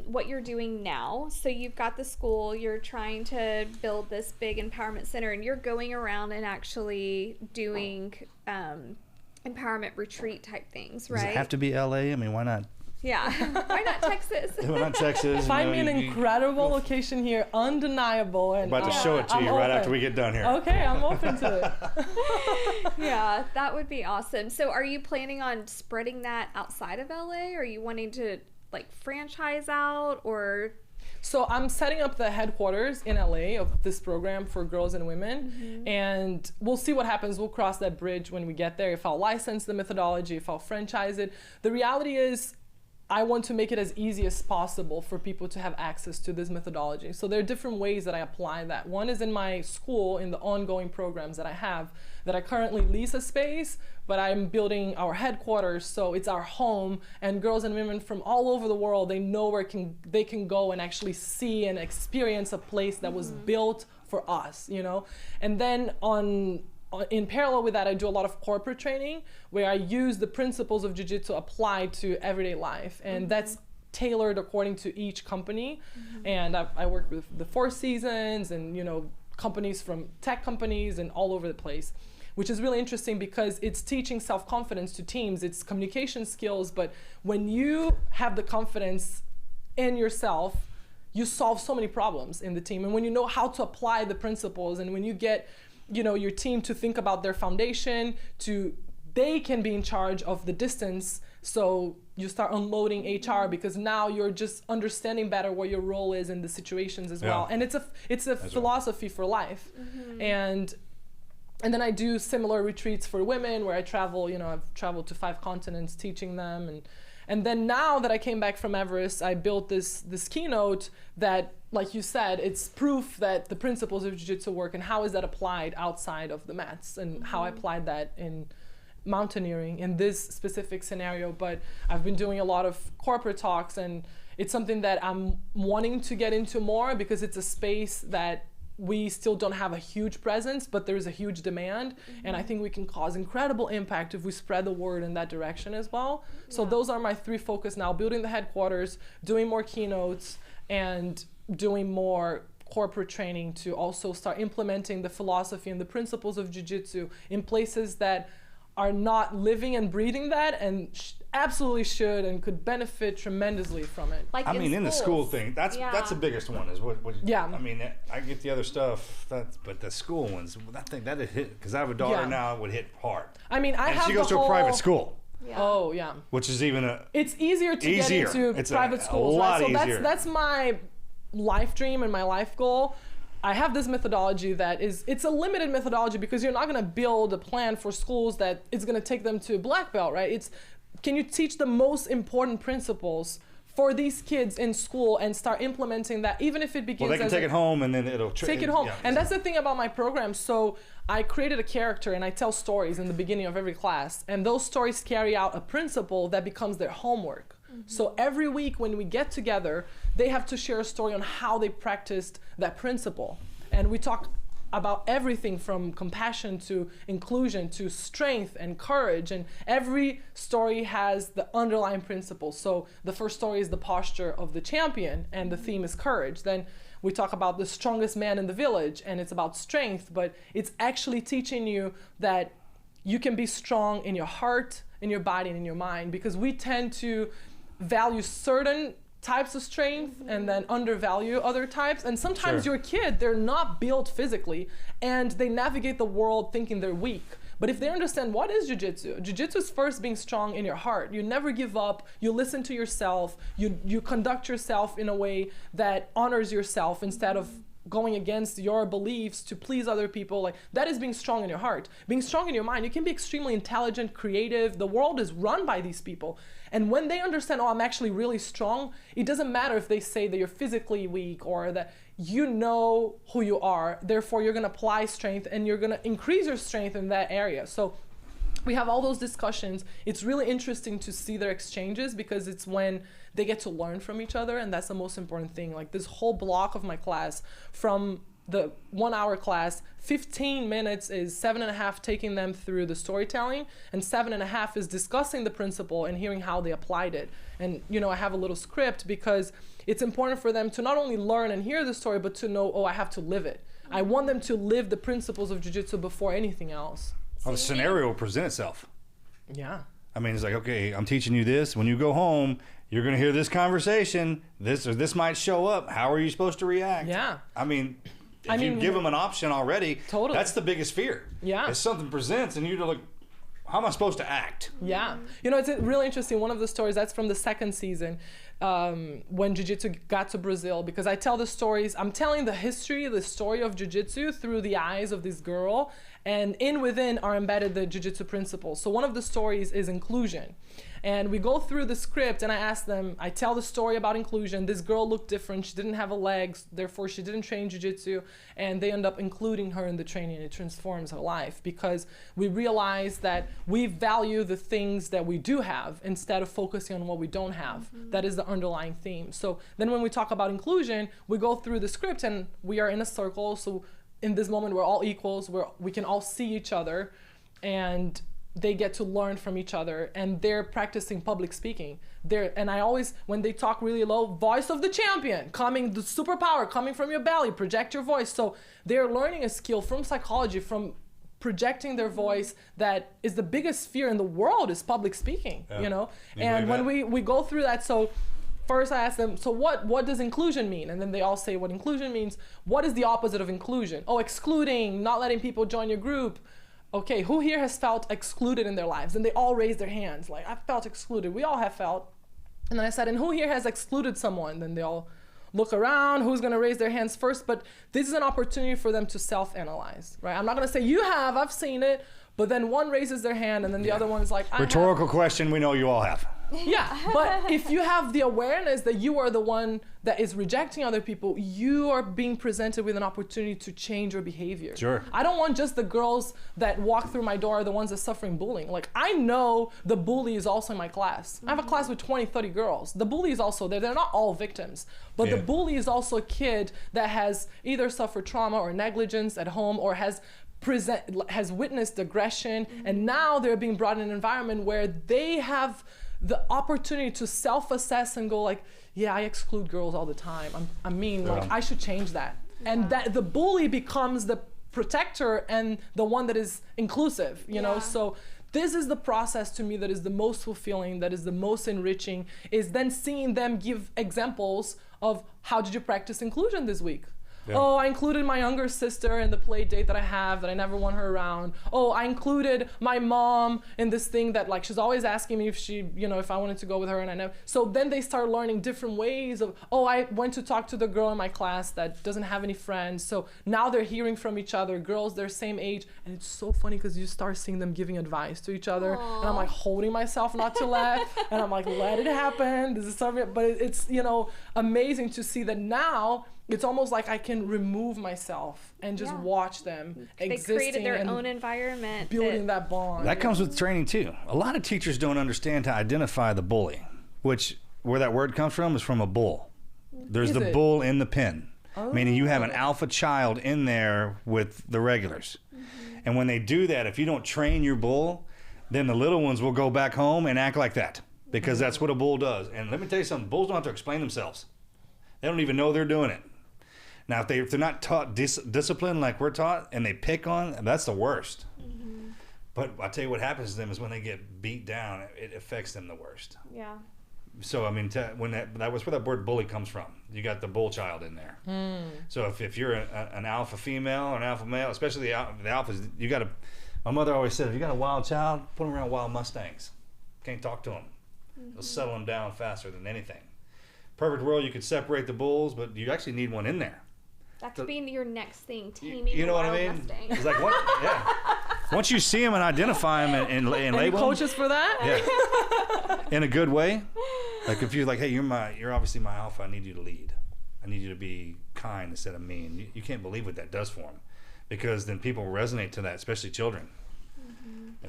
what you're doing now. So you've got the school, you're trying to build this big empowerment center, and you're going around and actually doing empowerment retreat type things, right? Does it have to be LA? I mean, why not? Yeah. Why not Texas? Why not Texas? Find me an incredible location here, undeniable. And I'm about to show it to you right after we get done here. Okay, I'm open to it. Yeah, that would be awesome. So are you planning on spreading that outside of LA? Or are you wanting to like franchise out or? So I'm setting up the headquarters in LA of this program for girls and women, and we'll see what happens. We'll cross that bridge when we get there. If I'll license the methodology, if I'll franchise it. The reality is, I want to make it as easy as possible for people to have access to this methodology. So there are different ways that I apply that. One is in my school, in the ongoing programs that I have, that I currently lease a space, but I'm building our headquarters, so it's our home, and girls and women from all over the world, they know where they can go and actually see and experience a place that was built for us, you know? And then in parallel with that, I do a lot of corporate training where I use the principles of jiu-jitsu applied to everyday life. And that's tailored according to each company. And I work with the Four Seasons and, you know, companies from tech companies and all over the place, which is really interesting because it's teaching self-confidence to teams. It's communication skills. But when you have the confidence in yourself, you solve so many problems in the team. And when you know how to apply the principles, and when you get your team to think about their foundation, they can be in charge of the distance. So you start unloading HR because now you're just understanding better what your role is in the situations as well. And it's a philosophy for life. And then I do similar retreats for women where I travel, I've traveled to 5 continents teaching them. And then now that I came back from Everest, I built this keynote that, like you said, it's proof that the principles of jiu-jitsu work, and how is that applied outside of the mats, and how I applied that in mountaineering in this specific scenario. But I've been doing a lot of corporate talks, and it's something that I'm wanting to get into more because it's a space that we still don't have a huge presence, but there's a huge demand. And I think we can cause incredible impact if we spread the word in that direction as well. So those are my 3 focus now: building the headquarters, doing more keynotes, and doing more corporate training to also start implementing the philosophy and the principles of jiu-jitsu in places that are not living and breathing that, and absolutely should and could benefit tremendously from it. Like in the school thing, that's the biggest one. Is what I mean, I get the other stuff, but the school ones, I think that would hit, because I have a daughter now, it would hit hard. I mean, she goes to a private school. Oh yeah. Which is even it's easier to get into private schools. A lot right? So easier. that's my life dream and my life goal, I have this methodology that it's a limited methodology because you're not going to build a plan for schools that it's going to take them to black belt, right? Can you teach the most important principles for these kids in school and start implementing that, even if it begins they can take it home and then it'll take it home. And that's the thing about my program. So I created a character and I tell stories in the beginning of every class, and those stories carry out a principle that becomes their homework. So every week when we get together, they have to share a story on how they practiced that principle. And we talk about everything from compassion to inclusion to strength and courage. And every story has the underlying principle. So the first story is the posture of the champion, and the theme is courage. Then we talk about the strongest man in the village, and it's about strength, but it's actually teaching you that you can be strong in your heart, in your body, and in your mind, because we tend to value certain types of strength and then undervalue other types. And sometimes your kid, they're not built physically and they navigate the world thinking they're weak. But if they understand what is jiu-jitsu, jiu-jitsu is first being strong in your heart. You never give up. You listen to yourself. You conduct yourself in a way that honors yourself instead of going against your beliefs to please other people. Like, that is being strong in your heart. Being strong in your mind, you can be extremely intelligent, creative. The world is run by these people. And when they understand, oh, I'm actually really strong, it doesn't matter if they say that you're physically weak or that you know who you are. Therefore, you're going to apply strength and you're going to increase your strength in that area. So we have all those discussions. It's really interesting to see their exchanges because it's when they get to learn from each other, and that's the most important thing. Like, this whole block of my class, from the 1 hour class, 15 minutes is 7.5 taking them through the storytelling, and 7.5 is discussing the principle and hearing how they applied it. And, you know, I have a little script because it's important for them to not only learn and hear the story, but to know, oh, I have to live it. I want them to live the principles of jiu-jitsu before anything else. Well, the scenario will present itself. Yeah. I mean, it's like, okay, I'm teaching you this. When you go home, you're going to hear this conversation. This might show up. How are you supposed to react? Yeah. I mean, if you give them an option already, totally. That's the biggest fear. Yeah. If something presents and you're like, how am I supposed to act? Yeah. You know, it's really interesting. One of the stories, that's from the second season, when Jiu-Jitsu got to Brazil, because I tell the stories, I'm telling the history, the story of Jiu-Jitsu through the eyes of this girl, and within are embedded the Jiu-Jitsu principles. So one of the stories is inclusion. And we go through the script and I ask them, I tell the story about inclusion. This girl looked different. She didn't have a leg, therefore she didn't train jiu-jitsu. And they end up including her in the training. It transforms her life because we realize that we value the things that we do have instead of focusing on what we don't have. Mm-hmm. That is the underlying theme. So then when we talk about inclusion, we go through the script and we are in a circle. So in this moment, we're all equals, we can all see each other, and they get to learn from each other, and they're practicing public speaking. And I always, when they talk really low, voice of the champion, the superpower coming from your belly, project your voice. So they're learning a skill from psychology, from projecting their voice, that is the biggest fear in the world is public speaking, you know? And when we go through that, so first I ask them, so what does inclusion mean? And then they all say what inclusion means. What is the opposite of inclusion? Oh, excluding, not letting people join your group. Okay, who here has felt excluded in their lives? And they all raise their hands, like, I felt excluded. We all have felt. And then I said, and who here has excluded someone? Then they all look around, who's gonna raise their hands first? But this is an opportunity for them to self-analyze, right? I'm not gonna say, you have, I've seen it. But then one raises their hand and then the other one is like, I rhetorical question, we know you all have. Yeah, but if you have the awareness that you are the one that is rejecting other people, you are being presented with an opportunity to change your behavior. Sure. I don't want just the girls that walk through my door, the ones that are suffering bullying. Like, I know the bully is also in my class. I have a class with 20, 30 girls. The bully is also there. They're not all victims. But the bully is also a kid that has either suffered trauma or negligence at home or has witnessed aggression, and now they're being brought in an environment where they have the opportunity to self-assess and go like, yeah, I exclude girls all the time. Like, I should change that. Yeah. And that the bully becomes the protector and the one that is inclusive, you know? So this is the process to me that is the most fulfilling, that is the most enriching, is then seeing them give examples of how did you practice inclusion this week? Yeah. Oh, I included my younger sister in the play date that I have that I never want her around. Oh, I included my mom in this thing that like she's always asking me if she, you know, if I wanted to go with her and I never. So then they start learning different ways of, oh, I went to talk to the girl in my class that doesn't have any friends. So now they're hearing from each other, girls their same age. And it's so funny because you start seeing them giving advice to each other. Aww. And I'm like holding myself not to laugh. And I'm like, let it happen. This is something, but it's, you know, amazing to see that now it's almost like I can remove myself and just watch them existing. They created their own environment. Building that bond. That comes with training too. A lot of teachers don't understand to identify the bully, which where that word comes from is from a bull. There's the bull in the pen, meaning you have an alpha child in there with the regulars. And when they do that, if you don't train your bull, then the little ones will go back home and act like that because that's what a bull does. And let me tell you something, bulls don't have to explain themselves. They don't even know they're doing it. Now, if they're not taught discipline like we're taught and they pick on, that's the worst. But I'll tell you what happens to them is when they get beat down, it affects them the worst. Yeah. So, I mean, when that was where that word bully comes from. You got the bull child in there. So if you're an alpha female or an alpha male, especially the alphas, you got to, my mother always said, if you got a wild child, put them around wild Mustangs. Can't talk to them. They'll settle them down faster than anything. Perfect world, you could separate the bulls, but you actually need one in there. That could be your next thing, taming you know what wild I mean? Mustang. It's like, once you see them and identify them and label them. Coaches for that? Yeah. In a good way. Like if you're like, hey, you're obviously my alpha, I need you to lead. I need you to be kind instead of mean. You can't believe what that does for them. Because then people resonate to that, especially children.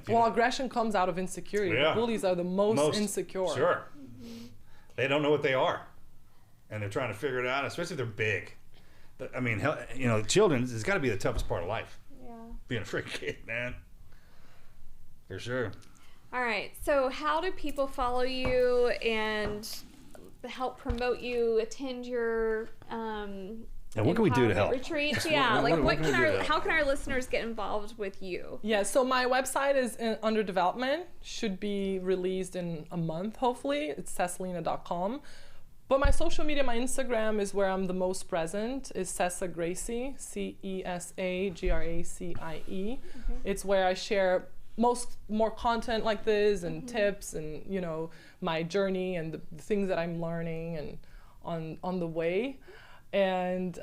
Well, aggression comes out of insecurity. Yeah. Bullies are the most insecure. Sure. They don't know what they are. And they're trying to figure it out, especially if they're big. I mean, you know, children, it's got to be the toughest part of life. Yeah. Being a freaking kid, man. For sure. All right. So how do people follow you and help promote you, attend your what can we do to help? retreats? How can our listeners get involved with you? Yeah, so my website is under development, should be released in a month, hopefully. It's cesalina.com. But my social media, my Instagram is where I'm the most present, is Cesa Gracie, CESAGRACIE. It's where I share more content like this and tips and, you know, my journey and the things that I'm learning and on the way. And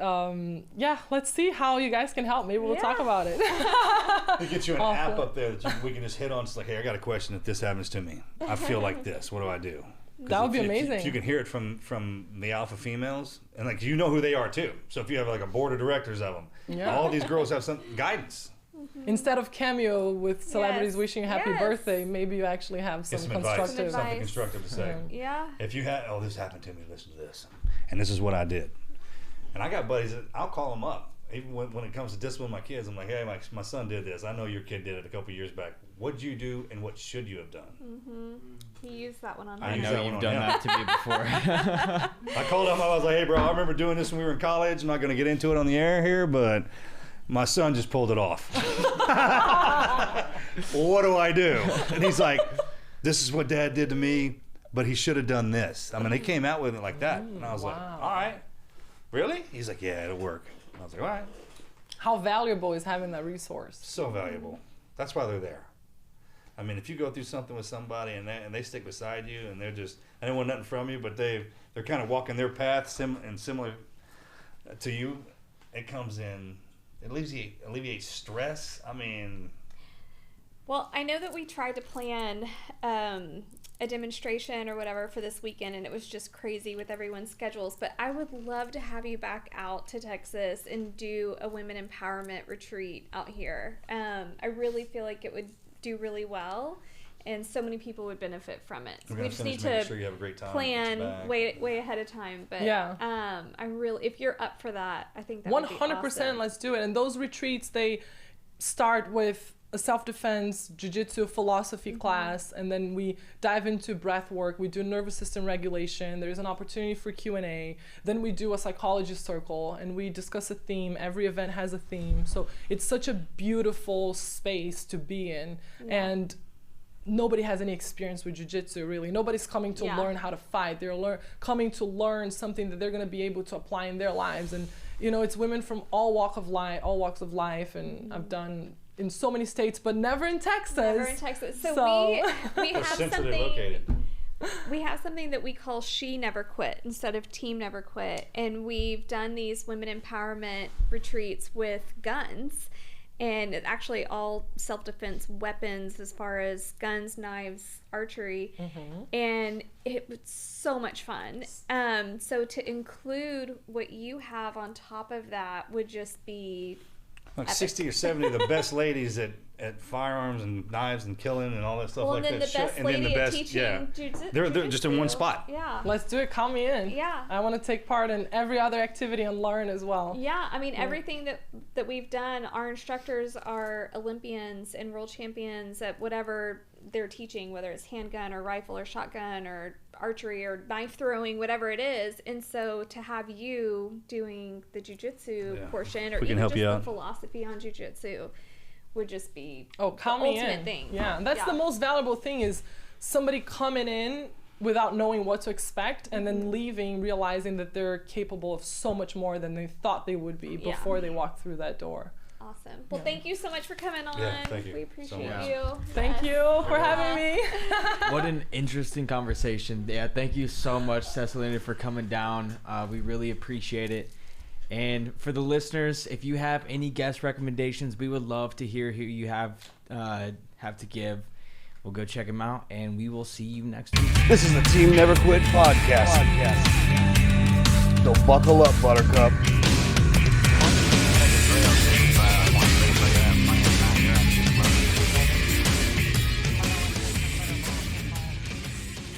let's see how you guys can help. Maybe we'll talk about it. We get you an app up there that we can just hit on. It's like, hey, I got a question. If this happens to me, I feel like this. What do I do? That would be amazing. If you can hear it from the alpha females, and like you know who they are too. So if you have like a board of directors of them, all these girls have some guidance. Instead of Cameo with celebrities wishing happy birthday, maybe you actually have some constructive advice. Something constructive to say. Yeah. If you had, this happened to me, listen to this, and this is what I did. And I got buddies that I'll call them up. Even when it comes to discipline my kids, I'm like, hey, my son did this. I know your kid did it a couple years back. What'd you do and what should you have done? He used that one on I know you've done that to me before. I called him. I was like, hey, bro, I remember doing this when we were in college. I'm not going to get into it on the air here, but my son just pulled it off. What do I do? And he's like, this is what Dad did to me, but he should have done this. I mean, they came out with it like that. And I was like, all right. Really? He's like, yeah, it'll work. I was like, all right. How valuable is having that resource? So valuable. That's why they're there. I mean, if you go through something with somebody and they stick beside you and they don't want nothing from you, but they're kind of walking their path similar to you, it comes in, it alleviates stress. I mean. Well, I know that we tried to plan a demonstration or whatever for this weekend, and it was just crazy with everyone's schedules, but I would love to have you back out to Texas and do a women empowerment retreat out here. I really feel like it would do really well, and so many people would benefit from it. So we just need to sure you have a great time, plan way ahead of time. But I really, if you're up for that, I think that 100%. Awesome. Let's do it. And those retreats, they start with a self-defense jiu-jitsu philosophy class, and then we dive into breath work. We do nervous system regulation. There's an opportunity for Q&A. Then we do a psychology circle and we discuss a theme. Every event has a theme, so it's such a beautiful space to be in. And nobody has any experience with jiu-jitsu, really. Nobody's coming to learn how to fight. They're coming to learn something that they're going to be able to apply in their lives. And it's women from all walks of life, and I've done in so many states, but never in Texas. Never in Texas. So we have something. Located. We have something that we call She Never Quit instead of Team Never Quit, and we've done these women empowerment retreats with guns, and it's actually all self-defense weapons as far as guns, knives, archery, and it was so much fun. So to include what you have on top of that would just be like 60 or 70 of the best ladies at firearms and knives and killing and all that stuff like that. Well, and then the best lady at teaching jiu-jitsu. They're just in one spot. Yeah. Let's do it. Count me in. Yeah. I want to take part in every other activity and learn as well. Yeah, I mean, everything that we've done, our instructors are Olympians and world champions at whatever they're teaching, whether it's handgun or rifle or shotgun or archery or knife throwing, whatever it is. And so to have you doing the jiu-jitsu portion, or we can even help just you the out. philosophy on jiu-jitsu, would just be count the me ultimate in. thing. Yeah, that's the most valuable thing, is somebody coming in without knowing what to expect and then leaving realizing that they're capable of so much more than they thought they would be before they walked through that door. Awesome. Well, thank you so much for coming on. Yeah, thank you We so appreciate much. you. Thank you for having me. What an interesting conversation. Yeah, thank you so much, Cesalina, for coming down. We really appreciate it. And for the listeners, if you have any guest recommendations, we would love to hear who you have to give. We'll go check them out, and we will see you next week. This is the Team Never Quit podcast. So buckle up, Buttercup.